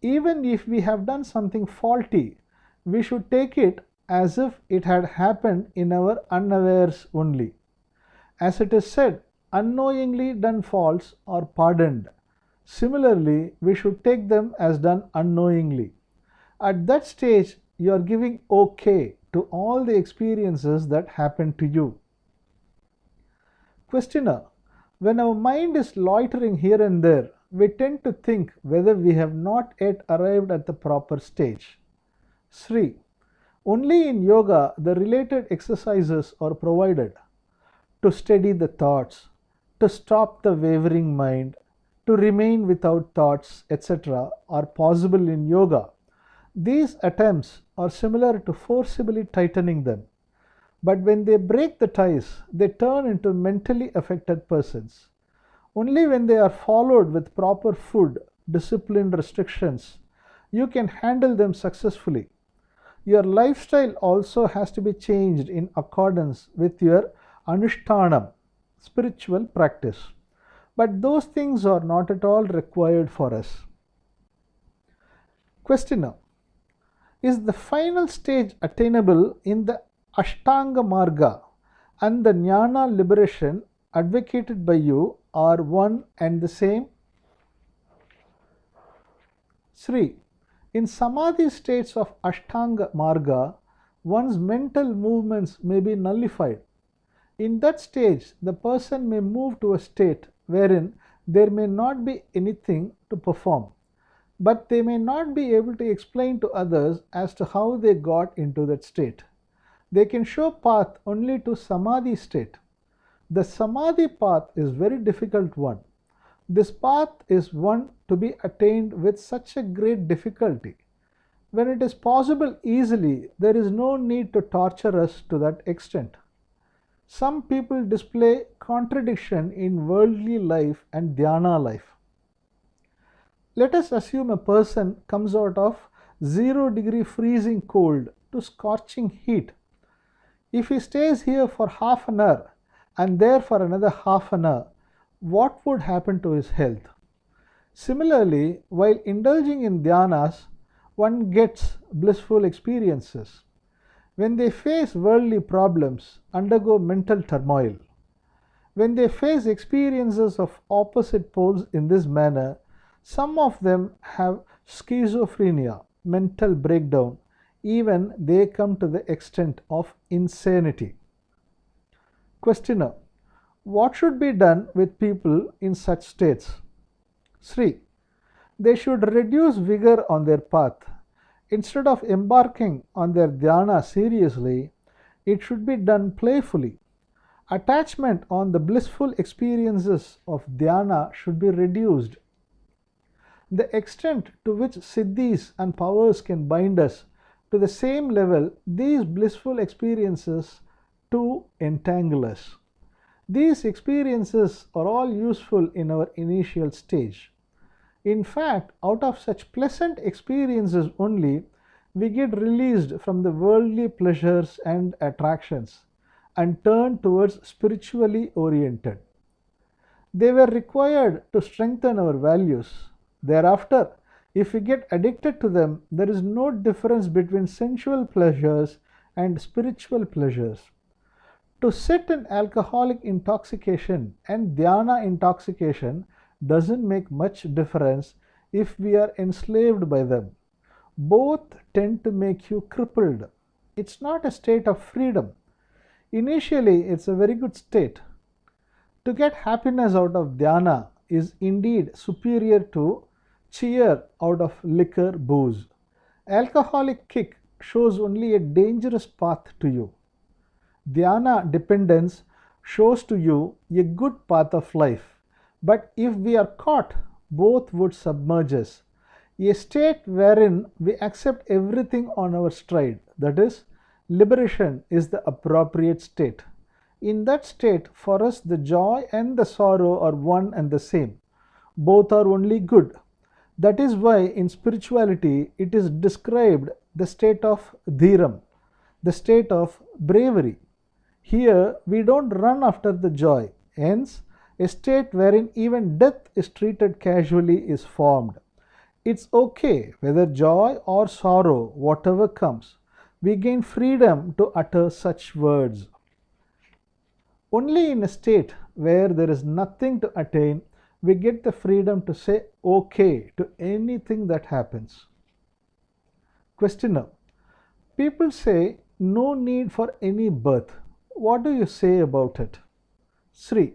Even if we have done something faulty, we should take it as if it had happened in our unawares only. As it is said, unknowingly done faults are pardoned. Similarly, we should take them as done unknowingly. At that stage, you are giving okay to all the experiences that happen to you. Questioner, when our mind is loitering here and there, we tend to think whether we have not yet arrived at the proper stage. Sri, only in yoga the related exercises are provided to steady the thoughts, to stop the wavering mind, to remain without thoughts, etc. are possible in yoga. These attempts are similar to forcibly tightening them. But when they break the ties, they turn into mentally affected persons. Only when they are followed with proper food, discipline restrictions, you can handle them successfully. Your lifestyle also has to be changed in accordance with your anushtanam, spiritual practice. But those things are not at all required for us. Questioner, is the final stage attainable in the Ashtanga Marga and the Nyana liberation advocated by you are one and the same? Sri, in Samadhi states of Ashtanga Marga, one's mental movements may be nullified. In that stage, the person may move to a state wherein there may not be anything to perform, but they may not be able to explain to others as to how they got into that state. They can show path only to Samadhi state. The Samadhi path is very difficult one. This path is one to be attained with such a great difficulty. When it is possible easily, there is no need to torture us to that extent. Some people display contradiction in worldly life and dhyana life. Let us assume a person comes out of 0-degree freezing cold to scorching heat. If he stays here for half an hour and there for another half an hour, what would happen to his health? Similarly, while indulging in dhyanas, one gets blissful experiences. When they face worldly problems, undergo mental turmoil. When they face experiences of opposite poles in this manner, some of them have schizophrenia, mental breakdown, even they come to the extent of insanity. Questioner, what should be done with people in such states? Sri, they should reduce vigor on their path. Instead of embarking on their dhyana seriously, it should be done playfully. Attachment on the blissful experiences of dhyana should be reduced. The extent to which siddhis and powers can bind us to the same level, these blissful experiences too entangle us. These experiences are all useful in our initial stage. In fact, out of such pleasant experiences only, we get released from the worldly pleasures and attractions and turn towards spiritually oriented. They were required to strengthen our values. Thereafter, if we get addicted to them, there is no difference between sensual pleasures and spiritual pleasures. To sit in alcoholic intoxication and dhyana intoxication doesn't make much difference if we are enslaved by them. Both tend to make you crippled. It's not a state of freedom. Initially, it's a very good state. To get happiness out of dhyana is indeed superior to cheer out of liquor, booze. Alcoholic kick shows only a dangerous path to you. Dhyana dependence shows to you a good path of life. But if we are caught, both would submerge us. A state wherein we accept everything on our stride, that is, liberation is the appropriate state. In that state, for us, the joy and the sorrow are one and the same. Both are only good. That is why in spirituality it is described the state of dhiram, the state of bravery. Here we don't run after the joy. Hence, a state wherein even death is treated casually is formed. It's okay whether joy or sorrow, whatever comes. We gain freedom to utter such words. Only in a state where there is nothing to attain, we get the freedom to say okay to anything that happens. Questioner. People say no need for any birth. What do you say about it? Sri.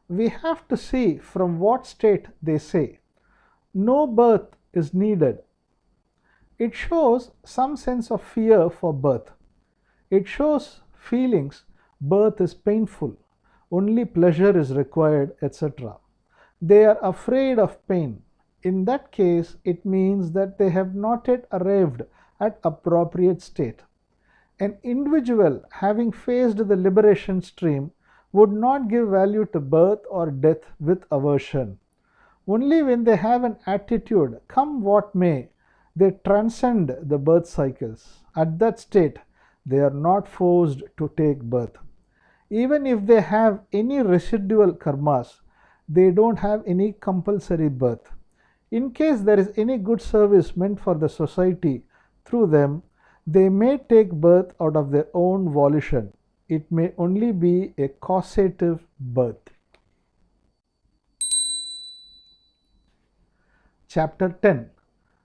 We have to see from what state they say. No birth is needed. It shows some sense of fear for birth. It shows feelings birth is painful, only pleasure is required, etc. They are afraid of pain. In that case, it means that they have not yet arrived at appropriate state. An individual having faced the liberation stream would not give value to birth or death with aversion. Only when they have an attitude, come what may, they transcend the birth cycles. At that state, they are not forced to take birth. Even if they have any residual karmas, they don't have any compulsory birth. In case there is any good service meant for the society through them, they may take birth out of their own volition. It may only be a causative birth. Chapter 10.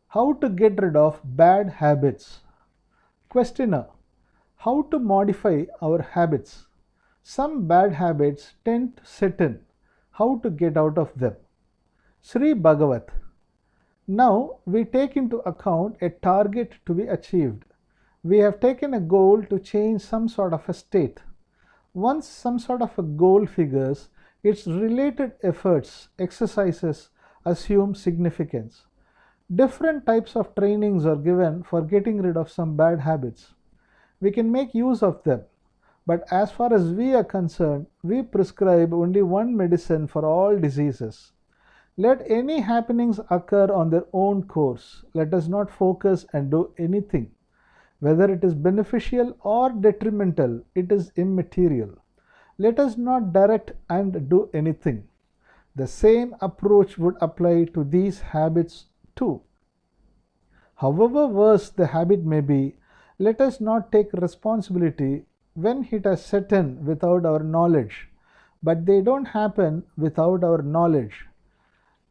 How to get rid of bad habits. Questioner. How to modify our habits? Some bad habits tend to set in. How to get out of them? Sri Bagavath. Now we take into account a target to be achieved. We have taken a goal to change some sort of a state. Once some sort of a goal figures, its related efforts, exercises assume significance. Different types of trainings are given for getting rid of some bad habits. We can make use of them. But as far as we are concerned, we prescribe only one medicine for all diseases. Let any happenings occur on their own course. Let us not focus and do anything. Whether it is beneficial or detrimental, it is immaterial. Let us not direct and do anything. The same approach would apply to these habits too. However worse the habit may be, let us not take responsibility when it has set in without our knowledge. But they don't happen without our knowledge.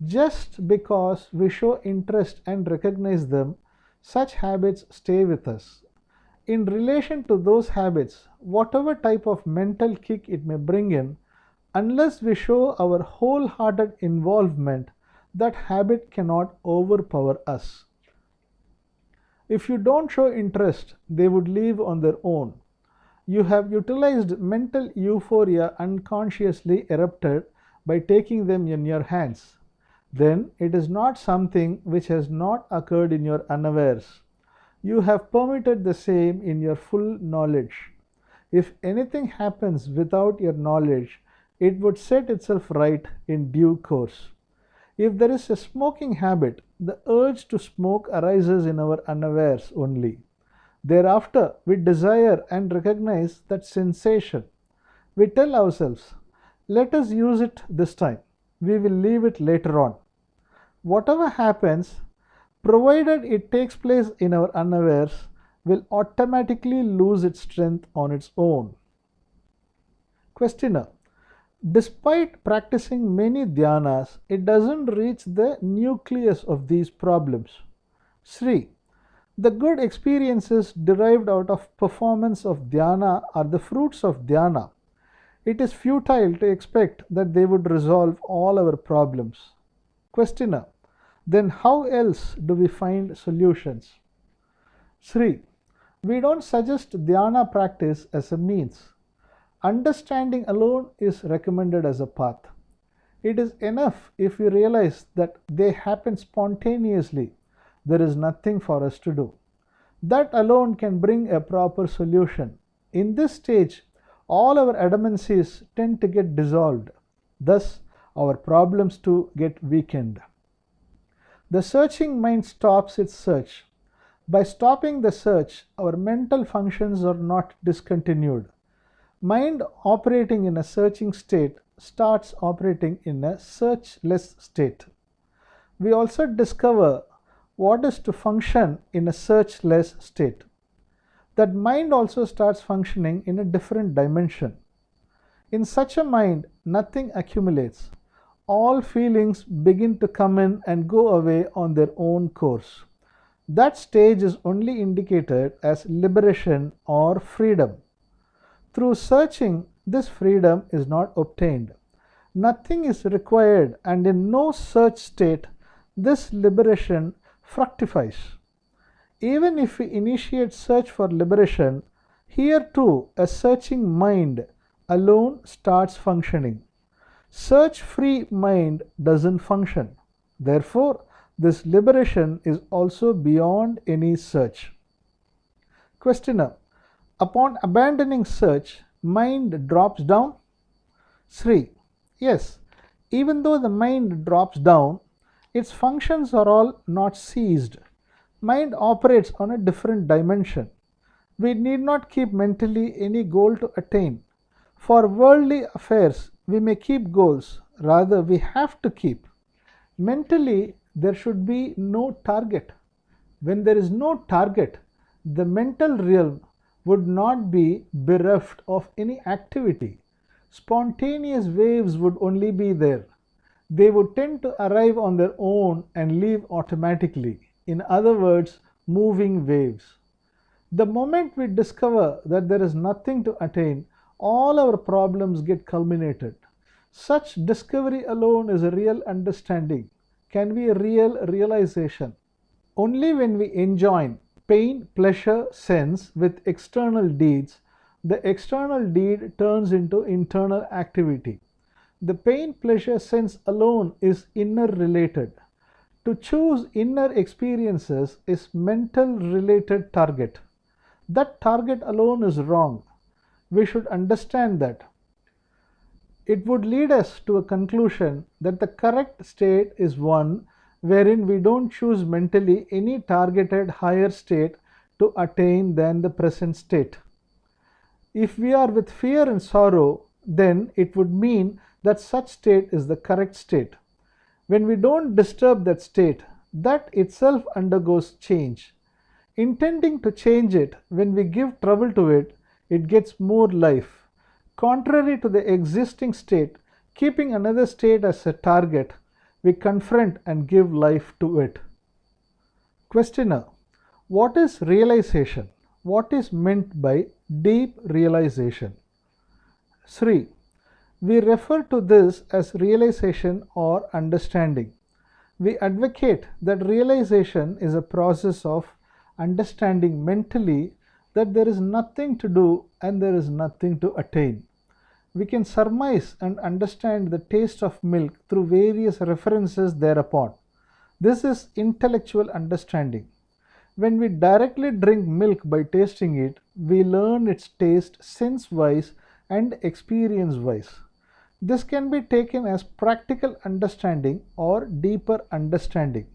Just because we show interest and recognize them, such habits stay with us. In relation to those habits, whatever type of mental kick it may bring in, unless we show our wholehearted involvement, that habit cannot overpower us. If you don't show interest, they would leave on their own. You have utilized mental euphoria unconsciously erupted by taking them in your hands. Then it is not something which has not occurred in your unawares. You have permitted the same in your full knowledge. If anything happens without your knowledge, it would set itself right in due course. If there is a smoking habit, the urge to smoke arises in our unawares only. Thereafter, we desire and recognize that sensation. We tell ourselves, let us use it this time. We will leave it later on. Whatever happens, provided it takes place in our unawares, will automatically lose its strength on its own. Questioner. Despite practicing many dhyanas, it doesn't reach the nucleus of these problems. Sri. The good experiences derived out of performance of dhyana are the fruits of dhyana. It is futile to expect that they would resolve all our problems. Questioner. Then how else do we find solutions? Sri. We don't suggest dhyana practice as a means. Understanding alone is recommended as a path. It is enough if we realize that they happen spontaneously. There is nothing for us to do. That alone can bring a proper solution. In this stage, all our adamancies tend to get dissolved. Thus, our problems too get weakened. The searching mind stops its search. By stopping the search, our mental functions are not discontinued. Mind operating in a searching state starts operating in a searchless state. We also discover what is to function in a searchless state. That mind also starts functioning in a different dimension. In such a mind, nothing accumulates. All feelings begin to come in and go away on their own course. That stage is only indicated as liberation or freedom. Through searching, this freedom is not obtained. Nothing is required, and in no search state, this liberation fructifies. Even if we initiate search for liberation, here too a searching mind alone starts functioning. Search-free mind doesn't function. Therefore, this liberation is also beyond any search. Questioner: upon abandoning search, mind drops down? Sri: yes, even though the mind drops down, its functions are all not ceased. Mind operates on a different dimension. We need not keep mentally any goal to attain. For worldly affairs, we may keep goals, rather we have to keep. Mentally, there should be no target. When there is no target, the mental realm would not be bereft of any activity. Spontaneous waves would only be there. They would tend to arrive on their own and leave automatically. In other words, moving waves. The moment we discover that there is nothing to attain, all our problems get culminated. Such discovery alone is a real understanding, can be a real realization. Only when we enjoin pain, pleasure, sense with external deeds, the external deed turns into internal activity. The pain, pleasure, sense alone is inner related. To choose inner experiences is mental related target. That target alone is wrong. We should understand that. It would lead us to a conclusion that the correct state is one wherein we don't choose mentally any targeted higher state to attain than the present state. If we are with fear and sorrow, then it would mean that such state is the correct state. When we don't disturb that state, that itself undergoes change. Intending to change it, when we give trouble to it, it gets more life. Contrary to the existing state, keeping another state as a target, we confront and give life to it. Questioner: what is realization? What is meant by deep realization? Sri: we refer to this as realization or understanding. We advocate that realization is a process of understanding mentally that there is nothing to do and there is nothing to attain. We can surmise and understand the taste of milk through various references thereupon. This is intellectual understanding. When we directly drink milk by tasting it, we learn its taste sense-wise and experience-wise. This can be taken as practical understanding or deeper understanding.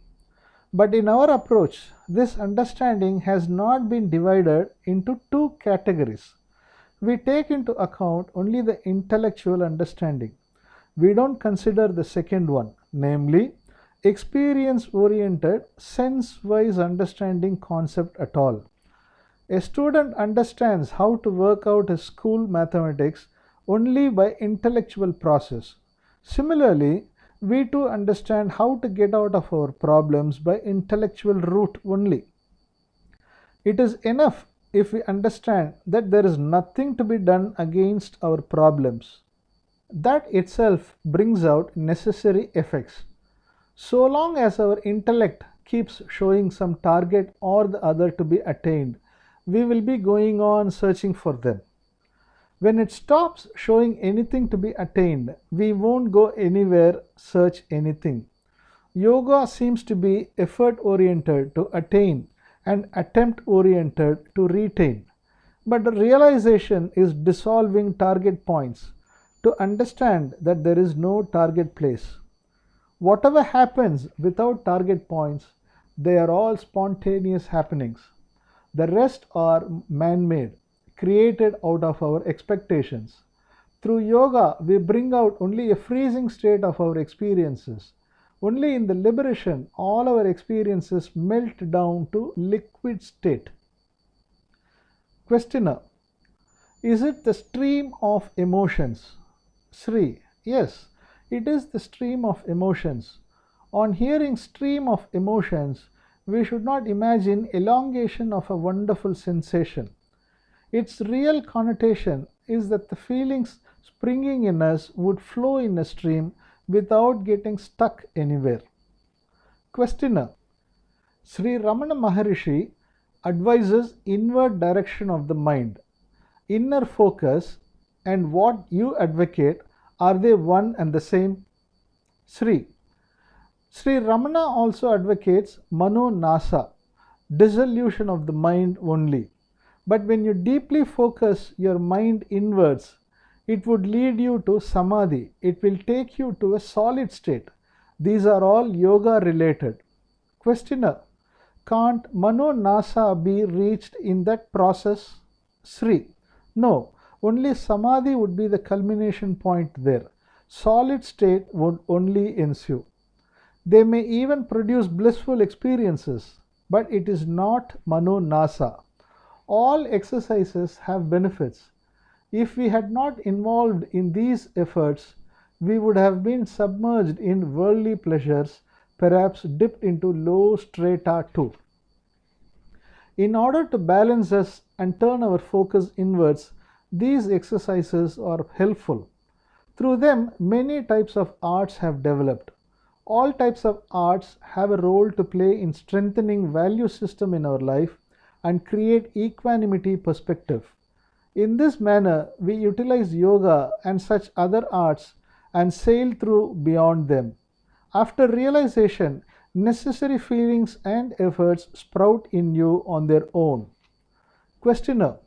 But in our approach, this understanding has not been divided into two categories. We take into account only the intellectual understanding. We don't consider the second one, namely, experience-oriented, sense-wise understanding concept at all. A student understands how to work out his school mathematics only by intellectual process. Similarly, we too understand how to get out of our problems by intellectual route only. It is enough if we understand that there is nothing to be done against our problems. That itself brings out necessary effects. So long as our intellect keeps showing some target or the other to be attained, we will be going on searching for them. When it stops showing anything to be attained, we won't go anywhere, search anything. Yoga seems to be effort-oriented to attain and attempt-oriented to retain. But the realization is dissolving target points to understand that there is no target place. Whatever happens without target points, they are all spontaneous happenings. The rest are man-made, created out of our expectations. Through yoga, we bring out only a freezing state of our experiences. Only in the liberation, all our experiences melt down to liquid state. Questioner: is it the stream of emotions? Sri: yes, it is the stream of emotions. On hearing stream of emotions, we should not imagine elongation of a wonderful sensation. Its real connotation is that the feelings springing in us would flow in a stream without getting stuck anywhere. Questioner: Sri Ramana Maharishi advises inward direction of the mind. Inner focus and what you advocate, are they one and the same? Sri Ramana also advocates Mano Nasa, dissolution of the mind only. But when you deeply focus your mind inwards, it would lead you to Samadhi. It will take you to a solid state. These are all yoga related. Questioner: can't Mano Nasa be reached in that process? Sri: no, only Samadhi would be the culmination point there. Solid state would only ensue. They may even produce blissful experiences, but it is not Mano Nasa. All exercises have benefits. If we had not involved in these efforts, we would have been submerged in worldly pleasures, perhaps dipped into low strata too. In order to balance us and turn our focus inwards, these exercises are helpful. Through them, many types of arts have developed. All types of arts have a role to play in strengthening value system in our life and create equanimity perspective. In this manner, we utilize yoga and such other arts and sail through beyond them. After realization, necessary feelings and efforts sprout in you on their own. Questioner: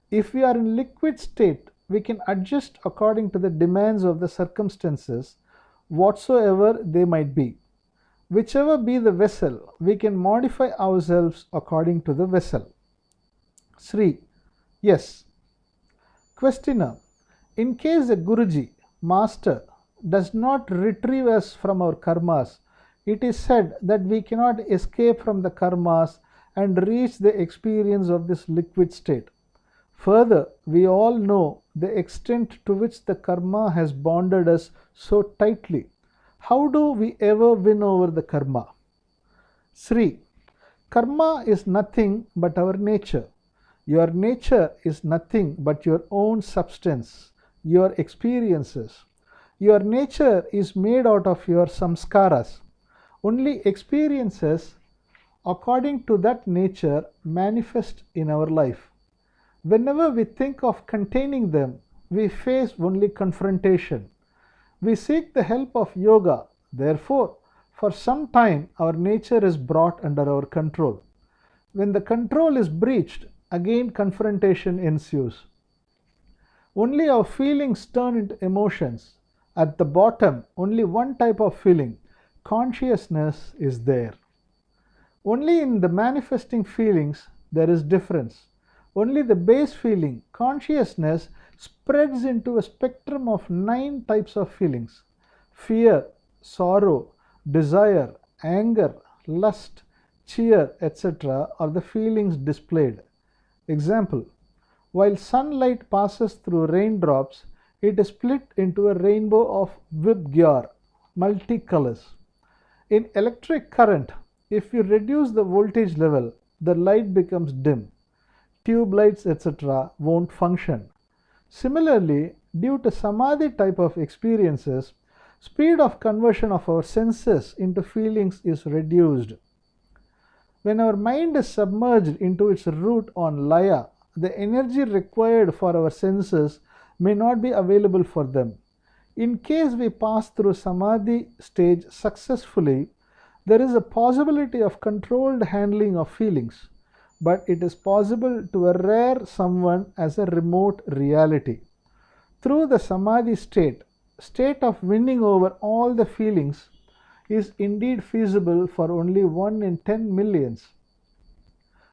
if we are in liquid state, we can adjust according to the demands of the circumstances, whatsoever they might be. Whichever be the vessel, we can modify ourselves according to the vessel. Sri: yes. Questioner: in case a Guruji, master, does not retrieve us from our karmas, it is said that we cannot escape from the karmas and reach the experience of this liquid state. Further, we all know the extent to which the karma has bonded us so tightly. How do we ever win over the karma? Sri: karma is nothing but our nature. Your nature is nothing but your own substance, your experiences. Your nature is made out of your samskaras. Only experiences according to that nature manifest in our life. Whenever we think of containing them, we face only confrontation. We seek the help of yoga. Therefore, for some time our nature is brought under our control. When the control is breached, again confrontation ensues. Only our feelings turn into emotions. At the bottom, only one type of feeling, consciousness, is there. Only in the manifesting feelings there is difference. Only the base feeling, consciousness, spreads into a spectrum of 9 types of feelings. Fear, sorrow, desire, anger, lust, cheer, etc. are the feelings displayed. Example: while sunlight passes through raindrops, it is split into a rainbow of Vibgyor, multicolors. In electric current, if you reduce the voltage level, the light becomes dim. Tube lights, etc. won't function. Similarly, due to Samadhi type of experiences, speed of conversion of our senses into feelings is reduced. When our mind is submerged into its root on Laya, the energy required for our senses may not be available for them. In case we pass through Samadhi stage successfully, there is a possibility of controlled handling of feelings, but it is possible to a rare someone as a remote reality. Through the Samadhi state of winning over all the feelings is indeed feasible for only 1 in 10 millions.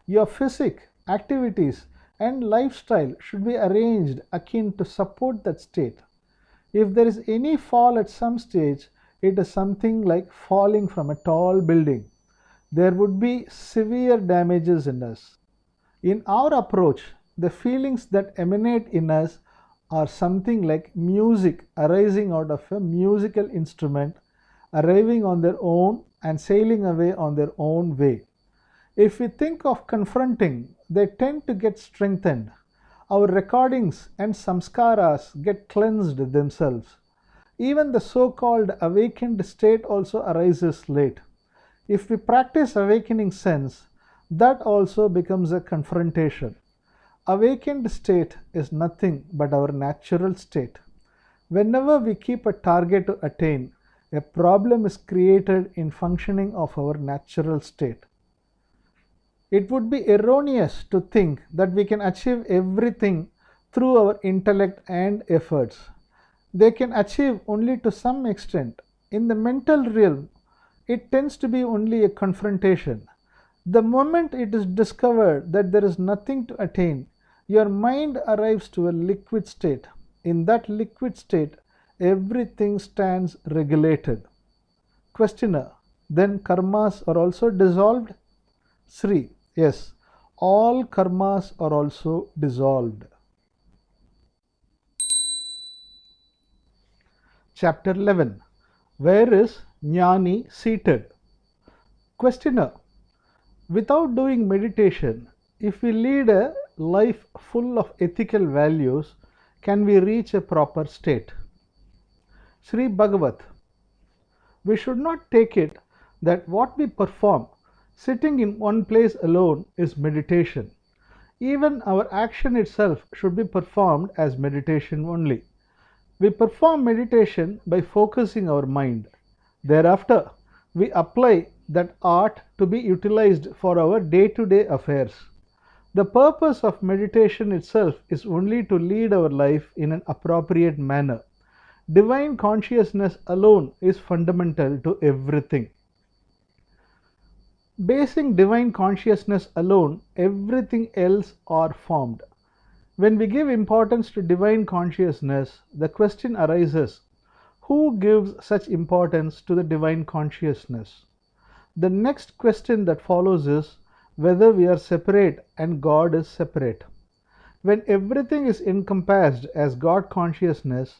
Your physique, activities, and lifestyle should be arranged akin to support that state. If there is any fall at some stage, it is something like falling from a tall building. There would be severe damages in us. In our approach, the feelings that emanate in us are something like music arising out of a musical instrument, arriving on their own and sailing away on their own way. If we think of confronting, they tend to get strengthened. Our recordings and samskaras get cleansed themselves. Even the so-called awakened state also arises late. If we practice awakening sense, that also becomes a confrontation. Awakened state is nothing but our natural state. Whenever we keep a target to attain, a problem is created in functioning of our natural state. It would be erroneous to think that we can achieve everything through our intellect and efforts. They can achieve only to some extent. In the mental realm, it tends to be only a confrontation. The moment it is discovered that there is nothing to attain, your mind arrives to a liquid state. In that liquid state, everything stands regulated. Questioner: then karmas are also dissolved? Sri: yes, all karmas are also dissolved. Chapter 11. Where is Jnani seated? Questioner: without doing meditation, if we lead a life full of ethical values, can we reach a proper state? Sri Bagavath: we should not take it that what we perform sitting in one place alone is meditation. Even our action itself should be performed as meditation only. We perform meditation by focusing our mind. Thereafter, we apply that art to be utilized for our day-to-day affairs. The purpose of meditation itself is only to lead our life in an appropriate manner. Divine consciousness alone is fundamental to everything. Basing divine consciousness alone, everything else are formed. When we give importance to divine consciousness, the question arises, who gives such importance to the divine consciousness? The next question that follows is whether we are separate and God is separate. When everything is encompassed as God consciousness,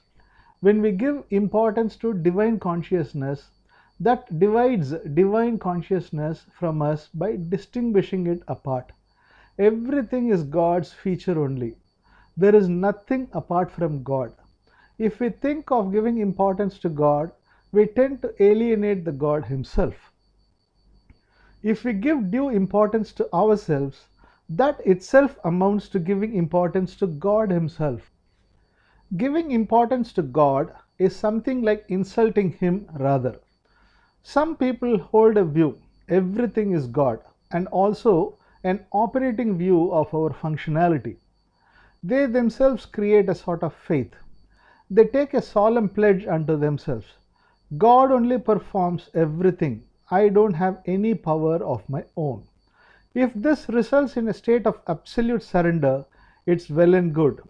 when we give importance to divine consciousness, that divides divine consciousness from us by distinguishing it apart. Everything is God's feature only. There is nothing apart from God. If we think of giving importance to God, we tend to alienate the God himself. If we give due importance to ourselves, that itself amounts to giving importance to God himself. Giving importance to God is something like insulting him rather. Some people hold a view, everything is God, and also an operating view of our functionality. They themselves create a sort of faith. They take a solemn pledge unto themselves. God only performs everything. I don't have any power of my own. If this results in a state of absolute surrender, it's well and good.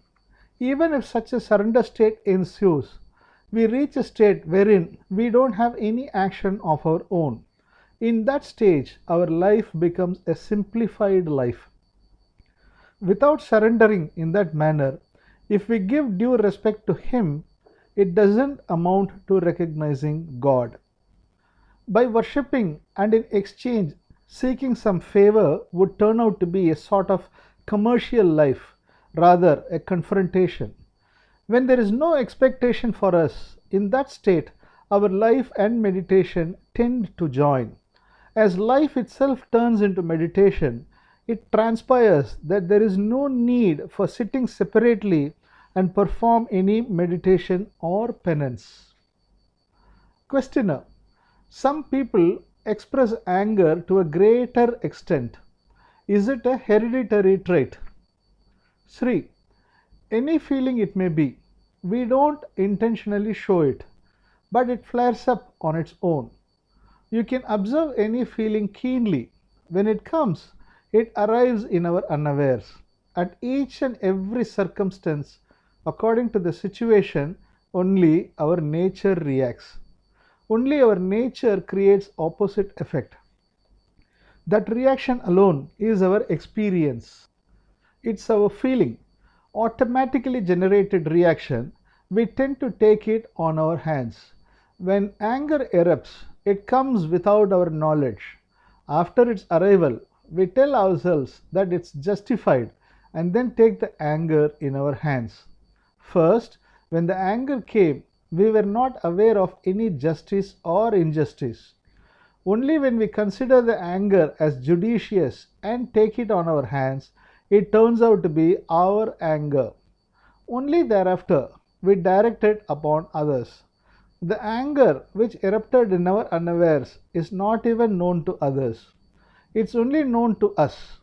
Even if such a surrender state ensues, we reach a state wherein we don't have any action of our own. In that stage, our life becomes a simplified life. Without surrendering in that manner, if we give due respect to Him, it doesn't amount to recognizing God. By worshipping and in exchange seeking some favor would turn out to be a sort of commercial life, rather a confrontation. When there is no expectation for us, in that state, our life and meditation tend to join. As life itself turns into meditation, it transpires that there is no need for sitting separately and perform any meditation or penance. Questioner: some people express anger to a greater extent. Is it a hereditary trait? Sri: any feeling it may be. We don't intentionally show it, but it flares up on its own. You can observe any feeling keenly. When it comes, it arrives in our unawares. At each and every circumstance, according to the situation, only our nature reacts. Only our nature creates opposite effect. That reaction alone is our experience. It's our feeling, automatically generated reaction. We tend to take it on our hands. When anger erupts, it comes without our knowledge. After its arrival, we tell ourselves that it's justified and then take the anger in our hands. First, when the anger came, we were not aware of any justice or injustice. Only when we consider the anger as judicious and take it on our hands, it turns out to be our anger. Only thereafter we direct it upon others. The anger which erupted in our unawares is not even known to others. It's only known to us.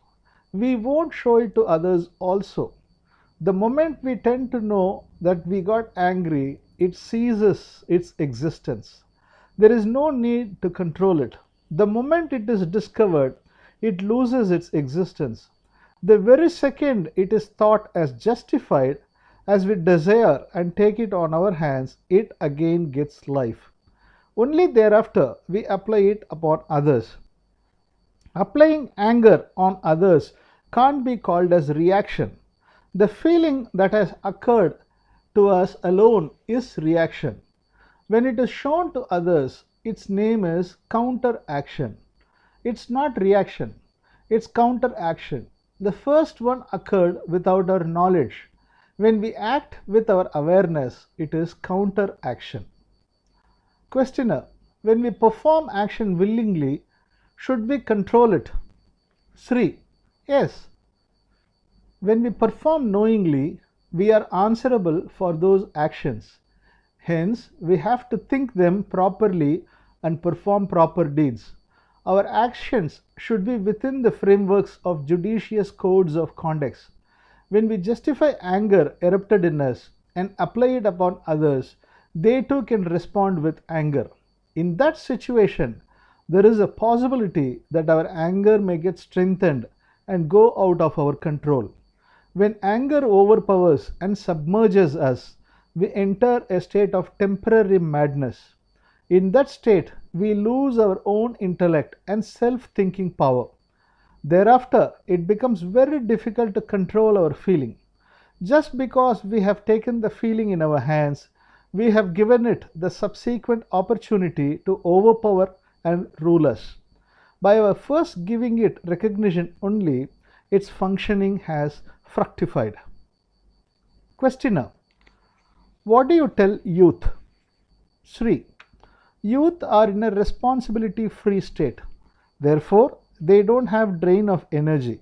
We won't show it to others also. The moment we tend to know that we got angry, it ceases its existence. There is no need to control it. The moment it is discovered, it loses its existence. The very second it is thought as justified, as we desire and take it on our hands, it again gets life. Only thereafter we apply it upon others. Applying anger on others can't be called as reaction. The feeling that has occurred to us alone is reaction. When it is shown to others, its name is counteraction. It's not reaction, it's counteraction. The first one occurred without our knowledge. When we act with our awareness, it is counteraction. Questioner: when we perform action willingly, should we control it? Sri: yes. When we perform knowingly, we are answerable for those actions. Hence, we have to think them properly and perform proper deeds. Our actions should be within the frameworks of judicious codes of conduct. When we justify anger erupted in us and apply it upon others, they too can respond with anger. In that situation, there is a possibility that our anger may get strengthened and go out of our control. When anger overpowers and submerges us, we enter a state of temporary madness. In that state, we lose our own intellect and self-thinking power. Thereafter, it becomes very difficult to control our feeling. Just because we have taken the feeling in our hands, we have given it the subsequent opportunity to overpower and rule us. By our first giving it recognition only, its functioning has fructified. Questioner: what do you tell youth? Sri: youth are in a responsibility free state. Therefore, they don't have drain of energy.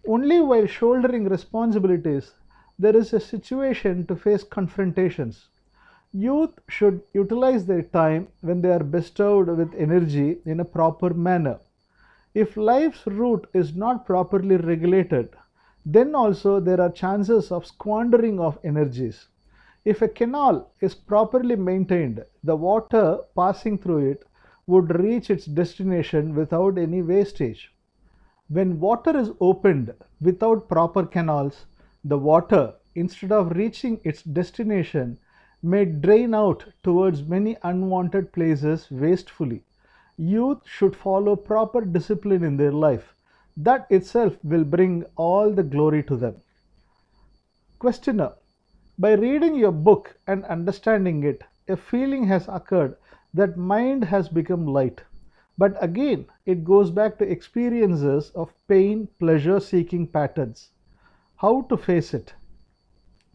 Only while shouldering responsibilities, there is a situation to face confrontations. Youth should utilize their time when they are bestowed with energy in a proper manner. If life's route is not properly regulated, then also there are chances of squandering of energies. If a canal is properly maintained, the water passing through it would reach its destination without any wastage. When water is opened without proper canals, the water, instead of reaching its destination, may drain out towards many unwanted places wastefully. Youth should follow proper discipline in their life. That itself will bring all the glory to them. Questioner: by reading your book and understanding it, a feeling has occurred that mind has become light. But again, it goes back to experiences of pain, pleasure seeking patterns. How to face it?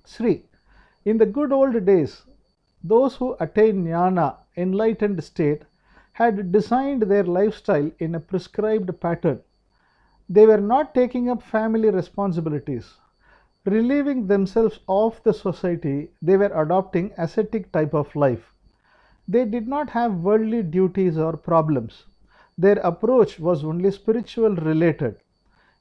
Sri: in the good old days, those who attained Nyana, enlightened state, had designed their lifestyle in a prescribed pattern. They were not taking up family responsibilities. Relieving themselves of the society, they were adopting ascetic type of life. They did not have worldly duties or problems. Their approach was only spiritual related.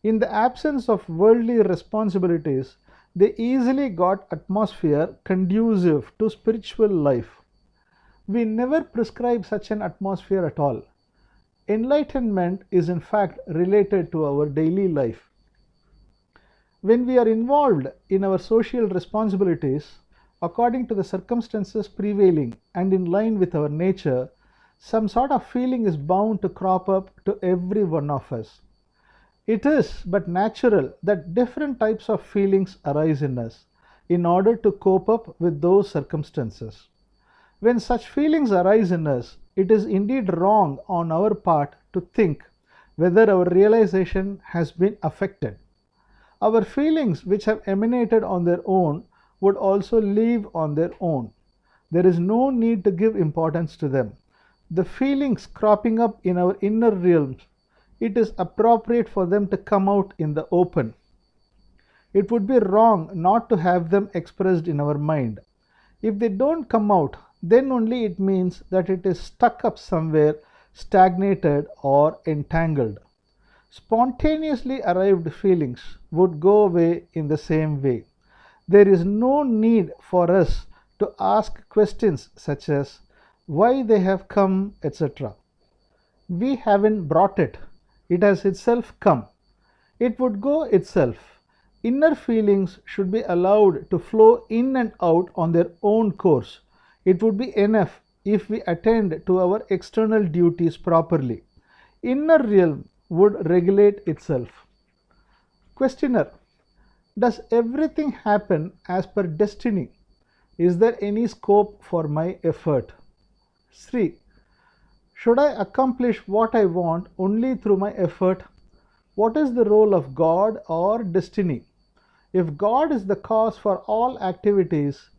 In the absence of worldly responsibilities, they easily got atmosphere conducive to spiritual life. We never prescribe such an atmosphere at all. Enlightenment is in fact related to our daily life. When we are involved in our social responsibilities, according to the circumstances prevailing and in line with our nature, some sort of feeling is bound to crop up to every one of us. It is but natural that different types of feelings arise in us in order to cope up with those circumstances. When such feelings arise in us, it is indeed wrong on our part to think whether our realization has been affected. Our feelings which have emanated on their own would also leave on their own. There is no need to give importance to them. The feelings cropping up in our inner realms, it is appropriate for them to come out in the open. It would be wrong not to have them expressed in our mind. If they don't come out, then only it means that it is stuck up somewhere, stagnated or entangled. Spontaneously arrived feelings would go away in the same way. There is no need for us to ask questions such as why they have come, etc. We haven't brought it. It has itself come. It would go itself. Inner feelings should be allowed to flow in and out on their own course. It would be enough if we attend to our external duties properly. Inner realm would regulate itself. Questioner: does everything happen as per destiny? Is there any scope for my effort? Sri: should I accomplish what I want only through my effort? What is the role of God or destiny? If God is the cause for all activities,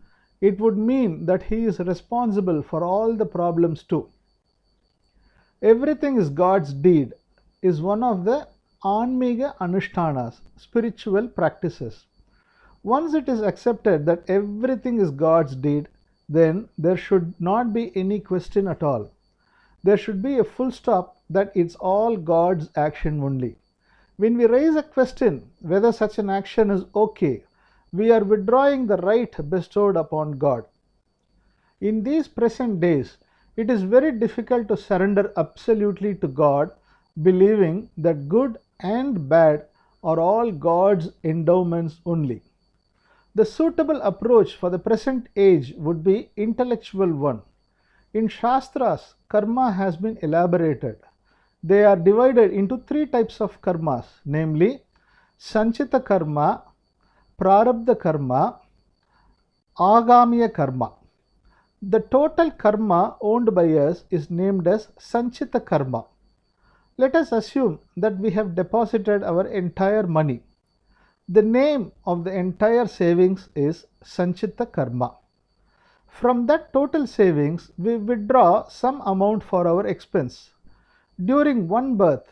it would mean that He is responsible for all the problems too. Everything is God's deed is one of the Anmiga Anushtanas, spiritual practices. Once it is accepted that everything is God's deed, then there should not be any question at all. There should be a full stop that it's all God's action only. When we raise a question whether such an action is okay, we are withdrawing the right bestowed upon God. In these present days, it is very difficult to surrender absolutely to God, believing that good and bad are all God's endowments only. The suitable approach for the present age would be intellectual one. In Shastras, karma has been elaborated. They are divided into three types of karmas, namely Sanchita karma, Prarabdha karma, Agamiya karma. The total karma owned by us is named as Sanchita karma. Let us assume that we have deposited our entire money. The name of the entire savings is Sanchita karma. From that total savings, we withdraw some amount for our expense. During one birth,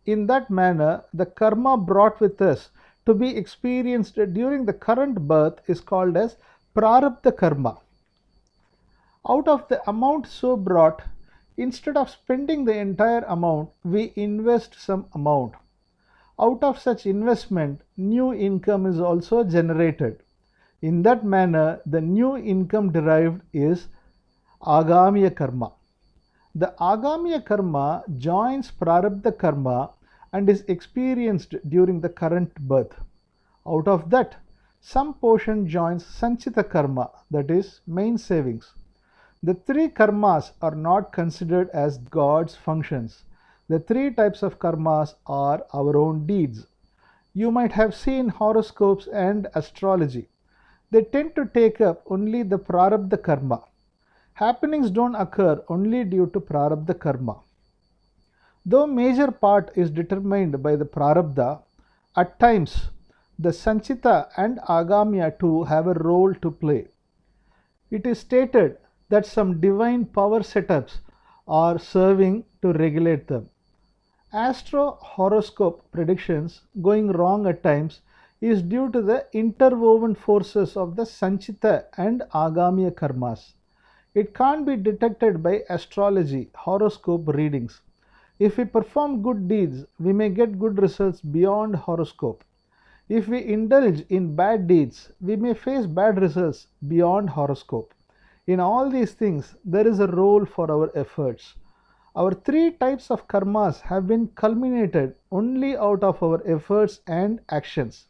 in that manner, the karma brought with us to be experienced during the current birth is called as Prarabdha karma. Out of the amount so brought, instead of spending the entire amount, we invest some amount. Out of such investment, new income is also generated. In that manner, the new income derived is Agamiya karma. The Agamiya karma joins Prarabdha karma and is experienced during the current birth. Out of that, some portion joins Sanchita karma, that is, main savings. The three karmas are not considered as God's functions. The three types of karmas are our own deeds. You might have seen horoscopes and astrology. They tend to take up only the Prarabdha karma. Happenings don't occur only due to Prarabdha karma. Though major part is determined by the Prarabdha, at times the Sanchita and Agamiya too have a role to play. It is stated that some divine power setups are serving to regulate them. Astro horoscope predictions going wrong at times is due to the interwoven forces of the Sanchita and Agamiya karmas. It can't be detected by astrology, horoscope readings. If we perform good deeds, we may get good results beyond horoscope. If we indulge in bad deeds, we may face bad results beyond horoscope. In all these things, there is a role for our efforts. Our three types of karmas have been culminated only out of our efforts and actions.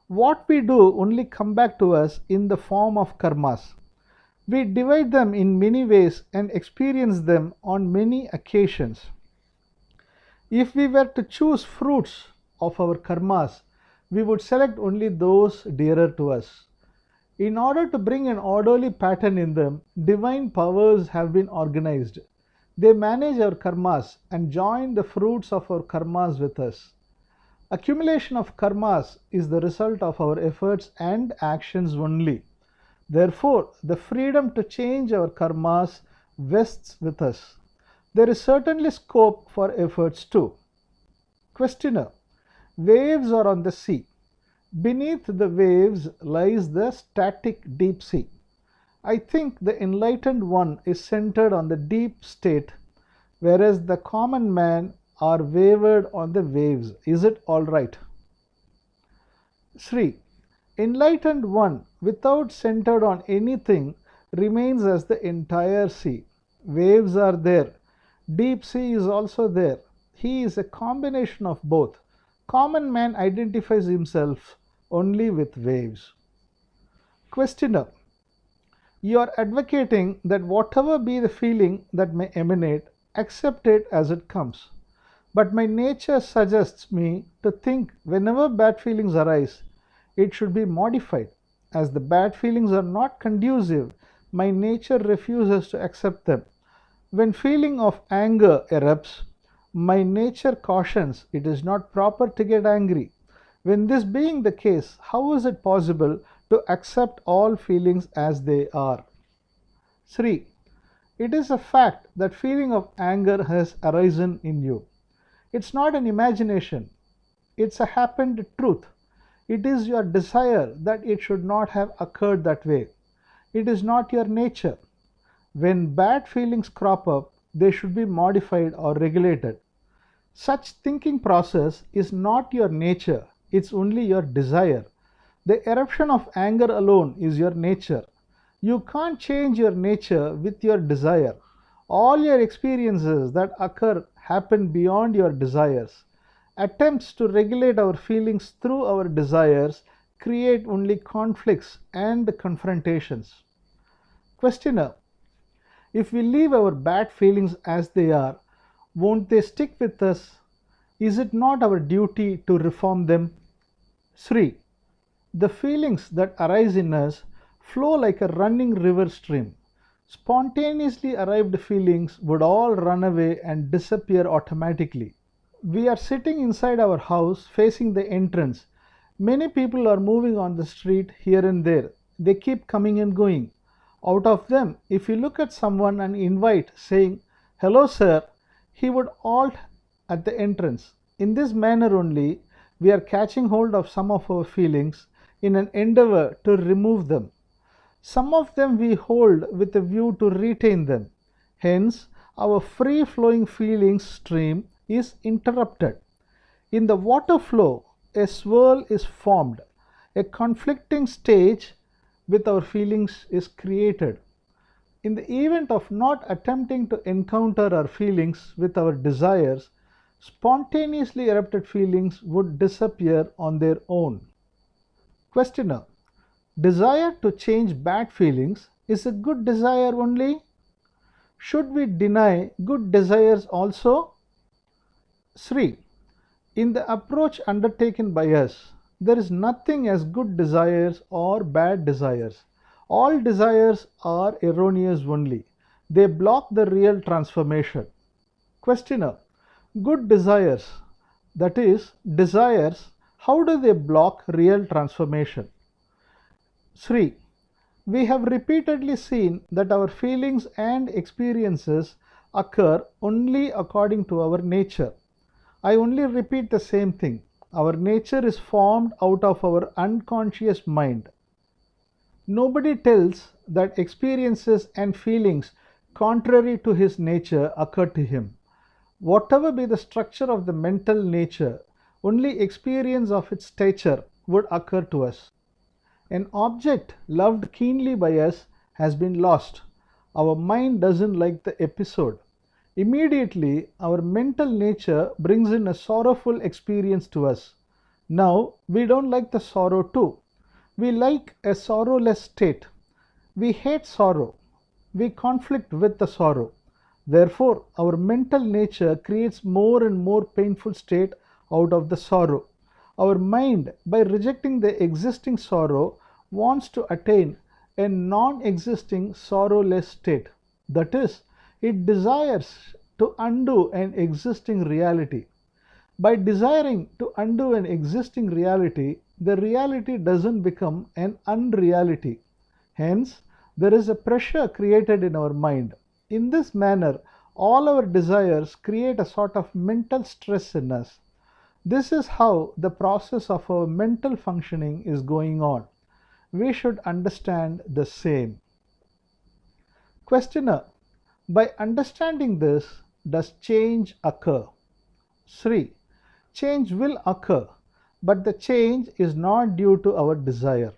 What we do only come back to us in the form of karmas. We divide them in many ways and experience them on many occasions. If we were to choose fruits of our karmas, we would select only those dearer to us. In order to bring an orderly pattern in them, divine powers have been organized. They manage our karmas and join the fruits of our karmas with us. Accumulation of karmas is the result of our efforts and actions only. Therefore, the freedom to change our karmas vests with us. There is certainly scope for efforts too. Questioner: waves are on the sea. Beneath the waves lies the static deep sea. I think the enlightened one is centered on the deep state, whereas the common man are wavered on the waves. Is it all right? Sri: enlightened one without centered on anything remains as the entire sea. Waves are there. Deep sea is also there. He is a combination of both. Common man identifies himself only with waves. Questioner: you are advocating that whatever be the feeling that may emanate, accept it as it comes. But my nature suggests me to think whenever bad feelings arise, it should be modified. As the bad feelings are not conducive, my nature refuses to accept them. When feeling of anger erupts, my nature cautions it is not proper to get angry. When this being the case, how is it possible to accept all feelings as they are? Sri: it is a fact that feeling of anger has arisen in you. It's not an imagination. It's a happened truth. It is your desire that it should not have occurred that way. It is not your nature. When bad feelings crop up, they should be modified or regulated. Such thinking process is not your nature, it's only your desire. The eruption of anger alone is your nature. You can't change your nature with your desire. All your experiences that occur happen beyond your desires. Attempts to regulate our feelings through our desires create only conflicts and confrontations. Questioner: if we leave our bad feelings as they are, won't they stick with us? Is it not our duty to reform them? Sri: the feelings that arise in us flow like a running river stream. Spontaneously arrived feelings would all run away and disappear automatically. We are sitting inside our house facing the entrance. Many people are moving on the street here and there. They keep coming and going. Out of them, if you look at someone and invite, saying, "Hello, sir," he would halt at the entrance. In this manner only, we are catching hold of some of our feelings in an endeavor to remove them. Some of them we hold with a view to retain them. Hence, our free-flowing feelings stream is interrupted. In the water flow, a swirl is formed. A conflicting stage with our feelings is created. In the event of not attempting to encounter our feelings with our desires, spontaneously erupted feelings would disappear on their own. Questioner: desire to change bad feelings is a good desire only? Should we deny good desires also? Sri: in the approach undertaken by us, there is nothing as good desires or bad desires. All desires are erroneous only. They block the real transformation. Questioner: good desires, that is, desires, how do they block real transformation? Sri: we have repeatedly seen that our feelings and experiences occur only according to our nature. I only repeat the same thing. Our nature is formed out of our unconscious mind. Nobody tells that experiences and feelings contrary to his nature occur to him. Whatever be the structure of the mental nature, only experience of its stature would occur to us. An object loved keenly by us has been lost. Our mind doesn't like the episode. Immediately, our mental nature brings in a sorrowful experience to us. Now, we don't like the sorrow too. We like a sorrowless state. We hate sorrow. We conflict with the sorrow. Therefore, our mental nature creates more and more painful state out of the sorrow. Our mind, by rejecting the existing sorrow, wants to attain a non-existing sorrowless state. That is, it desires to undo an existing reality. By desiring to undo an existing reality, the reality doesn't become an unreality. Hence, there is a pressure created in our mind. In this manner, all our desires create a sort of mental stress in us. This is how the process of our mental functioning is going on. We should understand the same. Questioner: by understanding this, does change occur? Sri: change will occur, but the change is not due to our desire.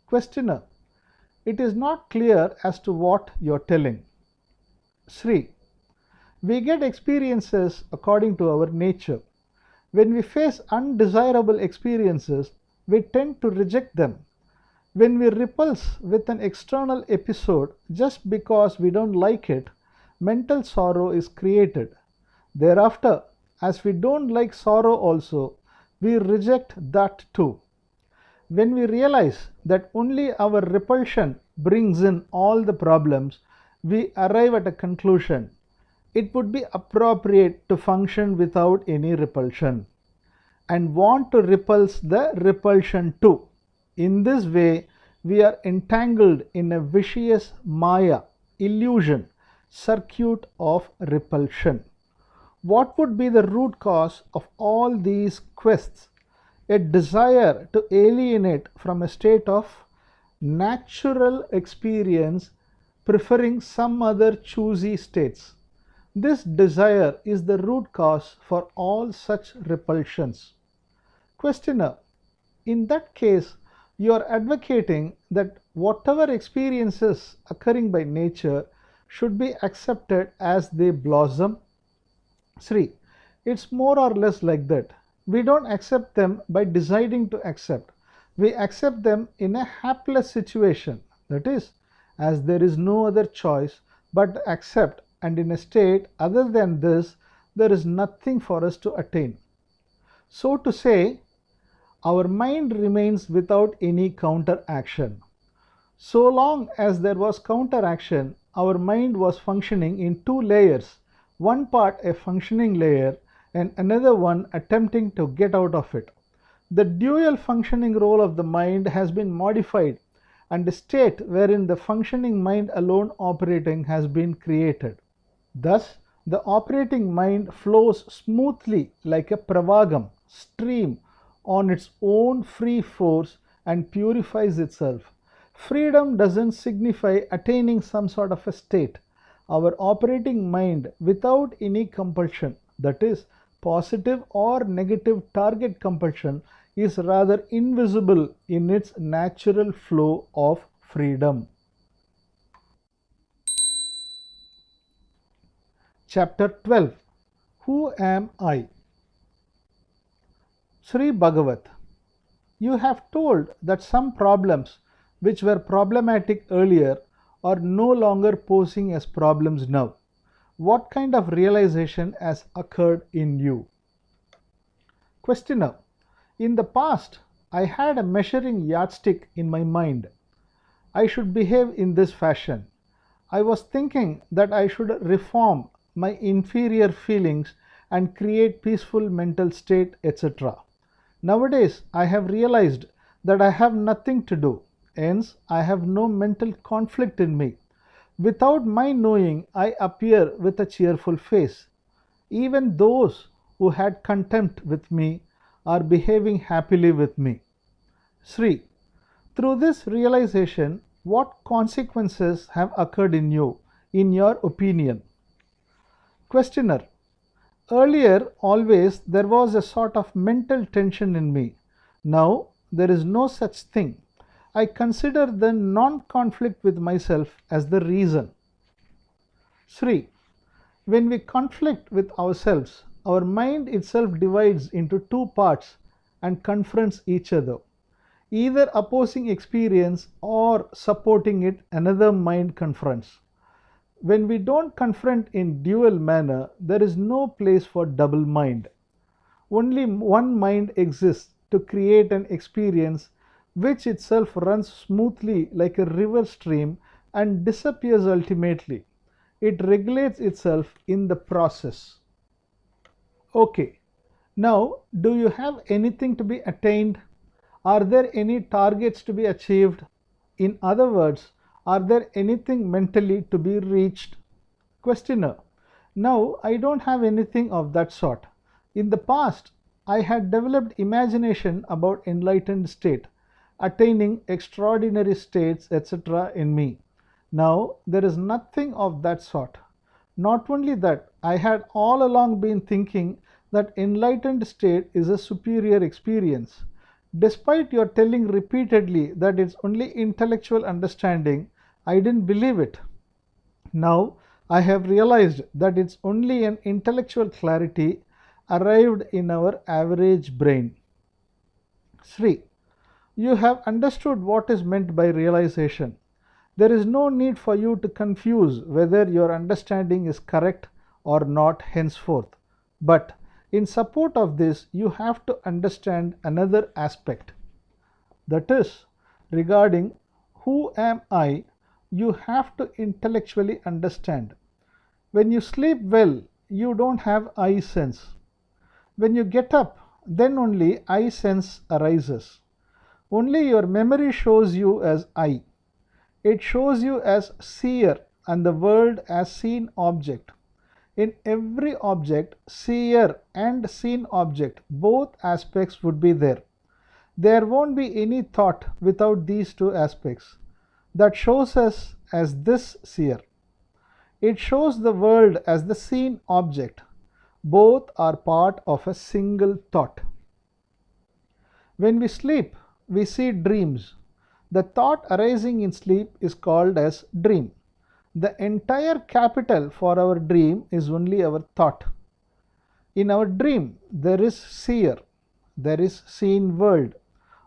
Questioner: it is not clear as to what you are telling. Sri: we get experiences according to our nature. When we face undesirable experiences, we tend to reject them. When we repulse with an external episode just because we don't like it, mental sorrow is created. Thereafter, as we don't like sorrow also, we reject that too. When we realize that only our repulsion brings in all the problems, we arrive at a conclusion. It would be appropriate to function without any repulsion, and want to repulse the repulsion too. In this way, we are entangled in a vicious Maya, illusion, circuit of repulsion. What would be the root cause of all these quests? A desire to alienate from a state of natural experience, preferring some other choosy states. This desire is the root cause for all such repulsions. Questioner: in that case, you are advocating that whatever experiences occurring by nature should be accepted as they blossom? Sri: it's more or less like that. We don't accept them by deciding to accept. We accept them in a hapless situation, that is, as there is no other choice but to accept, and in a state other than this, there is nothing for us to attain. So to say, our mind remains without any counteraction. So long as there was counteraction, our mind was functioning in two layers, one part a functioning layer and another one attempting to get out of it. The dual functioning role of the mind has been modified, and a state wherein the functioning mind alone operating has been created. Thus, the operating mind flows smoothly like a pravagam, stream, on its own free force and purifies itself. Freedom doesn't signify attaining some sort of a state. Our operating mind, without any compulsion, that is, positive or negative target compulsion, is rather invisible in its natural flow of freedom. Chapter 12. Who am I? Sri Bagavath: you have told that some problems which were problematic earlier are no longer posing as problems now. What kind of realization has occurred in you? Questioner: in the past, I had a measuring yardstick in my mind. I should behave in this fashion. I was thinking that I should reform my inferior feelings and create peaceful mental state, etc. Nowadays, I have realized that I have nothing to do. Hence, I have no mental conflict in me. Without my knowing, I appear with a cheerful face. Even those who had contempt with me are behaving happily with me. Sri, through this realization, what consequences have occurred in you, in your opinion? Questioner, earlier always there was a sort of mental tension in me. Now there is no such thing. I consider the non-conflict with myself as the reason. Sri, when we conflict with ourselves, our mind itself divides into two parts and confronts each other. Either opposing experience or supporting it, another mind confronts. When we don't confront in dual manner, there is no place for double mind. Only one mind exists to create an experience which itself runs smoothly like a river stream and disappears ultimately. It regulates itself in the process. Okay, now do you have anything to be attained? Are there any targets to be achieved? In other words, are there anything mentally to be reached? Questioner, no, I don't have anything of that sort. In the past, I had developed imagination about enlightened state, attaining extraordinary states, etc. in me. Now, there is nothing of that sort. Not only that, I had all along been thinking that enlightened state is a superior experience. Despite your telling repeatedly that it's only intellectual understanding, I didn't believe it. Now I have realized that it's only an intellectual clarity arrived in our average brain. Sri, you have understood what is meant by realization. There is no need for you to confuse whether your understanding is correct or not henceforth. But in support of this, you have to understand another aspect. That is, regarding who am I, you have to intellectually understand. When you sleep well, you don't have I sense. When you get up, then only I sense arises. Only your memory shows you as I. It shows you as seer and the world as seen object. In every object, seer and seen object, both aspects would be there. There won't be any thought without these two aspects. That shows us as this seer. It shows the world as the seen object. Both are part of a single thought. When we sleep, we see dreams. The thought arising in sleep is called as dream. The entire capital for our dream is only our thought. In our dream, there is seer, there is seen world.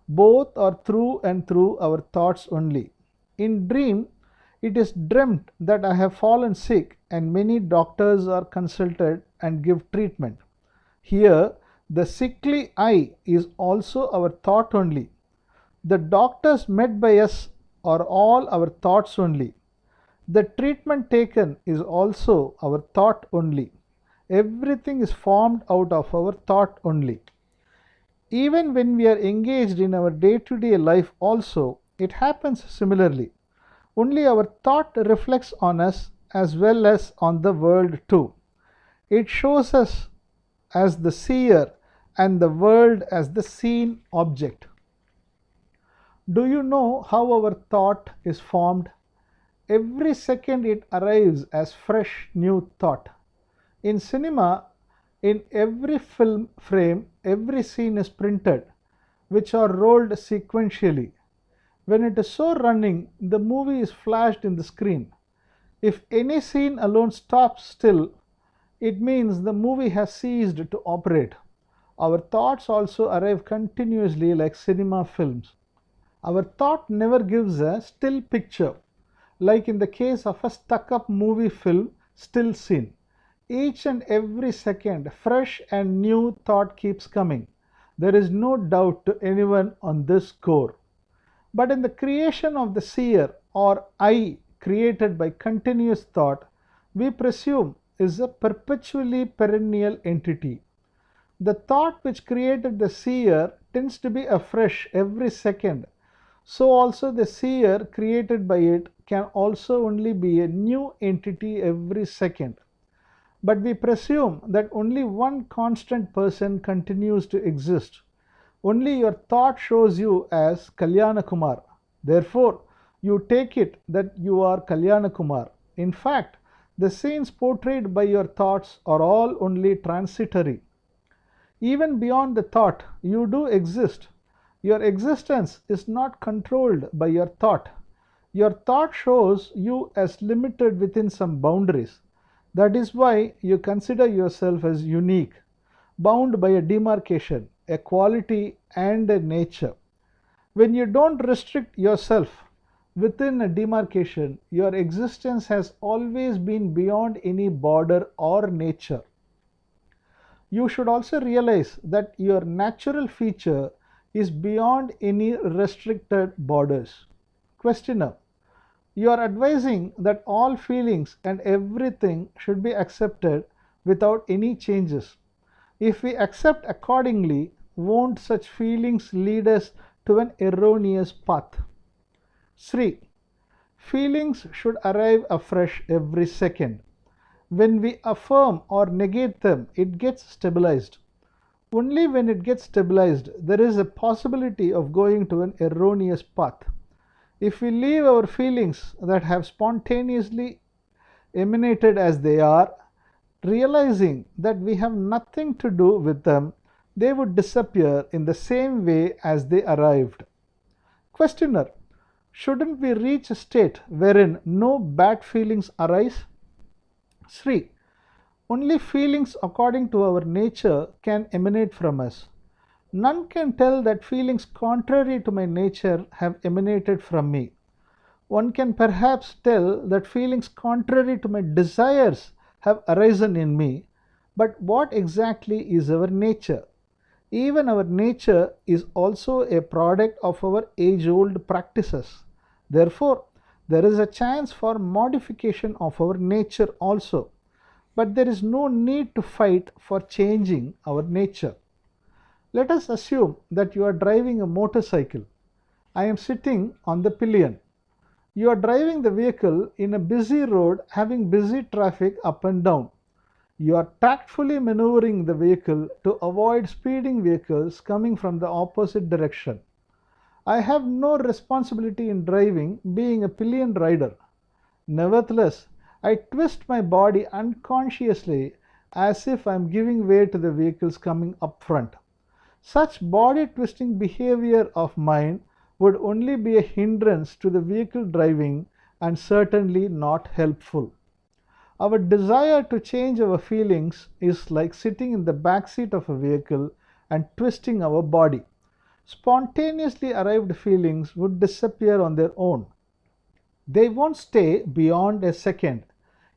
Both are through and through our thoughts only. In dream, it is dreamt that I have fallen sick and many doctors are consulted and give treatment. Here, the sickly I is also our thought only. The doctors met by us are all our thoughts only. The treatment taken is also our thought only. Everything is formed out of our thought only. Even when we are engaged in our day-to-day life also, it happens similarly. Only our thought reflects on us as well as on the world too. It shows us as the seer and the world as the seen object. Do you know how our thought is formed? Every second it arrives as fresh new thought. In cinema, in every film frame, every scene is printed, which are rolled sequentially. When it is so running, the movie is flashed in the screen. If any scene alone stops still, it means the movie has ceased to operate. Our thoughts also arrive continuously like cinema films. Our thought never gives a still picture, like in the case of a stuck-up movie film still scene. Each and every second, fresh and new thought keeps coming. There is no doubt to anyone on this score. But in the creation of the seer or I created by continuous thought, we presume is a perpetually perennial entity. The thought which created the seer tends to be afresh every second. So also the seer created by it can also only be a new entity every second. But we presume that only one constant person continues to exist, Only your thought shows you as Kalyana Kumar. Therefore, you take it that you are Kalyana Kumar. In fact, the scenes portrayed by your thoughts are all only transitory. Even beyond the thought, you do exist. Your existence is not controlled by your thought. Your thought shows you as limited within some boundaries. That is why you consider yourself as unique, bound by a demarcation, a quality, and a nature. When you don't restrict yourself within a demarcation, your existence has always been beyond any border or nature. You should also realize that your natural feature is beyond any restricted borders. Questioner: you are advising that all feelings and everything should be accepted without any changes. If we accept accordingly, won't such feelings lead us to an erroneous path? Sri: feelings should arrive afresh every second. When we affirm or negate them, it gets stabilized. Only when it gets stabilized, there is a possibility of going to an erroneous path. If we leave our feelings that have spontaneously emanated as they are, realizing that we have nothing to do with them, they would disappear in the same way as they arrived. Questioner: shouldn't we reach a state wherein no bad feelings arise? Sri: only feelings according to our nature can emanate from us. None can tell that feelings contrary to my nature have emanated from me. One can perhaps tell that feelings contrary to my desires have arisen in me, but what exactly is our nature? Even our nature is also a product of our age-old practices. Therefore, there is a chance for modification of our nature also, but there is no need to fight for changing our nature. Let us assume that you are driving a motorcycle. I am sitting on the pillion. You are driving the vehicle in a busy road having busy traffic up and down. You are tactfully maneuvering the vehicle to avoid speeding vehicles coming from the opposite direction. I have no responsibility in driving, being a pillion rider. Nevertheless, I twist my body unconsciously as if I am giving way to the vehicles coming up front. Such body twisting behavior of mine would only be a hindrance to the vehicle driving and certainly not helpful. Our desire to change our feelings is like sitting in the back seat of a vehicle and twisting our body. Spontaneously arrived feelings would disappear on their own. They won't stay beyond a second.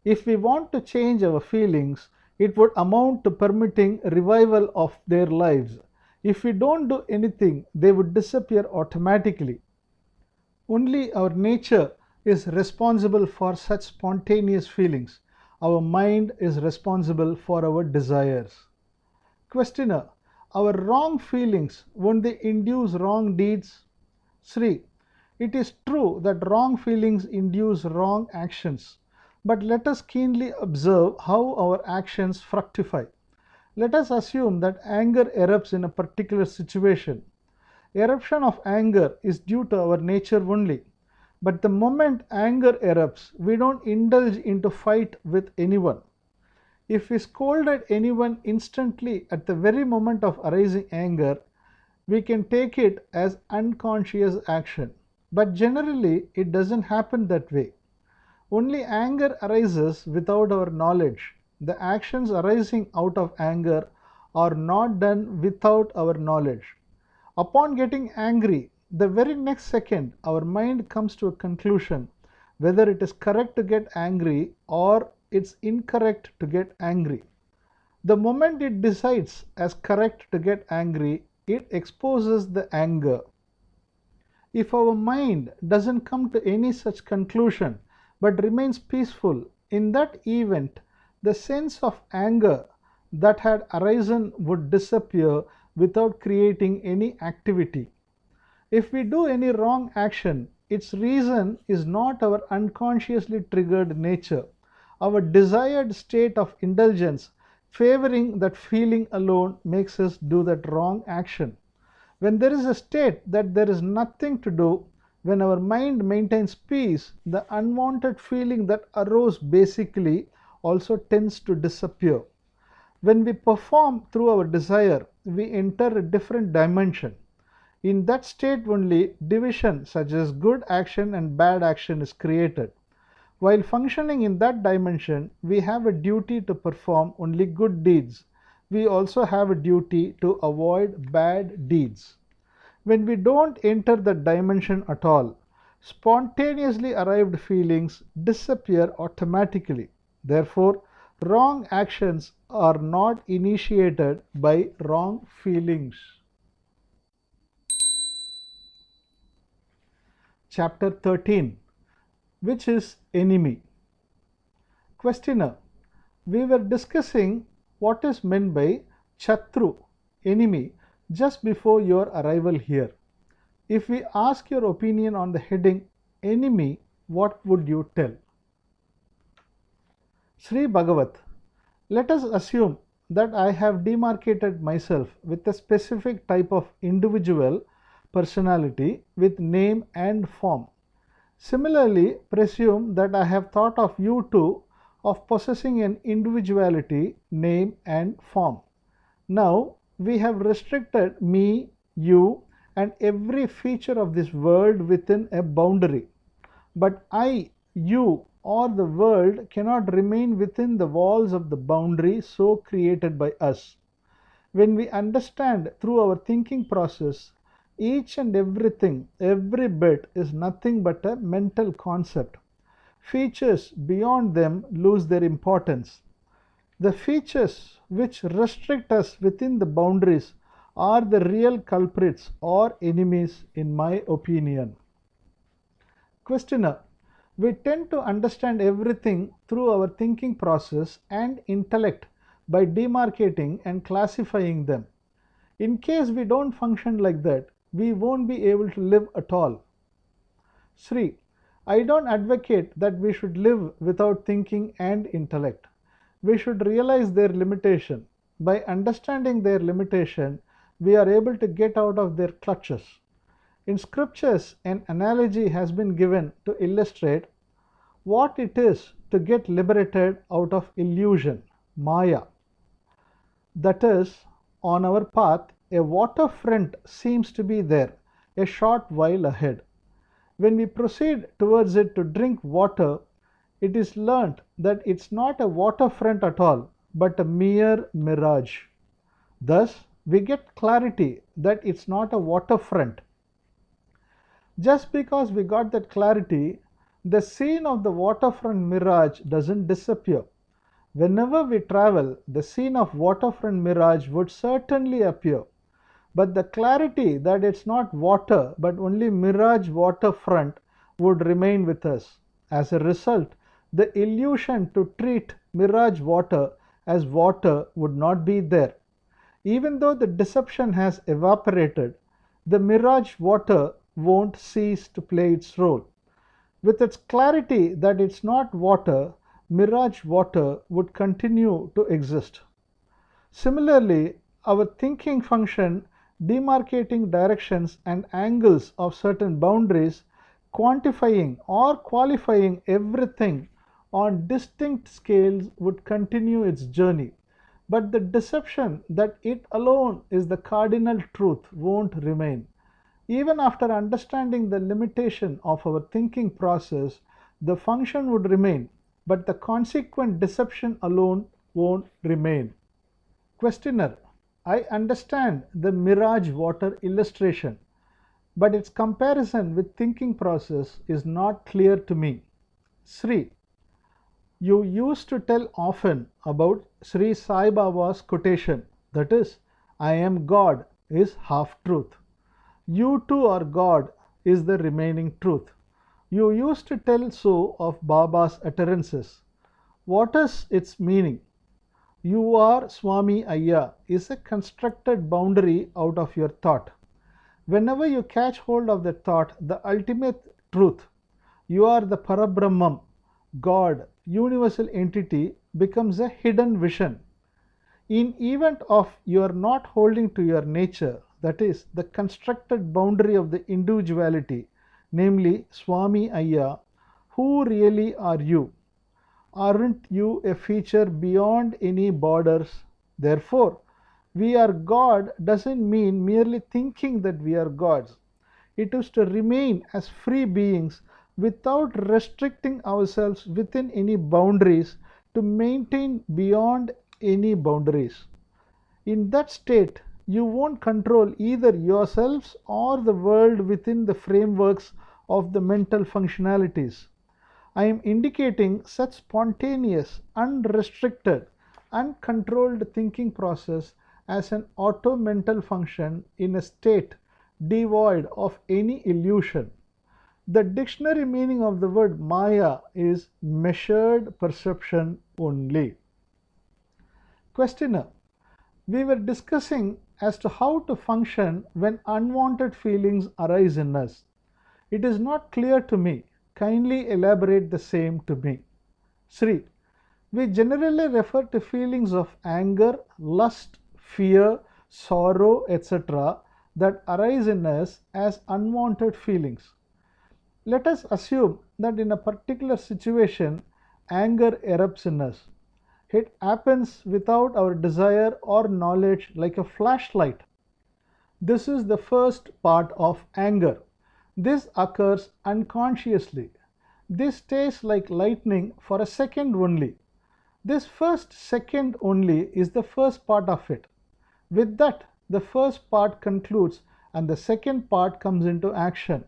If we want to change our feelings, it would amount to permitting revival of their lives. If we don't do anything, they would disappear automatically. Only our nature is responsible for such spontaneous feelings. Our mind is responsible for our desires. Questioner: our wrong feelings, won't they induce wrong deeds? Sri: it is true that wrong feelings induce wrong actions, but let us keenly observe how our actions fructify. Let us assume that anger erupts in a particular situation. Eruption of anger is due to our nature only. But the moment anger erupts, we don't indulge into fight with anyone. If we scold at anyone instantly at the very moment of arising anger, we can take it as unconscious action. But generally, it doesn't happen that way. Only anger arises without our knowledge. The actions arising out of anger are not done without our knowledge. Upon getting angry, the very next second, our mind comes to a conclusion whether it is correct to get angry or it's incorrect to get angry. The moment it decides as correct to get angry, it exposes the anger. If our mind doesn't come to any such conclusion but remains peaceful, in that event, the sense of anger that had arisen would disappear without creating any activity. If we do any wrong action, its reason is not our unconsciously triggered nature, our desired state of indulgence favoring that feeling alone makes us do that wrong action. When there is a state that there is nothing to do, when our mind maintains peace, the unwanted feeling that arose basically also tends to disappear. When we perform through our desire, we enter a different dimension. In that state only, division such as good action and bad action is created. While functioning in that dimension, we have a duty to perform only good deeds. We also have a duty to avoid bad deeds. When we don't enter that dimension at all, spontaneously arrived feelings disappear automatically. Therefore, wrong actions are not initiated by wrong feelings. Chapter 13, which is enemy. Questioner: we were discussing what is meant by Chatru, enemy, just before your arrival here. If we ask your opinion on the heading enemy, what would you tell? Sri Bagavath: let us assume that I have demarcated myself with a specific type of individual personality with name and form. Similarly, presume that I have thought of you too of possessing an individuality, name and form. Now, we have restricted me, you and every feature of this world within a boundary. But I, you or the world cannot remain within the walls of the boundary so created by us. When we understand through our thinking process, each and everything, every bit is nothing but a mental concept. Features beyond them lose their importance. The features which restrict us within the boundaries are the real culprits or enemies in my opinion. Questioner: we tend to understand everything through our thinking process and intellect by demarcating and classifying them. In case we don't function like that, we won't be able to live at all. Sri: I don't advocate that we should live without thinking and intellect. We should realize their limitation. By understanding their limitation, we are able to get out of their clutches. In scriptures, an analogy has been given to illustrate what it is to get liberated out of illusion, Maya. That is, on our path, a waterfront seems to be there a short while ahead. When we proceed towards it to drink water, it is learnt that it's not a waterfront at all, but a mere mirage. Thus, we get clarity that it's not a waterfront. Just because we got that clarity, the scene of the waterfront mirage doesn't disappear. Whenever we travel, the scene of waterfront mirage would certainly appear. But the clarity that it's not water but only mirage waterfront would remain with us. As a result, the illusion to treat mirage water as water would not be there. Even though the deception has evaporated, the mirage water won't cease to play its role. With its clarity that it's not water, mirage water would continue to exist. Similarly, our thinking function demarcating directions and angles of certain boundaries, quantifying or qualifying everything on distinct scales would continue its journey. But the deception that it alone is the cardinal truth won't remain. Even after understanding the limitation of our thinking process, the function would remain, but the consequent deception alone won't remain. Questioner: I understand the mirage water illustration, but its comparison with thinking process is not clear to me. Sri: you used to tell often about Sri Sai Baba's quotation, that is, I am God is half-truth. You too are God is the remaining truth. You used to tell so of Baba's utterances. What is its meaning? You are Swami Ayya is a constructed boundary out of your thought. Whenever you catch hold of the thought, the ultimate truth, you are the Parabrahman, God, universal entity, becomes a hidden vision. In event of your not holding to your nature, that is, the constructed boundary of the individuality, namely Swami Ayya, who really are you? Aren't you a feature beyond any borders? Therefore, we are God doesn't mean merely thinking that we are gods. It is to remain as free beings without restricting ourselves within any boundaries, to maintain beyond any boundaries. In that state, you won't control either yourselves or the world within the frameworks of the mental functionalities. I am indicating such spontaneous, unrestricted, uncontrolled thinking process as an auto-mental function in a state devoid of any illusion. The dictionary meaning of the word Maya is measured perception only. Questioner: we were discussing as to how to function when unwanted feelings arise in us. It is not clear to me. Kindly elaborate the same to me. Sri: we generally refer to feelings of anger, lust, fear, sorrow, etc. that arise in us as unwanted feelings. Let us assume that in a particular situation, anger erupts in us. It happens without our desire or knowledge, like a flashlight. This is the first part of anger. This occurs unconsciously. This stays like lightning for a second only. This first second only is the first part of it. With that, the first part concludes and the second part comes into action.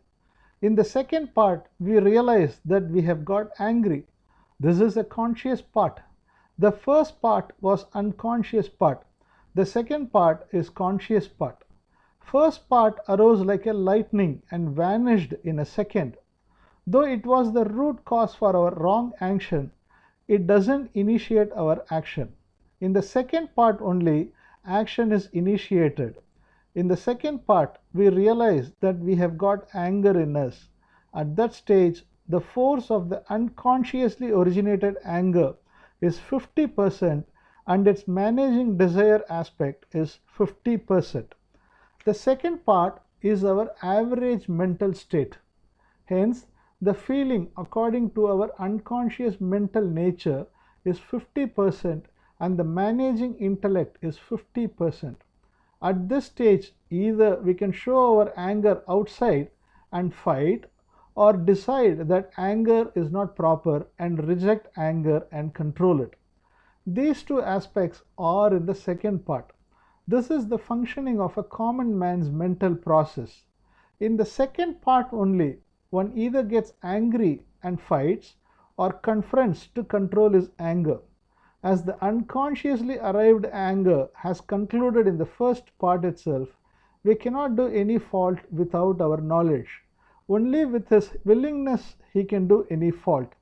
In the second part, we realize that we have got angry. This is a conscious part. The first part was unconscious part. The second part is conscious part. First part arose like a lightning and vanished in a second. Though it was the root cause for our wrong action, it doesn't initiate our action. In the second part only, action is initiated. In the second part, we realize that we have got anger in us. At that stage, the force of the unconsciously originated anger is 50% and its managing desire aspect is 50%. The second part is our average mental state. Hence, the feeling according to our unconscious mental nature is 50% and the managing intellect is 50%. At this stage, either we can show our anger outside and fight, or decide that anger is not proper and reject anger and control it. These two aspects are in the second part. This is the functioning of a common man's mental process. In the second part only, one either gets angry and fights or confronts to control his anger. As the unconsciously arrived anger has concluded in the first part itself, we cannot do any fault without our knowledge. Only with his willingness he can do any fault.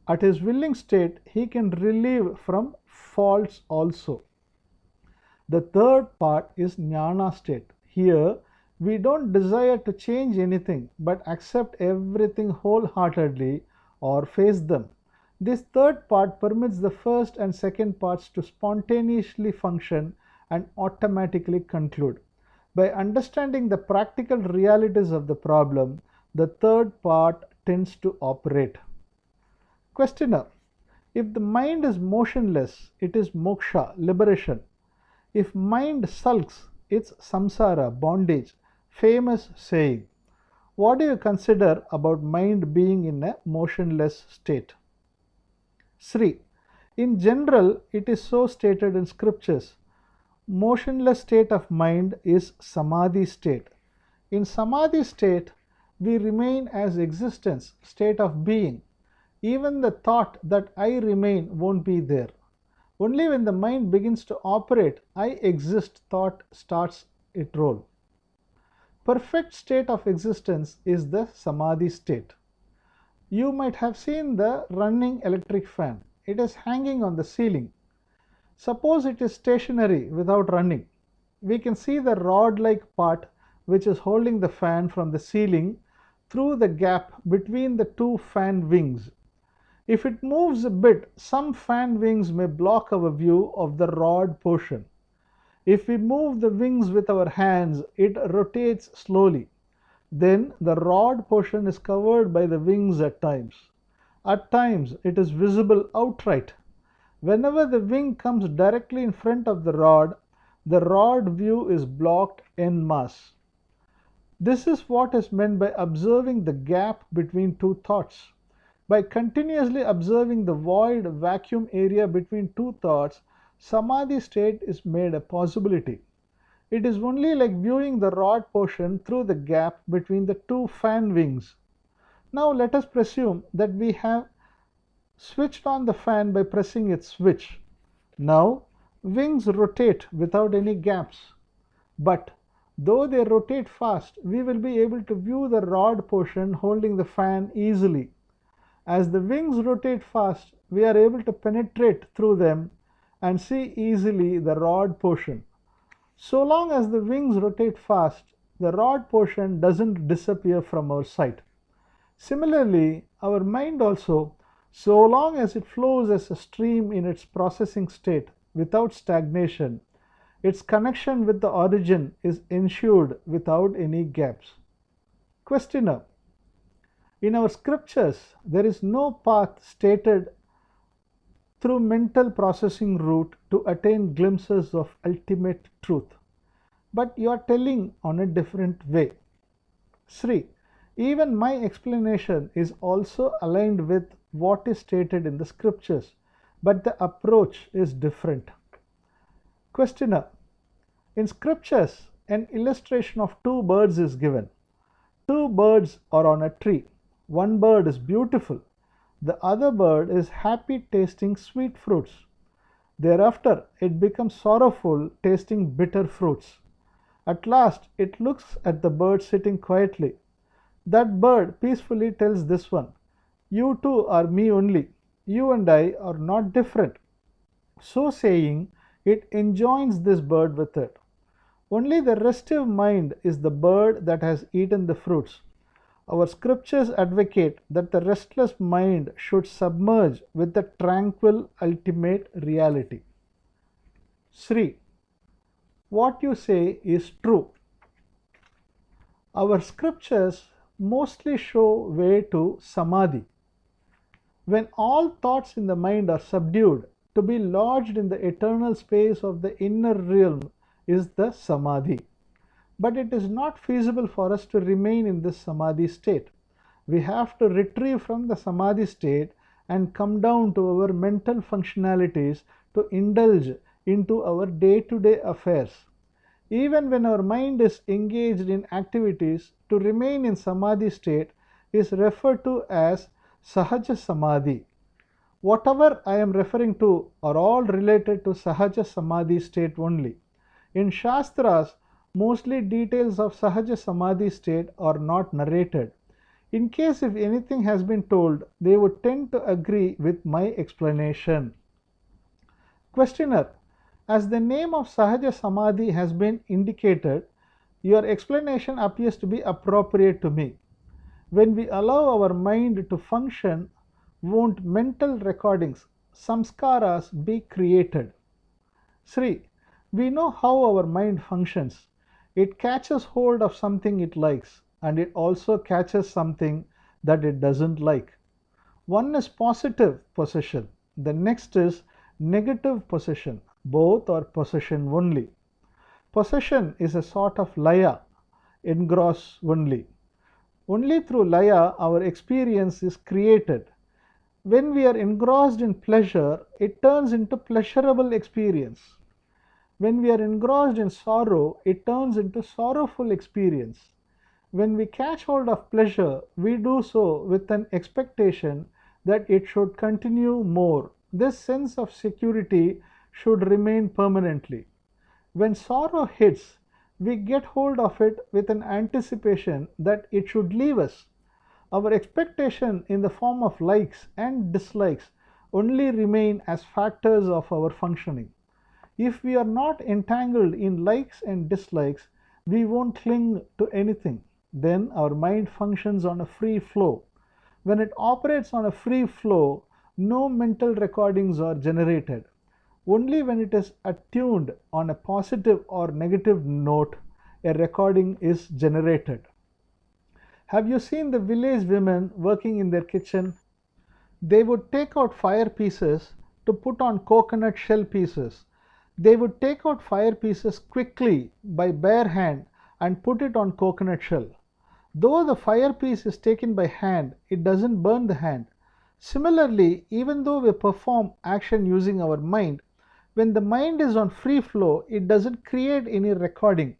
At his willing state, he can relieve from faults also. The third part is Nyana state. Here, we don't desire to change anything but accept everything wholeheartedly or face them. This third part permits the first and second parts to spontaneously function and automatically conclude. By understanding the practical realities of the problem, the third part tends to operate. Questioner: if the mind is motionless, it is moksha, liberation. If mind sulks, it's samsara, bondage, famous saying. What do you consider about mind being in a motionless state? Sri: in general, it is so stated in scriptures. Motionless state of mind is samadhi state. In samadhi state, we remain as existence, state of being. Even the thought that I remain won't be there. Only when the mind begins to operate, I exist thought starts its role. Perfect state of existence is the samadhi state. You might have seen the running electric fan. It is hanging on the ceiling. Suppose it is stationary without running. We can see the rod-like part which is holding the fan from the ceiling through the gap between the two fan wings. If it moves a bit, some fan wings may block our view of the rod portion. If we move the wings with our hands, it rotates slowly. Then the rod portion is covered by the wings at times. At times it is visible outright. Whenever the wing comes directly in front of the rod view is blocked en masse. This is what is meant by observing the gap between two thoughts. By continuously observing the void vacuum area between two thoughts, samadhi state is made a possibility. It is only like viewing the rod portion through the gap between the two fan wings. Now let us presume that we have switched on the fan by pressing its switch. Now wings rotate without any gaps. But though they rotate fast, we will be able to view the rod portion holding the fan easily. As the wings rotate fast, we are able to penetrate through them and see easily the rod portion. So long as the wings rotate fast, the rod portion doesn't disappear from our sight. Similarly, our mind also, so long as it flows as a stream in its processing state without stagnation, its connection with the origin is ensured without any gaps. Questioner: in our scriptures, there is no path stated through mental processing route to attain glimpses of ultimate truth. But you are telling on a different way. Sri, even my explanation is also aligned with what is stated in the scriptures, but the approach is different. Questioner: in scriptures, an illustration of two birds is given. Two birds are on a tree. One bird is beautiful. The other bird is happy tasting sweet fruits. Thereafter, it becomes sorrowful tasting bitter fruits. At last, it looks at the bird sitting quietly. That bird peacefully tells this one, "You too are me only. You and I are not different." So saying, it enjoins this bird with it. Only the restive mind is the bird that has eaten the fruits. Our scriptures advocate that the restless mind should submerge with the tranquil ultimate reality. Sri, what you say is true. Our scriptures mostly show way to samadhi. When all thoughts in the mind are subdued, to be lodged in the eternal space of the inner realm is the samadhi. But it is not feasible for us to remain in this samadhi state. We have to retrieve from the samadhi state and come down to our mental functionalities to indulge into our day-to-day affairs. Even when our mind is engaged in activities, to remain in samadhi state is referred to as sahaja samadhi. Whatever I am referring to are all related to sahaja samadhi state only. In Shastras, mostly details of sahaja samadhi state are not narrated. In case if anything has been told, they would tend to agree with my explanation. Questioner: as the name of sahaja samadhi has been indicated, your explanation appears to be appropriate to me. When we allow our mind to function, won't mental recordings, samskaras, be created? Sri, we know how our mind functions. It catches hold of something it likes, and it also catches something that it doesn't like. One is positive possession, the next is negative possession. Both are possession only. Possession is a sort of laya, engross only. Only through laya our experience is created. When we are engrossed in pleasure, it turns into pleasurable experience. When we are engrossed in sorrow, it turns into sorrowful experience. When we catch hold of pleasure, we do so with an expectation that it should continue more. This sense of security should remain permanently. When sorrow hits, we get hold of it with an anticipation that it should leave us. Our expectation in the form of likes and dislikes only remain as factors of our functioning. If we are not entangled in likes and dislikes, we won't cling to anything. Then our mind functions on a free flow. When it operates on a free flow, no mental recordings are generated. Only when it is attuned on a positive or negative note, a recording is generated. Have you seen the village women working in their kitchen? They would take out fire pieces to put on coconut shell pieces. They would take out fire pieces quickly by bare hand and put it on coconut shell. Though the fire piece is taken by hand, it doesn't burn the hand. Similarly, even though we perform action using our mind, when the mind is on free flow, it doesn't create any recording.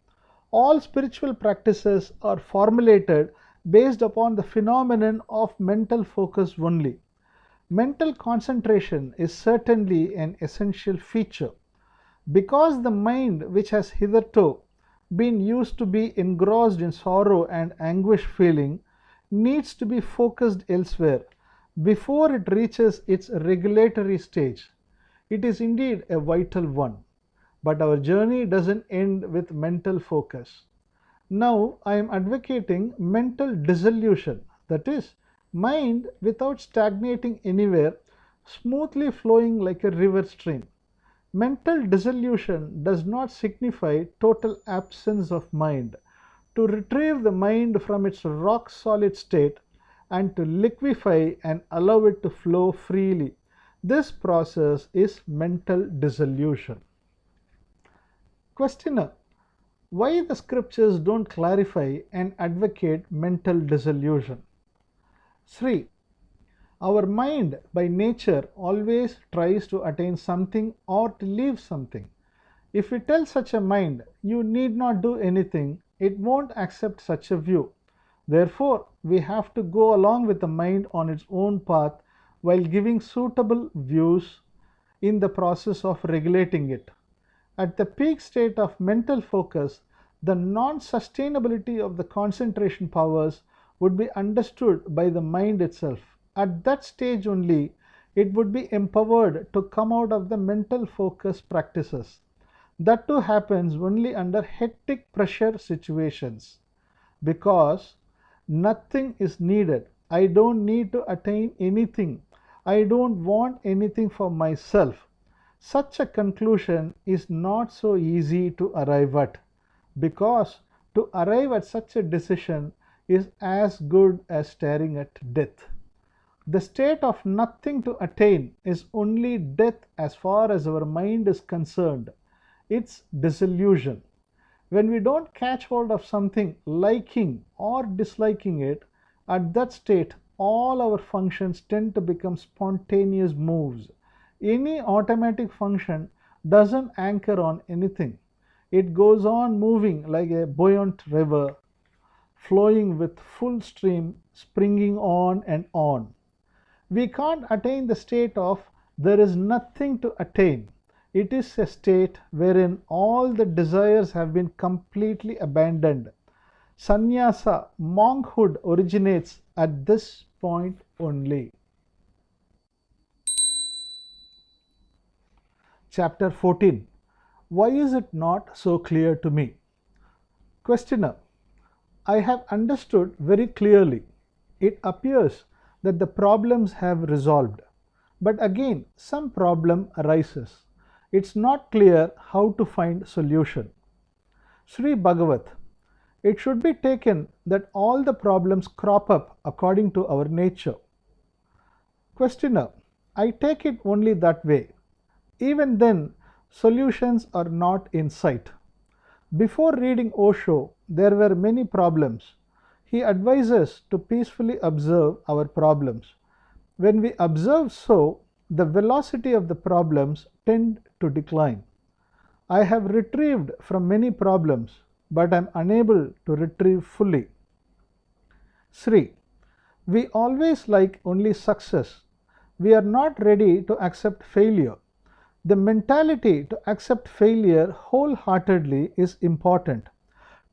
All spiritual practices are formulated based upon the phenomenon of mental focus only. Mental concentration is certainly an essential feature. Because the mind, which has hitherto been used to be engrossed in sorrow and anguish feeling, needs to be focused elsewhere before it reaches its regulatory stage. It is indeed a vital one. But our journey doesn't end with mental focus. Now I am advocating mental dissolution, that is, mind without stagnating anywhere, smoothly flowing like a river stream. Mental dissolution does not signify total absence of mind. To retrieve the mind from its rock solid state and to liquefy and allow it to flow freely, this process is mental dissolution. Questioner: why the scriptures don't clarify and advocate mental dissolution? Sri: our mind by nature always tries to attain something or to leave something. If we tell such a mind, you need not do anything, it won't accept such a view. Therefore, we have to go along with the mind on its own path while giving suitable views in the process of regulating it. At the peak state of mental focus, the non-sustainability of the concentration powers would be understood by the mind itself. At that stage only, it would be empowered to come out of the mental focus practices. That too happens only under hectic pressure situations. Because nothing is needed. I don't need to attain anything. I don't want anything for myself. Such a conclusion is not so easy to arrive at, because to arrive at such a decision is as good as staring at death. The state of nothing to attain is only death as far as our mind is concerned. It's disillusion. When we don't catch hold of something, liking or disliking it, at that state all our functions tend to become spontaneous moves. Any automatic function doesn't anchor on anything. It goes on moving like a buoyant river, flowing with full stream, springing on and on. We can't attain the state of there is nothing to attain. It is a state wherein all the desires have been completely abandoned. Sannyasa, monkhood, originates at this point only. Chapter 14. Why is it not so clear to me? Questioner: I have understood very clearly. It appears that the problems have resolved. But again, some problem arises. It's not clear how to find solution. Sri Bagavath: it should be taken that all the problems crop up according to our nature. Questioner: I take it only that way. Even then, solutions are not in sight. Before reading Osho, there were many problems. He advises to peacefully observe our problems. When we observe so, the velocity of the problems tend to decline. I have retrieved from many problems, but I am unable to retrieve fully. Sri: we always like only success. We are not ready to accept failure. The mentality to accept failure wholeheartedly is important.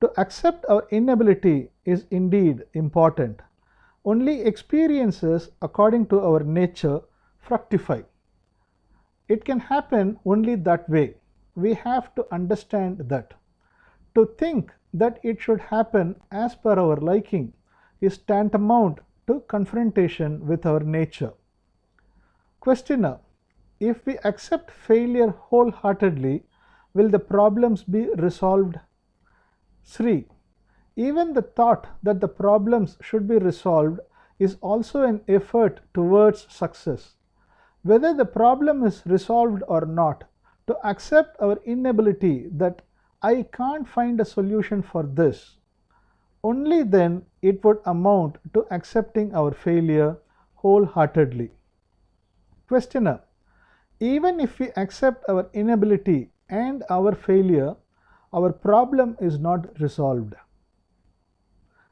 To accept our inability is indeed important. Only experiences according to our nature fructify. It can happen only that way. We have to understand that. To think that it should happen as per our liking is tantamount to confrontation with our nature. Questioner: if we accept failure wholeheartedly, will the problems be resolved? Sri, even the thought that the problems should be resolved is also an effort towards success. Whether the problem is resolved or not, to accept our inability that I can't find a solution for this, only then it would amount to accepting our failure wholeheartedly. Questioner, even if we accept our inability and our failure, our problem is not resolved.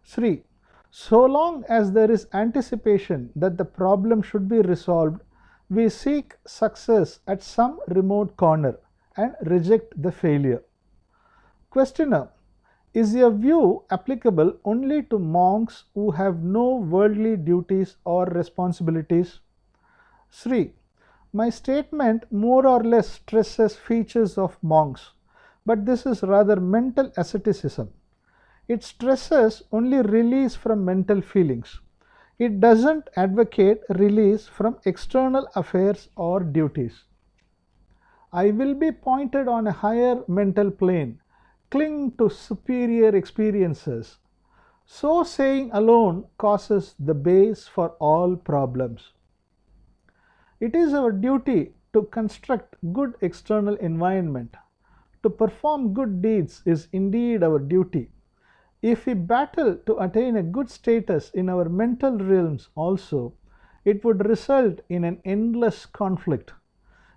Sri, so long as there is anticipation that the problem should be resolved, we seek success at some remote corner and reject the failure. Questioner, is your view applicable only to monks who have no worldly duties or responsibilities? Sri, my statement more or less stresses features of monks, but this is rather mental asceticism. It stresses only release from mental feelings. It doesn't advocate release from external affairs or duties. I will be pointed on a higher mental plane, cling to superior experiences. So saying alone causes the base for all problems. It is our duty to construct good external environment. To perform good deeds is indeed our duty. If we battle to attain a good status in our mental realms also, it would result in an endless conflict.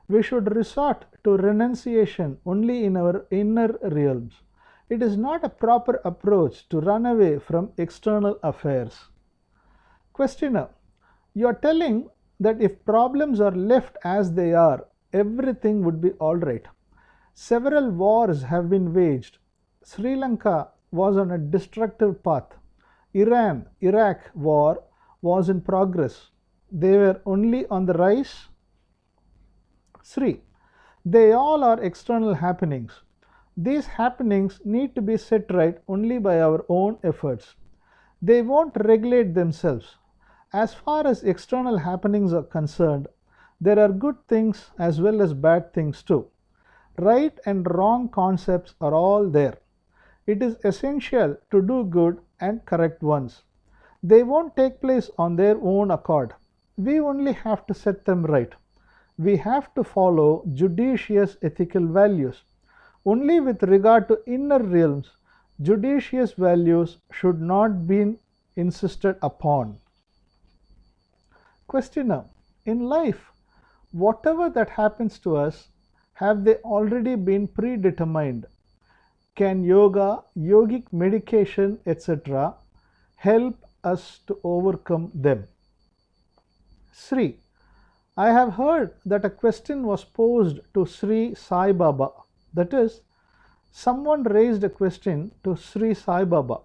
We should resort to renunciation only in our inner realms. It is not a proper approach to run away from external affairs. Questioner, you are telling that if problems are left as they are, everything would be all right. Several wars have been waged. Sri Lanka was on a destructive path. Iran-Iraq war was in progress. They were only on the rise. Sri, they all are external happenings. These happenings need to be set right only by our own efforts. They won't regulate themselves. As far as external happenings are concerned, there are good things as well as bad things too. Right and wrong concepts are all there. It is essential to do good and correct ones. They won't take place on their own accord. We only have to set them right. We have to follow judicious ethical values. Only with regard to inner realms, judicious values should not be insisted upon. Questioner, in life, whatever that happens to us, have they already been predetermined? Can yoga, yogic medication, etc. help us to overcome them? Sri, I have heard that a question was posed to Sri Sai Baba. That is, someone raised a question to Sri Sai Baba.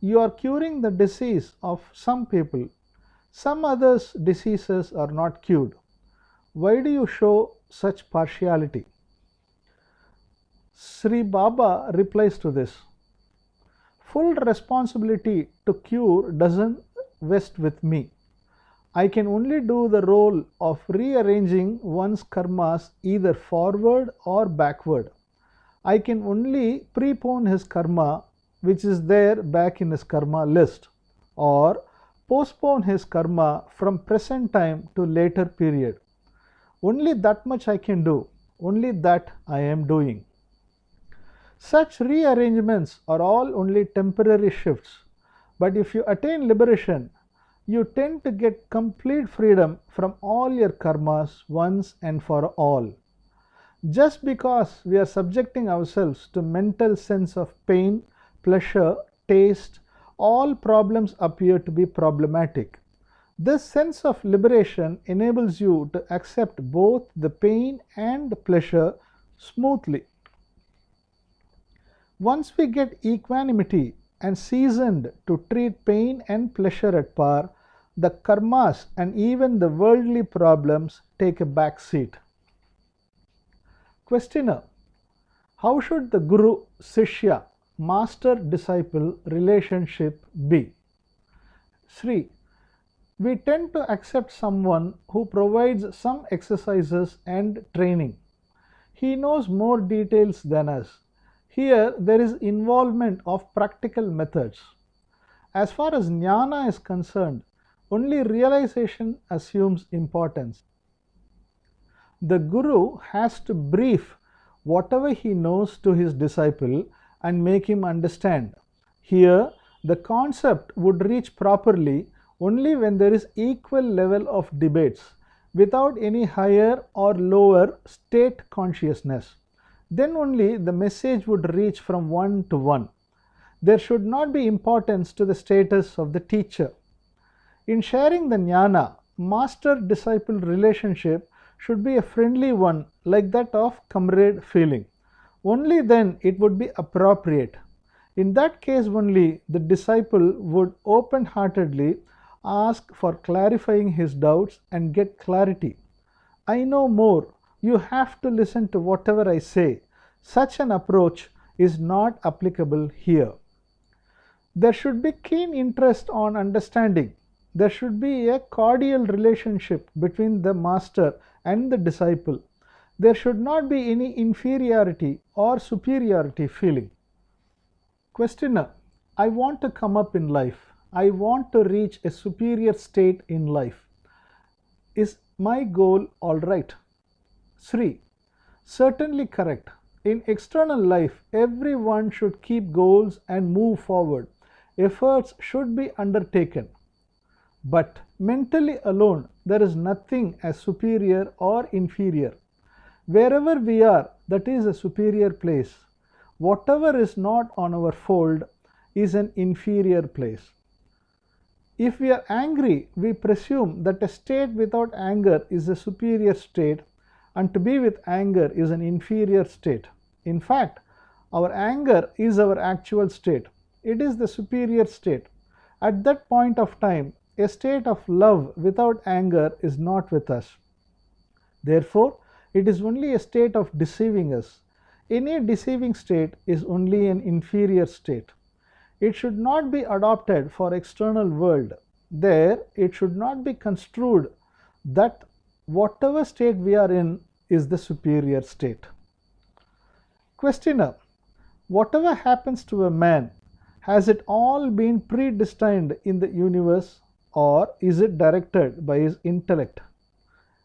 You are curing the disease of some people. Some others' diseases are not cured. Why do you show such partiality? Sri Baba replies to this. Full responsibility to cure doesn't vest with me. I can only do the role of rearranging one's karmas either forward or backward. I can only prepone his karma which is there back in his karma list, or postpone his karma from present time to later period. Only that much I can do. Only that I am doing. Such rearrangements are all only temporary shifts. But if you attain liberation, you tend to get complete freedom from all your karmas once and for all. Just because we are subjecting ourselves to mental sense of pain, pleasure, taste, all problems appear to be problematic. This sense of liberation enables you to accept both the pain and pleasure smoothly. Once we get equanimity and seasoned to treat pain and pleasure at par, the karmas and even the worldly problems take a back seat. Questioner, how should the Guru-Sishya, master-disciple relationship be? Sri, We tend to accept someone who provides some exercises and training. He knows more details than us. Here there is involvement of practical methods. As far as Nyana is concerned, only realization assumes importance. The Guru has to brief whatever he knows to his disciple and make him understand. Here, the concept would reach properly only when there is equal level of debates without any higher or lower state consciousness. Then only the message would reach from one to one. There should not be importance to the status of the teacher. In sharing the Nyana, master-disciple relationship should be a friendly one like that of comrade feeling. Only then it would be appropriate. In that case only the disciple would open-heartedly ask for clarifying his doubts and get clarity. I know more, you have to listen to whatever I say. Such an approach is not applicable here. There should be keen interest on understanding. There should be a cordial relationship between the master and the disciple. There should not be any inferiority or superiority feeling. Questioner: I want to come up in life. I want to reach a superior state in life. Is my goal all right? Sri: certainly correct. In external life, everyone should keep goals and move forward. Efforts should be undertaken. But mentally alone, there is nothing as superior or inferior. Wherever we are, that is a superior place. Whatever is not on our fold is an inferior place. If we are angry, we presume that a state without anger is a superior state, and to be with anger is an inferior state. In fact, our anger is our actual state. It is the superior state. At that point of time, a state of love without anger is not with us. Therefore, it is only a state of deceiving us. Any deceiving state is only an inferior state. It should not be adopted for external world. There, it should not be construed that whatever state we are in is the superior state. Questioner: whatever happens to a man, has it all been predestined in the universe, or is it directed by his intellect?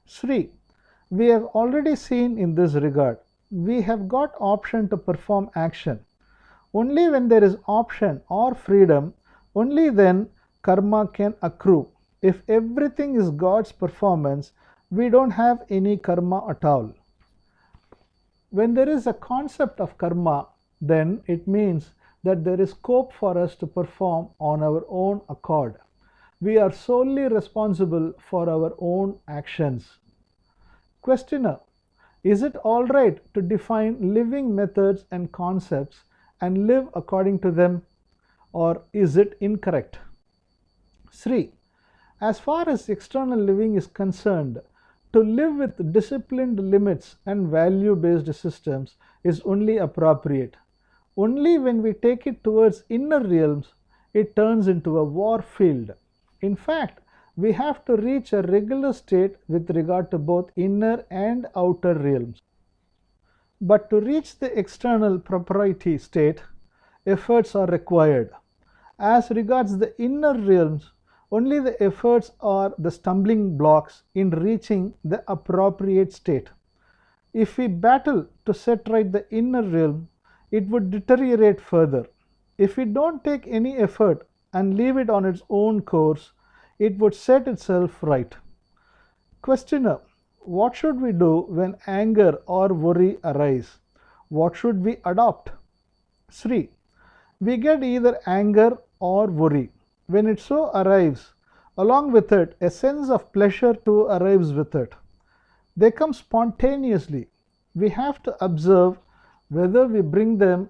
Sri: we have already seen in this regard. We have got option to perform action. Only when there is option or freedom, only then karma can accrue. If everything is God's performance, we don't have any karma at all. When there is a concept of karma, then it means that there is scope for us to perform on our own accord. We are solely responsible for our own actions. Questioner: is it all right to define living methods and concepts and live according to them, or is it incorrect? Sri: as far as external living is concerned, to live with disciplined limits and value-based systems is only appropriate. Only when we take it towards inner realms, it turns into a war field. In fact, we have to reach a regular state with regard to both inner and outer realms. But to reach the external propriety state, efforts are required. As regards the inner realms, only the efforts are the stumbling blocks in reaching the appropriate state. If we battle to set right the inner realm, it would deteriorate further. If we don't take any effort and leave it on its own course, it would set itself right. Questioner: what should we do when anger or worry arise? What should we adopt? Sri: we get either anger or worry. When it so arrives, along with it, a sense of pleasure too arrives with it. They come spontaneously. We have to observe whether we bring them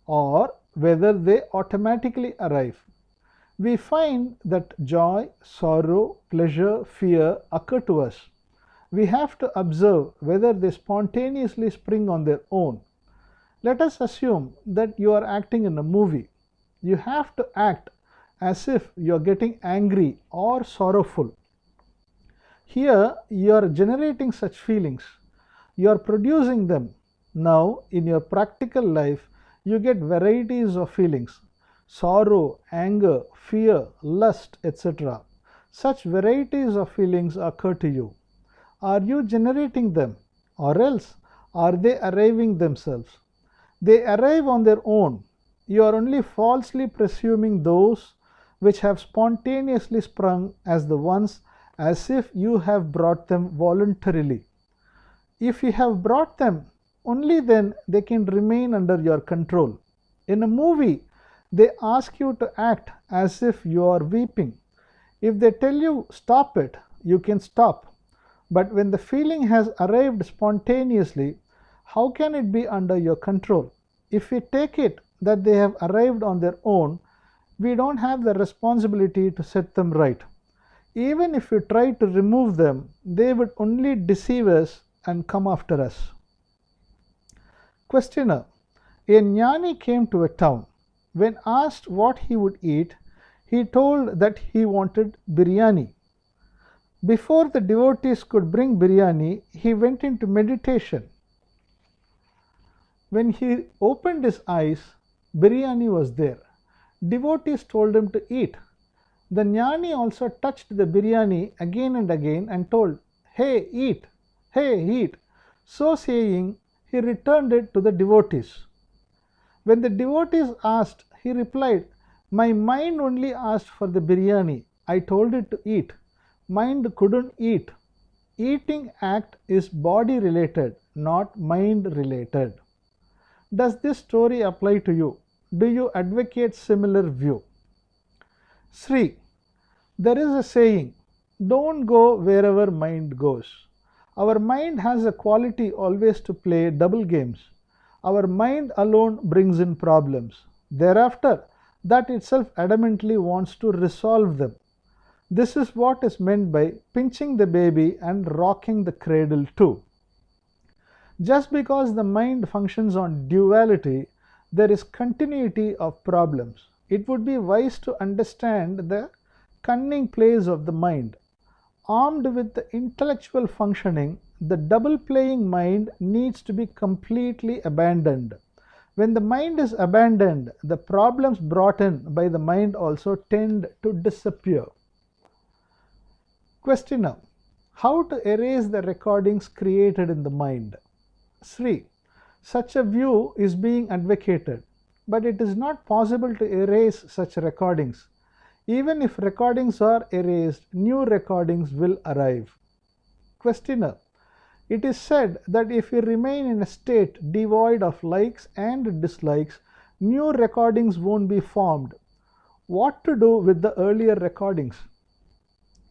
or whether they automatically arrive. We find that joy, sorrow, pleasure, fear occur to us. We have to observe whether they spontaneously spring on their own. Let us assume that you are acting in a movie. You have to act as if you are getting angry or sorrowful. Here you are generating such feelings. You are producing them. Now in your practical life you get varieties of feelings: sorrow, anger, fear, lust, etc. Such varieties of feelings occur to you. Are you generating them, or else are they arriving themselves? They arrive on their own. You are only falsely presuming those which have spontaneously sprung as the ones, as if you have brought them voluntarily. If you have brought them, only then they can remain under your control. In a movie, they ask you to act as if you are weeping. If they tell you stop it, you can stop. But when the feeling has arrived spontaneously, how can it be under your control? If we take it that they have arrived on their own, we don't have the responsibility to set them right. Even if we try to remove them, they would only deceive us and come after us. Questioner: a Jnani came to a town. When asked what he would eat, he told that he wanted biryani. Before the devotees could bring biryani, he went into meditation. When he opened his eyes, biryani was there. Devotees told him to eat. The Jnani also touched the biryani again and again and told, "Hey, eat! Hey, eat!" So saying, he returned it to the devotees. When the devotees asked, he replied, "My mind only asked for the biryani. I told it to eat. Mind couldn't eat." Eating act is body related, not mind related. Does this story apply to you? Do you advocate similar view? Sri: there is a saying, don't go wherever mind goes. Our mind has a quality always to play double games. Our mind alone brings in problems. Thereafter, that itself adamantly wants to resolve them. This is what is meant by pinching the baby and rocking the cradle too. Just because the mind functions on duality, there is continuity of problems. It would be wise to understand the cunning plays of the mind. Armed with the intellectual functioning, the double-playing mind needs to be completely abandoned. When the mind is abandoned, the problems brought in by the mind also tend to disappear. Questioner: how to erase the recordings created in the mind? Sri: such a view is being advocated, but it is not possible to erase such recordings. Even if recordings are erased, new recordings will arrive. Questioner: it is said that if we remain in a state devoid of likes and dislikes, new recordings won't be formed. What to do with the earlier recordings?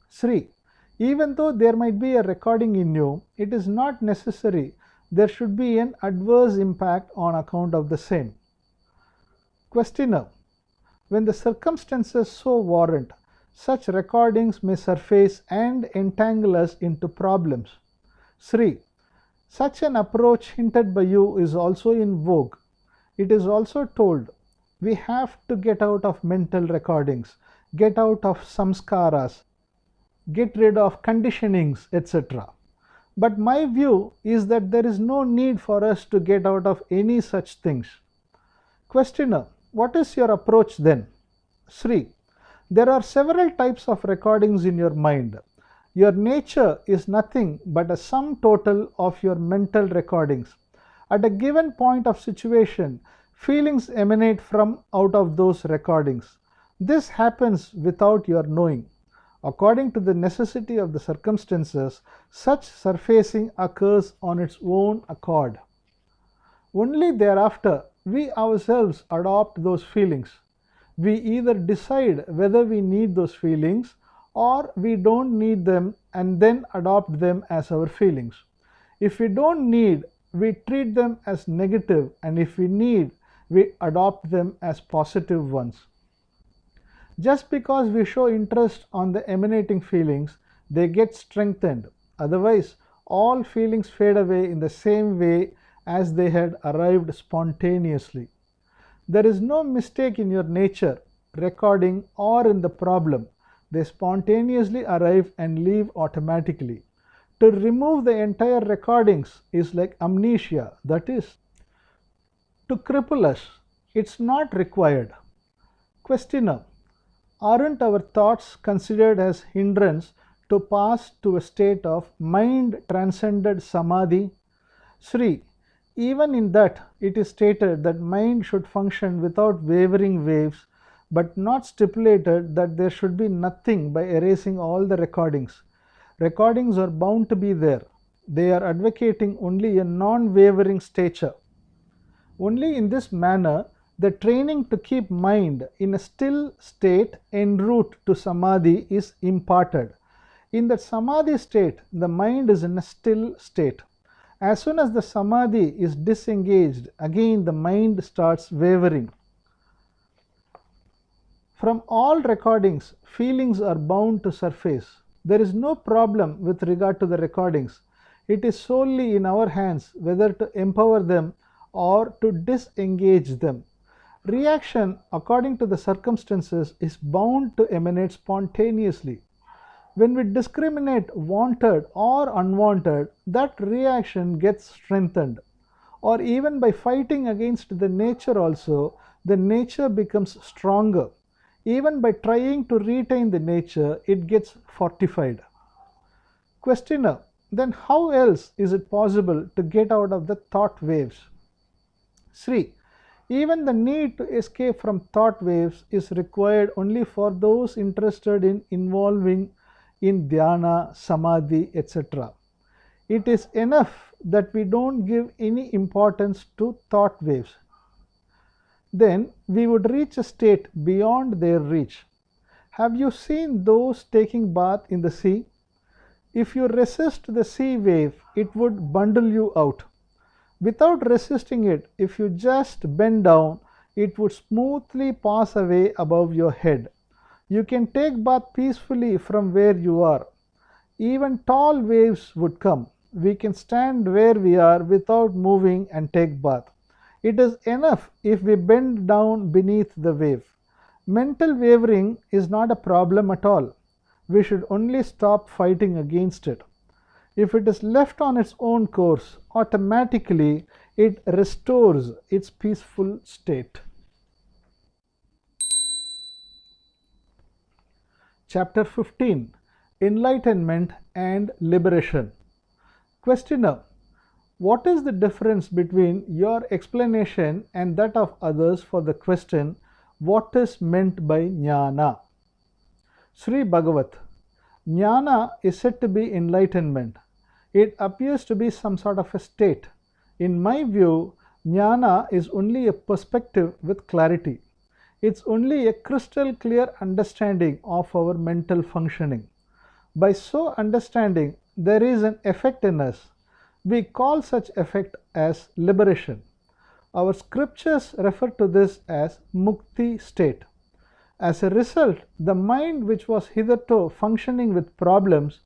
Sri: even though there might be a recording in you, it is not necessary there should be an adverse impact on account of the same. Questioner: when the circumstances so warrant, such recordings may surface and entangle us into problems. Sri: such an approach hinted by you is also in vogue. It is also told, we have to get out of mental recordings, get out of samskaras, get rid of conditionings, etc. But my view is that there is no need for us to get out of any such things. Questioner: what is your approach then? Sri: there are several types of recordings in your mind. Your nature is nothing but a sum total of your mental recordings. At a given point of situation, feelings emanate from out of those recordings. This happens without your knowing. According to the necessity of the circumstances, such surfacing occurs on its own accord. Only thereafter we ourselves adopt those feelings. We either decide whether we need those feelings or we don't need them and then adopt them as our feelings. If we don't need, we treat them as negative, and if we need, we adopt them as positive ones. Just because we show interest on the emanating feelings, they get strengthened. Otherwise, all feelings fade away in the same way as they had arrived spontaneously. There is no mistake in your nature. recording, or in the problem. They spontaneously arrive and leave automatically. To remove the entire recordings is like amnesia, that is, to cripple us. It's not required. Questioner: aren't our thoughts considered as hindrance to pass to a state of mind transcended samadhi? Sri: even in that it is stated that mind should function without wavering waves, but not stipulated that there should be nothing by erasing all the recordings. Recordings are bound to be there. They are advocating only a non-wavering stature. Only in this manner the training to keep mind in a still state en route to samadhi is imparted. In that samadhi state, the mind is in a still state. As soon as the samadhi is disengaged, again the mind starts wavering. From all recordings, feelings are bound to surface. There is no problem with regard to the recordings. It is solely in our hands whether to empower them or to disengage them. Reaction, according to the circumstances, is bound to emanate spontaneously. When we discriminate wanted or unwanted, that reaction gets strengthened. Or even by fighting against the nature also, the nature becomes stronger. Even by trying to retain the nature, it gets fortified. Questioner: then how else is it possible to get out of the thought waves? Sri: even the need to escape from thought waves is required only for those interested in involving in dhyana, samadhi, etc. It is enough that we don't give any importance to thought waves. Then we would reach a state beyond their reach. Have you seen those taking bath in the sea? If you resist the sea wave, it would bundle you out. Without resisting it, if you just bend down, it would smoothly pass away above your head. You can take bath peacefully from where you are. Even tall waves would come. We can stand where we are without moving and take bath. It is enough if we bend down beneath the wave. Mental wavering is not a problem at all. We should only stop fighting against it. If it is left on its own course, automatically it restores its peaceful state. Chapter 15: Enlightenment and Liberation. Questioner: what is the difference between your explanation and that of others for the question, what is meant by Nyana? Sri Bagavath: Nyana is said to be enlightenment. It appears to be some sort of a state. In my view, Nyana is only a perspective with clarity. It's only a crystal clear understanding of our mental functioning. By so understanding, there is an effect in us. We call such effect as liberation. Our scriptures refer to this as mukti state. As a result, the mind which was hitherto functioning with problems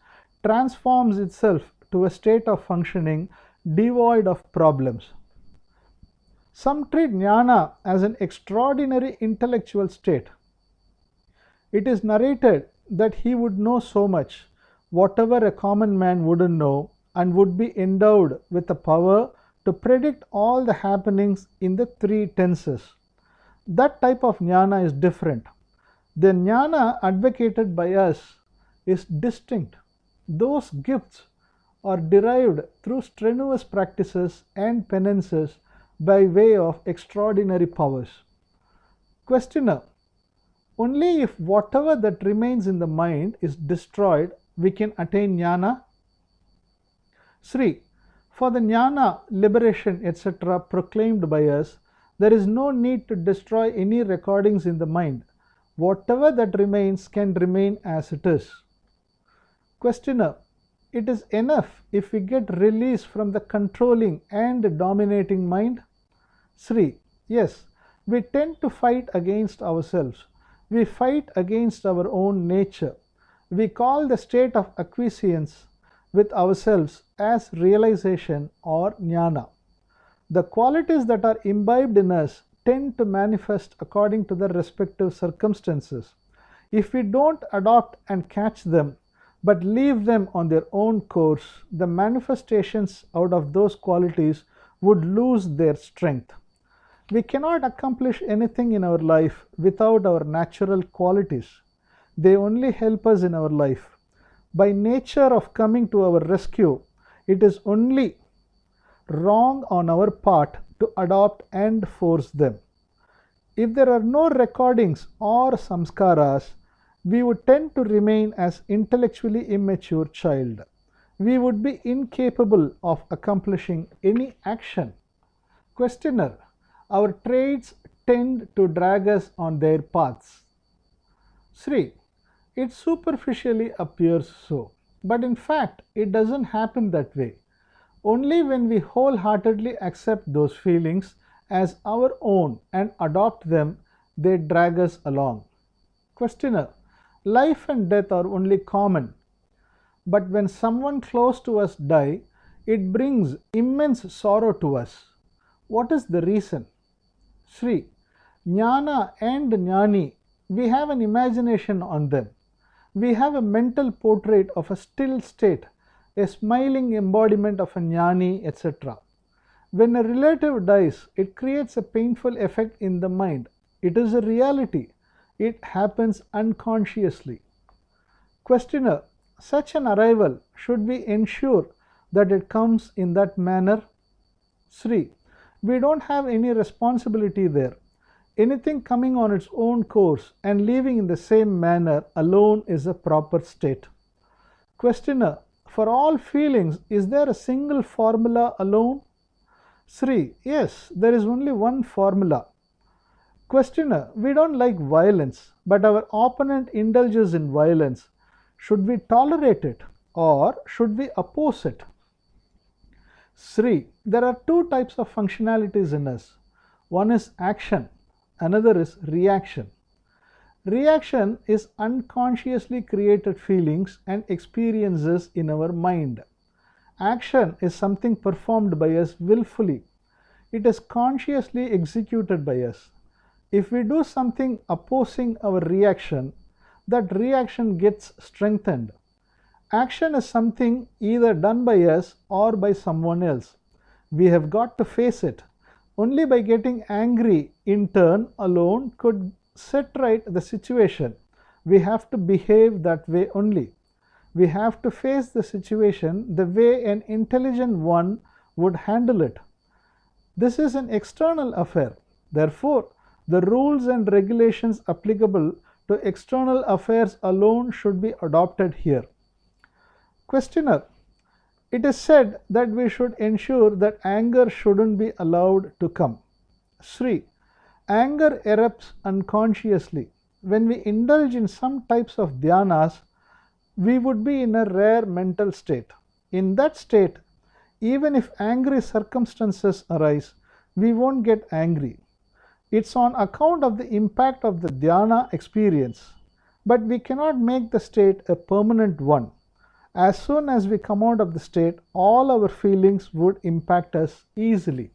transforms itself to a state of functioning devoid of problems. Some treat Nyana as an extraordinary intellectual state. It is narrated that he would know so much, whatever a common man wouldn't know, and would be endowed with the power to predict all the happenings in the three tenses. That type of Nyana is different. The Nyana advocated by us is distinct. Those gifts are derived through strenuous practices and penances by way of extraordinary powers. Questioner: only if whatever that remains in the mind is destroyed, we can attain Nyana? Sri: for the Nyana, liberation, etc. proclaimed by us, there is no need to destroy any recordings in the mind. Whatever that remains can remain as it is. Questioner: it is enough if we get release from the controlling and dominating mind? Sri: yes, we tend to fight against ourselves. We fight against our own nature. We call the state of acquiescence with ourselves as realization or Nyana. The qualities that are imbibed in us tend to manifest according to their respective circumstances. If we don't adopt and catch them, but leave them on their own course, the manifestations out of those qualities would lose their strength. We cannot accomplish anything in our life without our natural qualities. They only help us in our life. By nature of coming to our rescue, it is only wrong on our part to adopt and force them. If there are no recordings or samskaras, we would tend to remain as intellectually immature child. We would be incapable of accomplishing any action. Questioner: our traits tend to drag us on their paths. Sri: it superficially appears so, but in fact it doesn't happen that way. Only when we wholeheartedly accept those feelings as our own and adopt them, they drag us along. Questioner: life and death are only common, but when someone close to us die, it brings immense sorrow to us. What is the reason? Sri: Nyana and Jnani, we have an imagination on them. We have a mental portrait of a still state, a smiling embodiment of a Jnani, etc. When a relative dies, it creates a painful effect in the mind. It is a reality. It happens unconsciously. Questioner: such an arrival, should we ensure that it comes in that manner? Sri: we don't have any responsibility there. Anything coming on its own course and leaving in the same manner alone is a proper state. Questioner: for all feelings, is there a single formula alone? Sri: yes, there is only one formula. Questioner: we don't like violence, but our opponent indulges in violence. Should we tolerate it or should we oppose it? Sri: there are two types of functionalities in us. One is action, another is reaction. Reaction is unconsciously created feelings and experiences in our mind. Action is something performed by us willfully. It is consciously executed by us. If we do something opposing our reaction, that reaction gets strengthened. Action is something either done by us or by someone else. We have got to face it. Only by getting angry in turn alone could set right the situation. We have to behave that way only. We have to face the situation the way an intelligent one would handle it. This is an external affair. Therefore, the rules and regulations applicable to external affairs alone should be adopted here. Questioner: it is said that we should ensure that anger shouldn't be allowed to come. Sri: anger erupts unconsciously. When we indulge in some types of dhyanas, we would be in a rare mental state. In that state, even if angry circumstances arise, we won't get angry. It's on account of the impact of the dhyana experience, but we cannot make the state a permanent one. As soon as we come out of the state, all our feelings would impact us easily.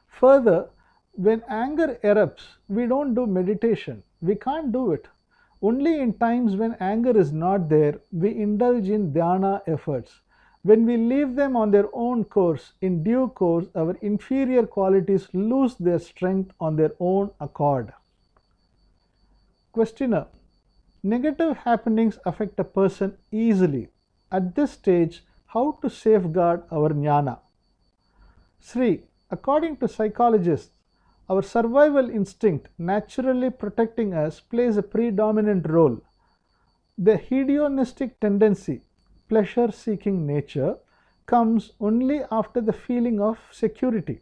Further, when anger erupts, we don't do meditation. We can't do it. Only in times when anger is not there, we indulge in dhyana efforts. When we leave them on their own course, in due course, our inferior qualities lose their strength on their own accord. Questioner: negative happenings affect a person easily. At this stage, how to safeguard our jnana? Sri: according to psychologists, our survival instinct naturally protecting us plays a predominant role. The hedonistic tendency, pleasure-seeking nature, comes only after the feeling of security.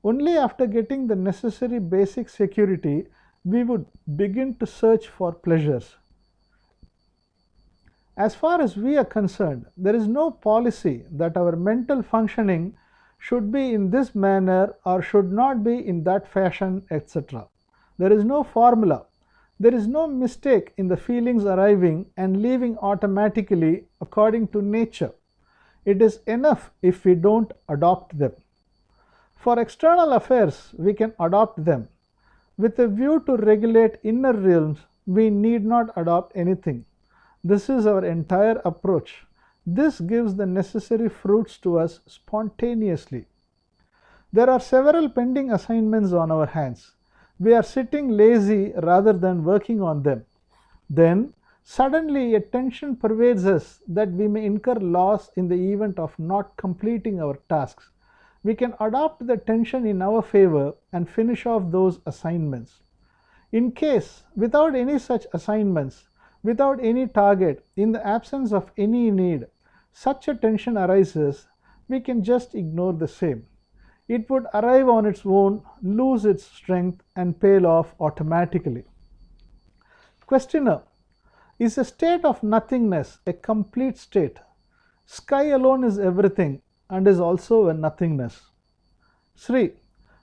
Only after getting the necessary basic security, we would begin to search for pleasures. As far as we are concerned, there is no policy that our mental functioning should be in this manner or should not be in that fashion, etc. There is no formula. There is no mistake in the feelings arriving and leaving automatically according to nature. It is enough if we don't adopt them. For external affairs, we can adopt them. With a view to regulate inner realms, we need not adopt anything. This is our entire approach. This gives the necessary fruits to us spontaneously. There are several pending assignments on our hands. We are sitting lazy rather than working on them. Then, suddenly a tension pervades us that we may incur loss in the event of not completing our tasks. We can adopt the tension in our favor and finish off those assignments. In case, without any such assignments, without any target, in the absence of any need, such a tension arises, we can just ignore the same. It would arrive on its own, lose its strength, and pale off automatically. Questioner: is a state of nothingness a complete state? Sky alone is everything and is also a nothingness. Sri: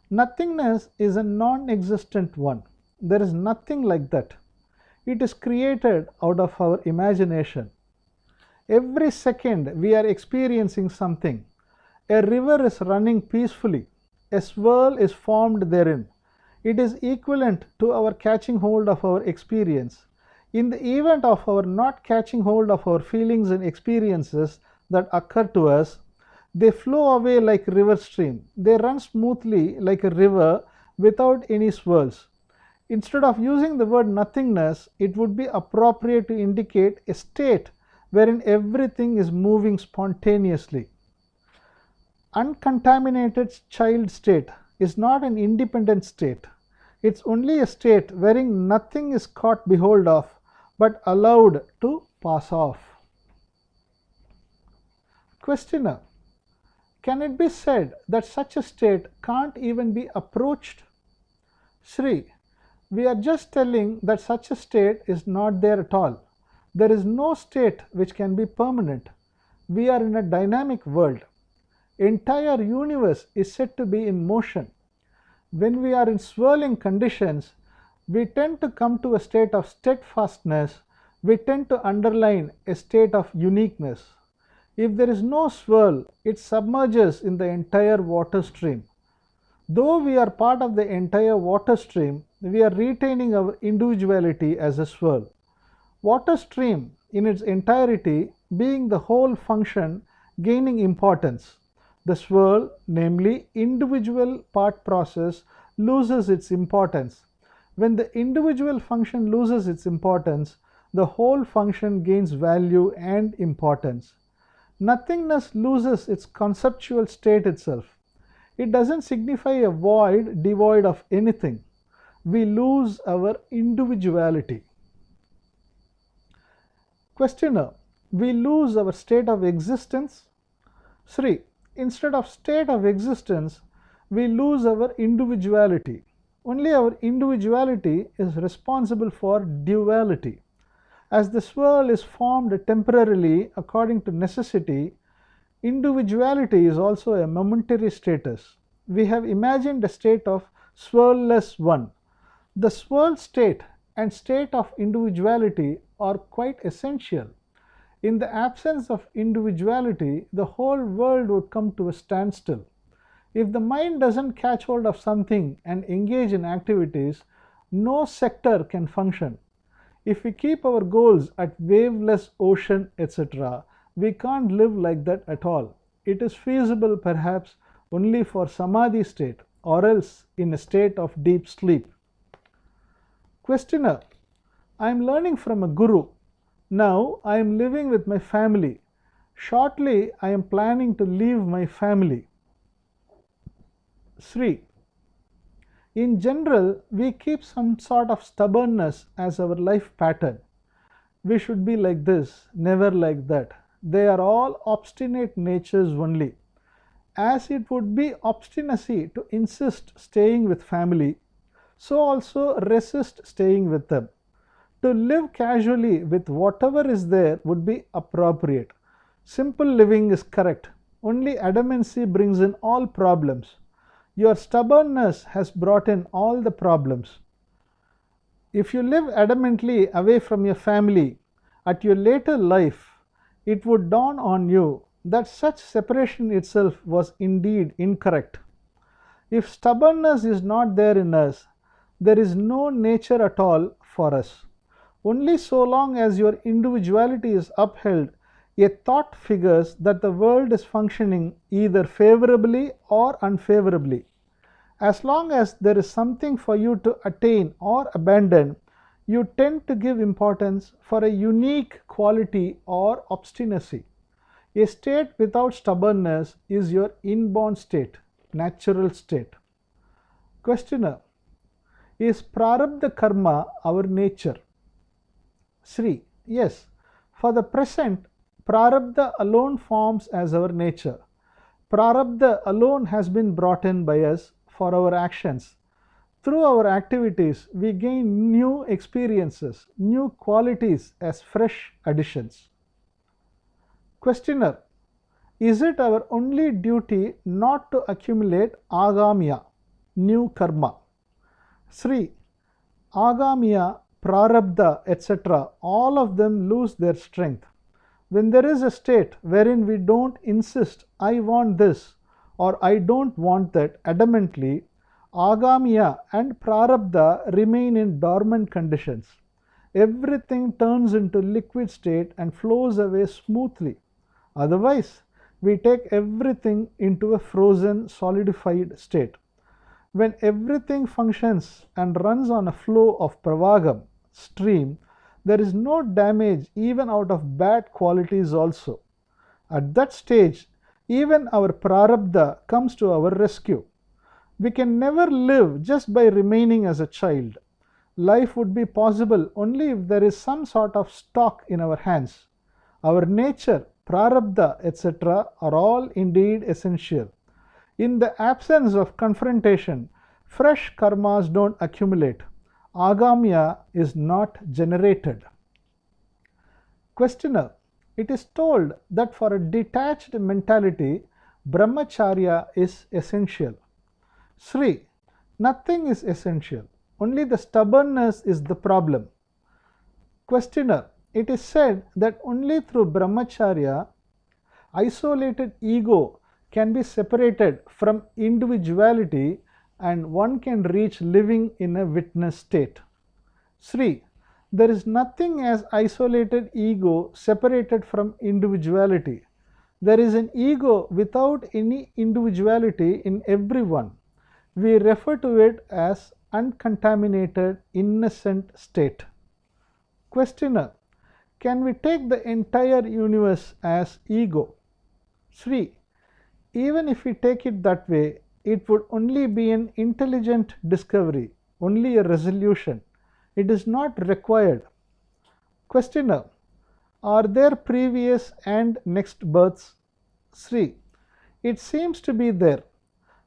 nothingness is a non-existent one. There is nothing like that. It is created out of our imagination. Every second we are experiencing something. A river is running peacefully. A swirl is formed therein. It is equivalent to our catching hold of our experience. In the event of our not catching hold of our feelings and experiences that occur to us, they flow away like river stream. They run smoothly like a river without any swirls. Instead of using the word nothingness, it would be appropriate to indicate a state wherein everything is moving spontaneously. Uncontaminated child state is not an independent state. It's only a state wherein nothing is caught behold of but allowed to pass off. Questioner: can it be said that such a state can't even be approached? Sri: we are just telling that such a state is not there at all. There is no state which can be permanent. We are in a dynamic world. Entire universe is said to be in motion. When we are in swirling conditions, we tend to come to a state of steadfastness. We tend to underline a state of uniqueness. If there is no swirl, it submerges in the entire water stream. Though we are part of the entire water stream, we are retaining our individuality as a swirl. Water stream in its entirety being the whole function gaining importance. The swirl, namely individual part process, loses its importance. When the individual function loses its importance, the whole function gains value and importance. Nothingness loses its conceptual state itself. It doesn't signify a void devoid of anything. We lose our individuality. Questioner: we lose our state of existence? Sri: instead of state of existence, we lose our individuality. Only our individuality is responsible for duality. As the swirl is formed temporarily according to necessity, individuality is also a momentary status. We have imagined a state of swirlless one. The swirl state and state of individuality are quite essential. In the absence of individuality, the whole world would come to a standstill. If the mind doesn't catch hold of something and engage in activities, no sector can function. If we keep our goals at waveless ocean, etc., we can't live like that at all. It is feasible perhaps only for samadhi state or else in a state of deep sleep. Questioner: I am learning from a guru. Now I am living with my family. Shortly I am planning to leave my family. Sri: in general, we keep some sort of stubbornness as our life pattern. We should be like this, never like that. They are all obstinate natures only. As it would be obstinacy to insist staying with family, so also resist staying with them. To live casually with whatever is there would be appropriate. Simple living is correct. Only adamancy brings in all problems. Your stubbornness has brought in all the problems. If you live adamantly away from your family, at your later life, it would dawn on you that such separation itself was indeed incorrect. If stubbornness is not there in us, there is no nature at all for us. Only so long as your individuality is upheld, a thought figures that the world is functioning either favorably or unfavorably. As long as there is something for you to attain or abandon, you tend to give importance for a unique quality or obstinacy. A state without stubbornness is your inborn state, natural state. Questioner: is prarabdha karma our nature? Sri: yes. For the present, prarabdha alone forms as our nature. Prarabdha alone has been brought in by us for our actions. Through our activities, we gain new experiences, new qualities as fresh additions. Questioner: is it our only duty not to accumulate agamiya, new karma? Sri: agamiya, prarabdha, etc., all of them lose their strength. When there is a state wherein we don't insist, I want this or I don't want that adamantly, agamiya and prarabdha remain in dormant conditions. Everything turns into liquid state and flows away smoothly. Otherwise, we take everything into a frozen, solidified state. When everything functions and runs on a flow of pravagam, stream, there is no damage even out of bad qualities also. At that stage, even our prarabdha comes to our rescue. We can never live just by remaining as a child. Life would be possible only if there is some sort of stock in our hands. Our nature, prarabdha, etc. are all indeed essential. In the absence of confrontation, fresh karmas don't accumulate. Agamiya is not generated. Questioner: it is told that for a detached mentality, brahmacharya is essential. Sri: nothing is essential. Only the stubbornness is the problem. Questioner: it is said that only through brahmacharya, isolated ego can be separated from individuality and one can reach living in a witness state. Sri: there is nothing as isolated ego separated from individuality. There is an ego without any individuality in everyone. We refer to it as uncontaminated, innocent state. Questioner: can we take the entire universe as ego? Sri: even if we take it that way, it would only be an intelligent discovery, only a resolution. It is not required. Questioner: are there previous and next births? Sri: it seems to be there.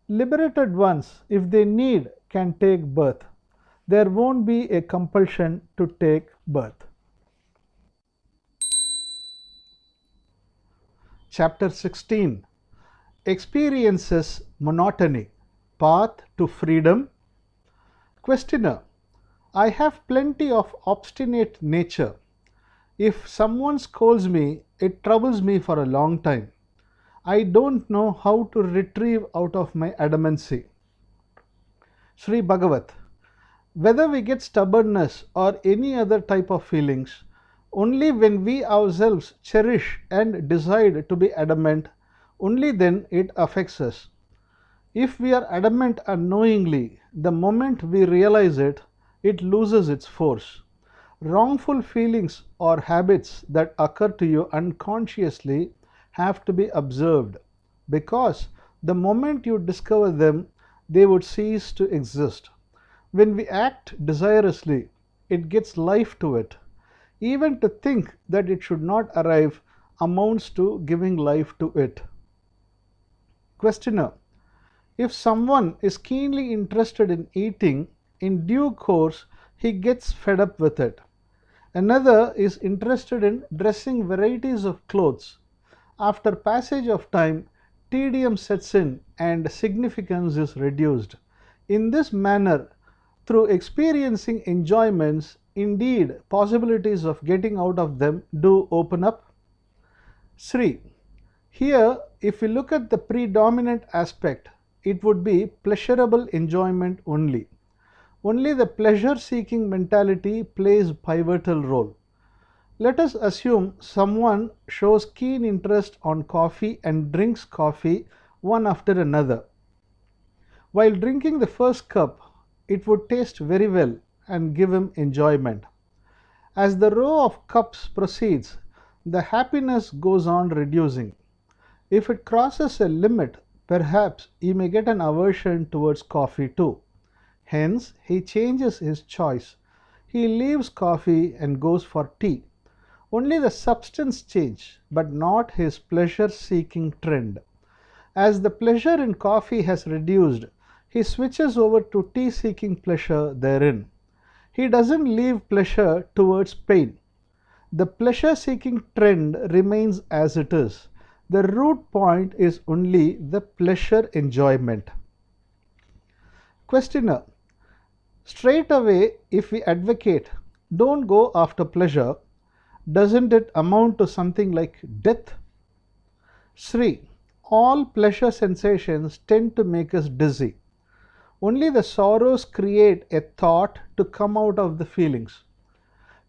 Liberated ones, if they need, can take birth. There won't be a compulsion to take birth. Chapter 16: Experiences Monotony, Path to Freedom. Questioner: I have plenty of obstinate nature. If someone scolds me, it troubles me for a long time. I don't know how to retrieve out of my adamancy. Sri Bagavath: whether we get stubbornness or any other type of feelings, only when we ourselves cherish and decide to be adamant, only then it affects us. If we are adamant unknowingly, the moment we realize it, it loses its force. Wrongful feelings or habits that occur to you unconsciously have to be observed, because the moment you discover them, they would cease to exist. When we act desirelessly, it gets life to it. Even to think that it should not arrive amounts to giving life to it. Questioner: if someone is keenly interested in eating, in due course he gets fed up with it. Another is interested in dressing varieties of clothes. After passage of time, tedium sets in and significance is reduced. In this manner, through experiencing enjoyments, indeed possibilities of getting out of them do open up. Sri: here, if we look at the predominant aspect, it would be pleasurable enjoyment only. Only the pleasure-seeking mentality plays a pivotal role. Let us assume someone shows keen interest on coffee and drinks coffee one after another. While drinking the first cup, it would taste very well and give him enjoyment. As the row of cups proceeds, the happiness goes on reducing. If it crosses a limit, perhaps he may get an aversion towards coffee too. Hence, he changes his choice. He leaves coffee and goes for tea. Only the substance change, but not his pleasure-seeking trend. As the pleasure in coffee has reduced, he switches over to tea-seeking pleasure therein. He doesn't leave pleasure towards pain. The pleasure-seeking trend remains as it is. The root point is only the pleasure enjoyment. Questioner: straight away, if we advocate, don't go after pleasure, doesn't it amount to something like death? Sri: all pleasure sensations tend to make us dizzy. Only the sorrows create a thought to come out of the feelings.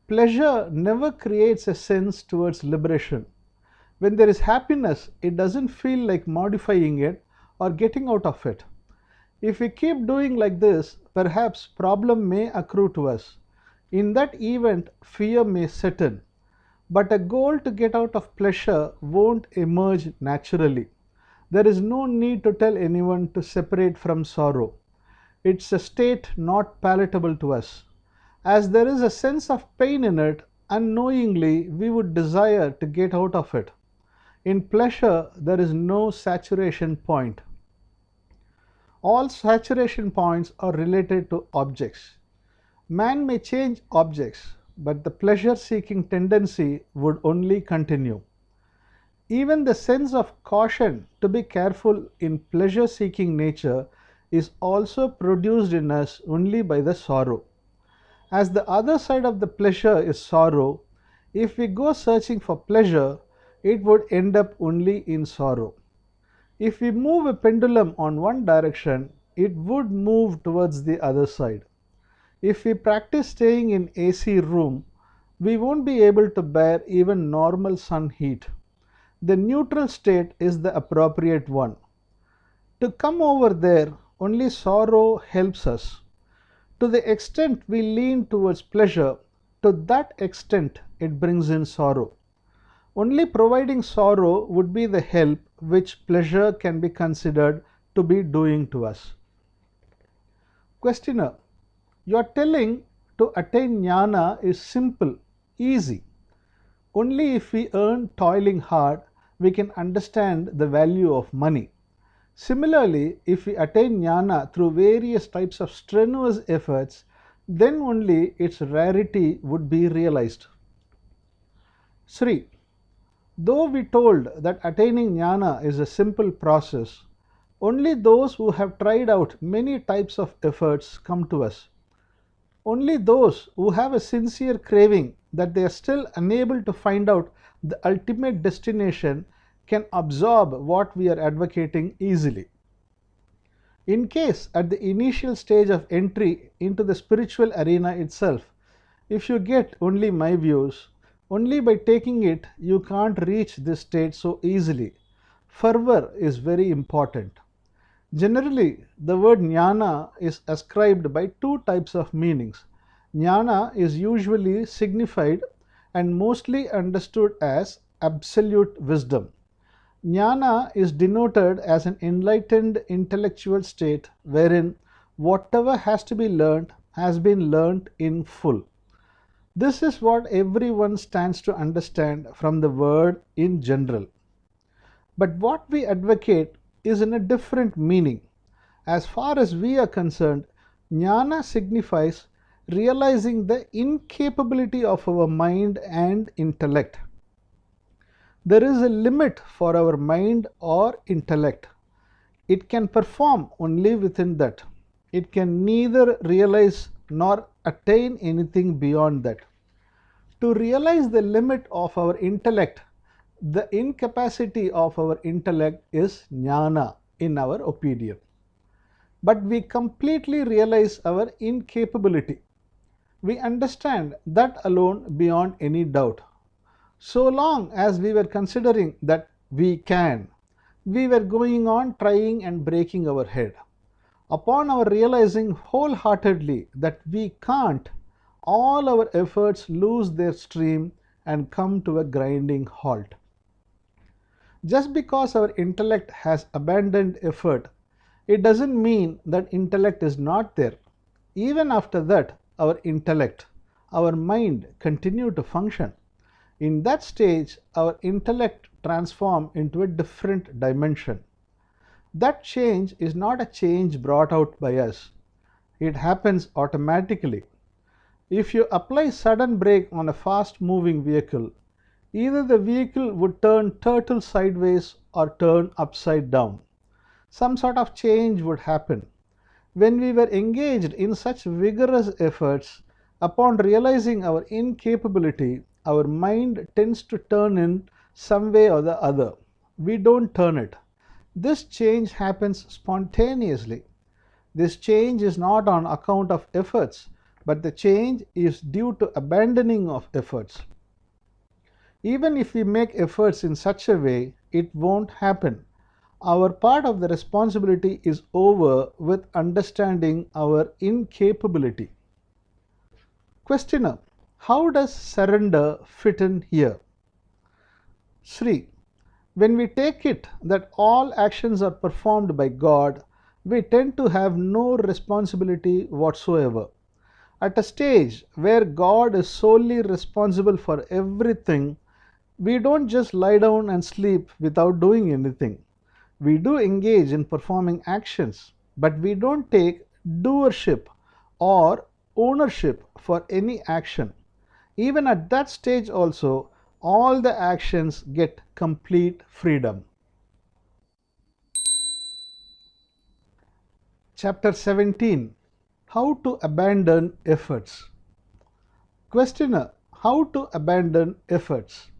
Pleasure never creates a sense towards liberation. When there is happiness, it doesn't feel like modifying it or getting out of it. If we keep doing like this, perhaps problem may accrue to us. In that event, fear may set in. But a goal to get out of pleasure won't emerge naturally. There is no need to tell anyone to separate from sorrow. It's a state not palatable to us. As there is a sense of pain in it, unknowingly we would desire to get out of it. In pleasure, there is no saturation point. All saturation points are related to objects. Man may change objects, but the pleasure-seeking tendency would only continue. Even the sense of caution to be careful in pleasure-seeking nature is also produced in us only by the sorrow. As the other side of the pleasure is sorrow, if we go searching for pleasure, it would end up only in sorrow. If we move a pendulum on one direction, it would move towards the other side. If we practice staying in AC room, we won't be able to bear even normal sun heat. The neutral state is the appropriate one. To come over there, only sorrow helps us. To the extent we lean towards pleasure, to that extent it brings in sorrow. Only providing sorrow would be the help which pleasure can be considered to be doing to us. Questioner: you are telling to attain Nyana is simple, easy. Only if we earn toiling hard, we can understand the value of money. Similarly, if we attain Nyana through various types of strenuous efforts, then only its rarity would be realized. Sri: though we told that attaining Nyana is a simple process, only those who have tried out many types of efforts come to us. Only those who have a sincere craving that they are still unable to find out the ultimate destination can absorb what we are advocating easily. In case at the initial stage of entry into the spiritual arena itself, if you get only my views, only by taking it you can't reach this state so easily. Fervor is very important. Generally, the word Nyana is ascribed by two types of meanings. Nyana is usually signified and mostly understood as absolute wisdom. Nyana is denoted as an enlightened intellectual state wherein whatever has to be learnt has been learnt in full. This is what everyone stands to understand from the word in general. But what we advocate is in a different meaning. As far as we are concerned, Nyana signifies realizing the incapability of our mind and intellect. There is a limit for our mind or intellect. It can perform only within that. It can neither realize nor attain anything beyond that. To realize the limit of our intellect, the incapacity of our intellect is Nyana in our opinion. but we completely realize our incapability. We understand that alone beyond any doubt. So long as we were considering that we can, we were going on trying and breaking our head. Upon our realizing wholeheartedly that we can't, all our efforts lose their stream and come to a grinding halt. Just because our intellect has abandoned effort, it doesn't mean that intellect is not there. Even after that, our intellect, our mind continue to function. In that stage, our intellect transforms into a different dimension. That change is not a change brought out by us. It happens automatically. If you apply sudden brake on a fast moving vehicle, either the vehicle would turn turtle sideways or turn upside down. Some sort of change would happen. When we were engaged in such vigorous efforts, upon realizing our incapability, our mind tends to turn in some way or the other. We don't turn it. This change happens spontaneously. This change is not on account of efforts, but the change is due to abandoning of efforts. Even if we make efforts in such a way, it won't happen. Our part of the responsibility is over with understanding our incapability. Questioner: how does surrender fit in here? Sri: when we take it that all actions are performed by God, we tend to have no responsibility whatsoever. At a stage where God is solely responsible for everything, we don't just lie down and sleep without doing anything. We do engage in performing actions, but we don't take doership or ownership for any action. Even at that stage also, all the actions get complete freedom. Chapter 17: how to abandon efforts. Questioner: how to abandon efforts?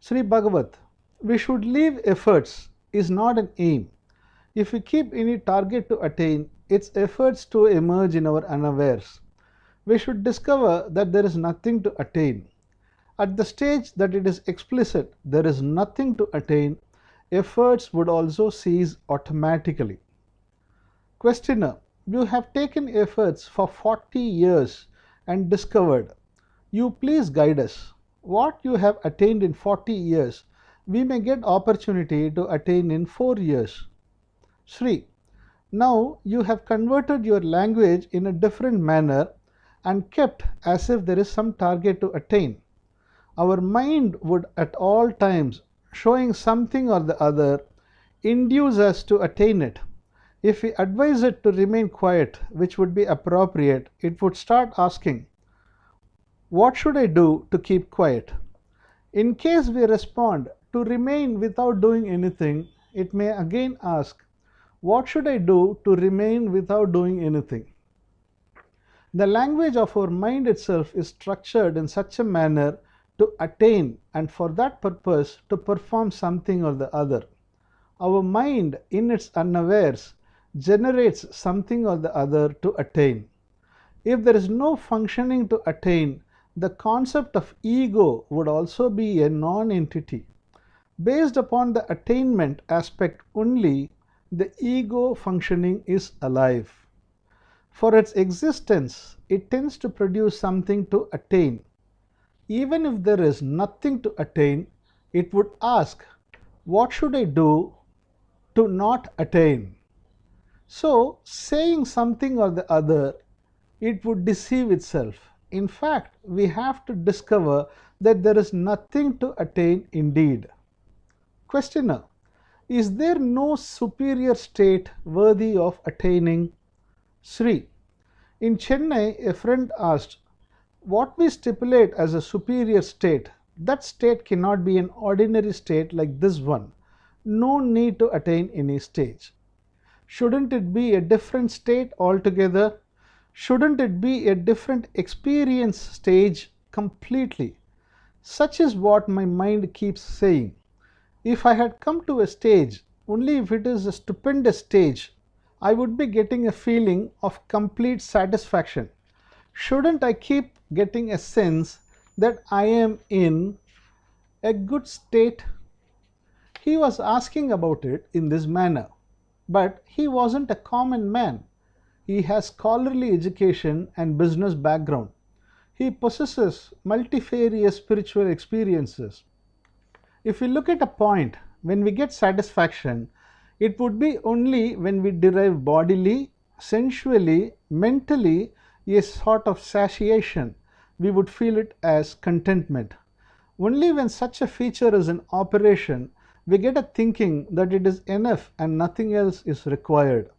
Sri Bagavath: we should leave efforts is not an aim. If we keep any target to attain, its efforts to emerge in our unawares. We should discover that there is nothing to attain. At the stage that it is explicit there is nothing to attain, efforts would also cease automatically. Questioner: you have taken efforts for 40 years and discovered. You please guide us. What you have attained in 40 years, we may get opportunity to attain in 4 years. Sri: now you have converted your language in a different manner and kept as if there is some target to attain. Our mind would at all times, showing something or the other, induce us to attain it. If we advise it to remain quiet, which would be appropriate, it would start asking, what should I do to keep quiet? In case we respond to remain without doing anything, it may again ask, what should I do to remain without doing anything? The language of our mind itself is structured in such a manner to attain, and for that purpose to perform something or the other. Our mind in its unawares generates something or the other to attain. If there is no functioning to attain, the concept of ego would also be a non-entity. Based upon the attainment aspect only, the ego functioning is alive. For its existence, it tends to produce something to attain. Even if there is nothing to attain, it would ask, what should I do to not attain? So, saying something or the other, it would deceive itself. In fact, we have to discover that there is nothing to attain indeed. Questioner: is there no superior state worthy of attaining? Sri: in Chennai, a friend asked, what we stipulate as a superior state, that state cannot be an ordinary state like this one. No need to attain any stage. Shouldn't it be a different state altogether? Shouldn't it be a different experience stage completely? Such is what my mind keeps saying. If I had come to a stage, only if it is a stupendous stage, I would be getting a feeling of complete satisfaction. Shouldn't I keep getting a sense that I am in a good state? He was asking about it in this manner. But he wasn't a common man. He has scholarly education and business background. He possesses multifarious spiritual experiences. If we look at a point when we get satisfaction, it would be only when we derive bodily, sensually, mentally a sort of satiation. We would feel it as contentment. Only when such a feature is in operation, we get a thinking that it is enough and nothing else is required.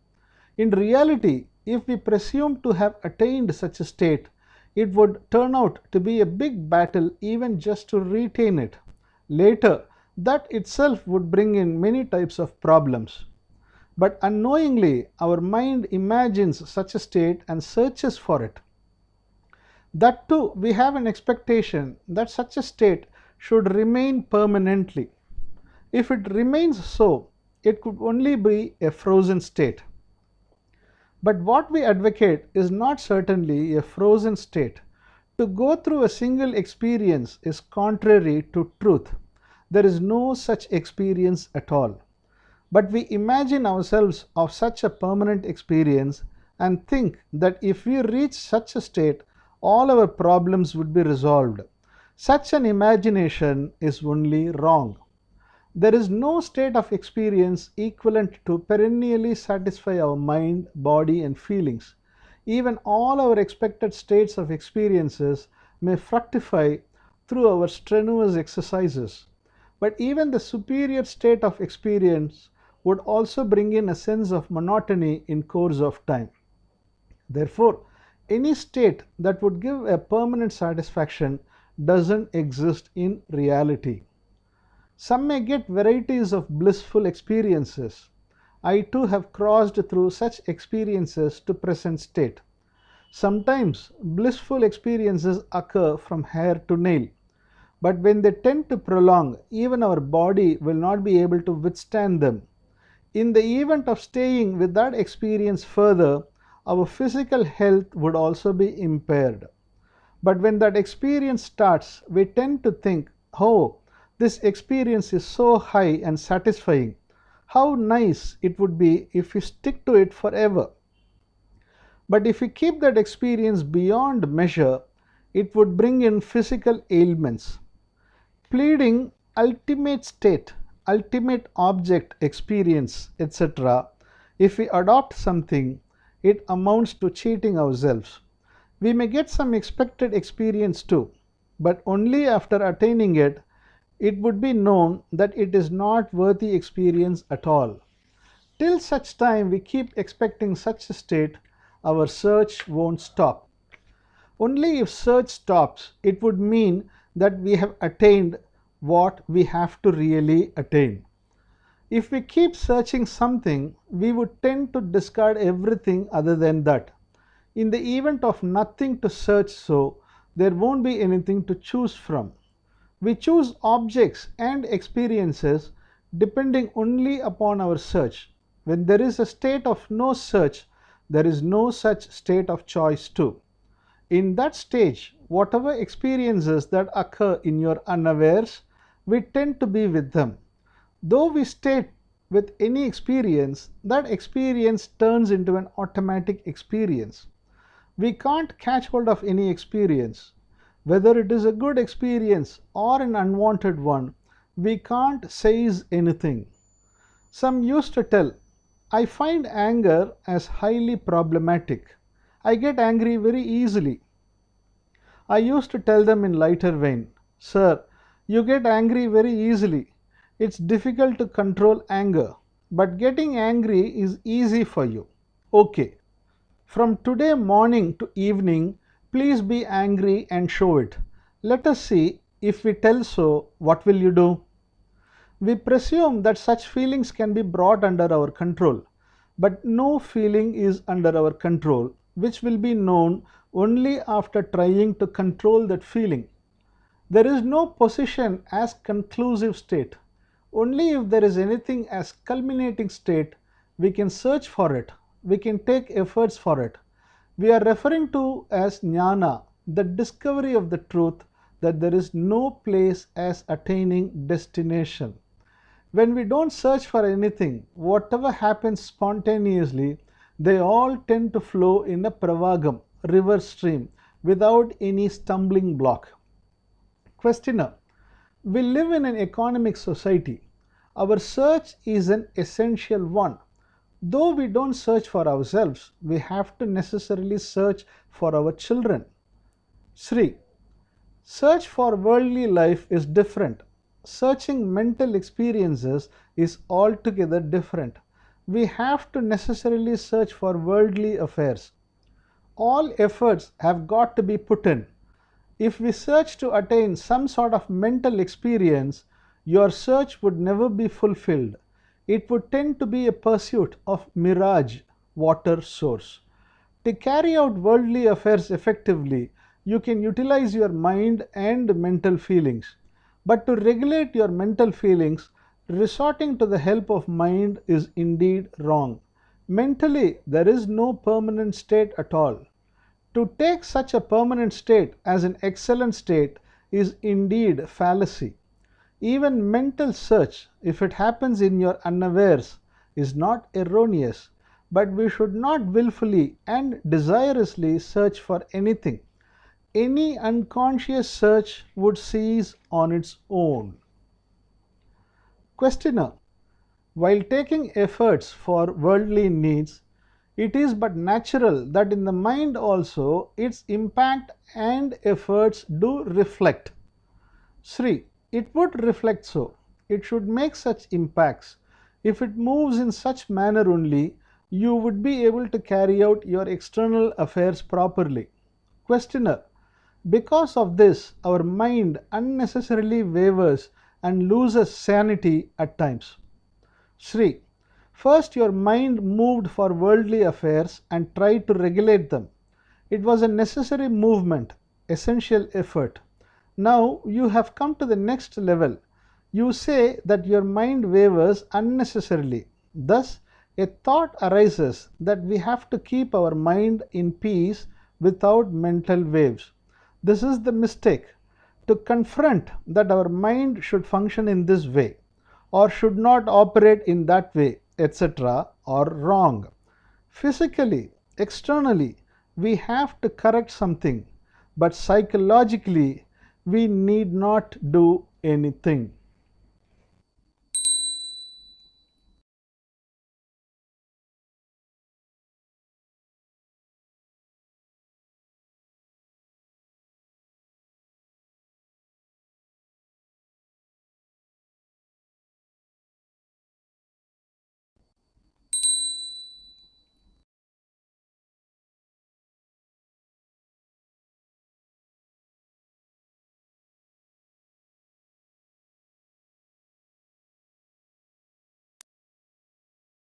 In reality, if we presume to have attained such a state, it would turn out to be a big battle even just to retain it. Later, that itself would bring in many types of problems. But unknowingly, our mind imagines such a state and searches for it. That too, we have an expectation that such a state should remain permanently. If it remains so, it could only be a frozen state. But what we advocate is not certainly a frozen state. To go through a single experience is contrary to truth. There is no such experience at all. But we imagine ourselves of such a permanent experience and think that if we reach such a state, all our problems would be resolved. Such an imagination is only wrong. There is no state of experience equivalent to perennially satisfy our mind, body, and feelings. Even all our expected states of experiences may fructify through our strenuous exercises. But even the superior state of experience would also bring in a sense of monotony in course of time. Therefore, any state that would give a permanent satisfaction doesn't exist in reality. Some may get varieties of blissful experiences. I too have crossed through such experiences to present state. Sometimes blissful experiences occur from hair to nail, but when they tend to prolong, even our body will not be able to withstand them. In the event of staying with that experience further, our physical health would also be impaired. But when that experience starts, we tend to think, oh, this experience is so high and satisfying. How nice it would be if we stick to it forever. But if we keep that experience beyond measure, it would bring in physical ailments. Pleading ultimate state, ultimate object experience, etc., if we adopt something, it amounts to cheating ourselves. We may get some expected experience too, but only after attaining it, it would be known that it is not worthy experience at all. Till such time we keep expecting such a state, our search won't stop. Only if search stops, it would mean that we have attained what we have to really attain. If we keep searching something, we would tend to discard everything other than that. In the event of nothing to search so, there won't be anything to choose from. We choose objects and experiences depending only upon our search. When there is a state of no search, there is no such state of choice too. In that stage, whatever experiences that occur in your unawares, we tend to be with them. Though we stay with any experience, that experience turns into an automatic experience. We can't catch hold of any experience. Whether it is a good experience or an unwanted one, we can't seize anything. Some used to tell, I find anger as highly problematic. I get angry very easily. I used to tell them in lighter vein, Sir, you get angry very easily. It's difficult to control anger, but getting angry is easy for you. Okay, from today morning to evening, please be angry and show it. Let us see, if we tell so, what will you do? We presume that such feelings can be brought under our control, but no feeling is under our control, which will be known only after trying to control that feeling. There is no position as conclusive state. Only if there is anything as culminating state, we can search for it. we can take efforts for it. We are referring to as Nyana, the discovery of the truth that there is no place as attaining destination. When we don't search for anything, whatever happens spontaneously, they all tend to flow in a pravagam, river stream, without any stumbling block. Questioner: we live in an economic society. Our search is an essential one. Though we don't search for ourselves, we have to necessarily search for our children. Sri: search for worldly life is different. Searching mental experiences is altogether different. We have to necessarily search for worldly affairs. All efforts have got to be put in. If we search to attain some sort of mental experience, your search would never be fulfilled. It would tend to be a pursuit of mirage, water source. To carry out worldly affairs effectively, you can utilize your mind and mental feelings. But to regulate your mental feelings, resorting to the help of mind is indeed wrong. Mentally, there is no permanent state at all. To take such a permanent state as an excellent state is indeed fallacy. Even mental search, if it happens in your unawares, is not erroneous, but we should not willfully and desirously search for anything. Any unconscious search would cease on its own. Questioner: while taking efforts for worldly needs, it is but natural that in the mind also its impact and efforts do reflect. Sri: it would reflect so. It should make such impacts. If it moves in such manner only, you would be able to carry out your external affairs properly. Questioner: because of this, our mind unnecessarily wavers and loses sanity at times. Sri: first your mind moved for worldly affairs and tried to regulate them. It was a necessary movement, essential effort. Now you have come to the next level. You say that your mind wavers unnecessarily. Thus, a thought arises that we have to keep our mind in peace without mental waves. This is the mistake. To confront that our mind should function in this way, or should not operate in that way, etc., are wrong. Physically, externally, we have to correct something, but psychologically, we need not do anything.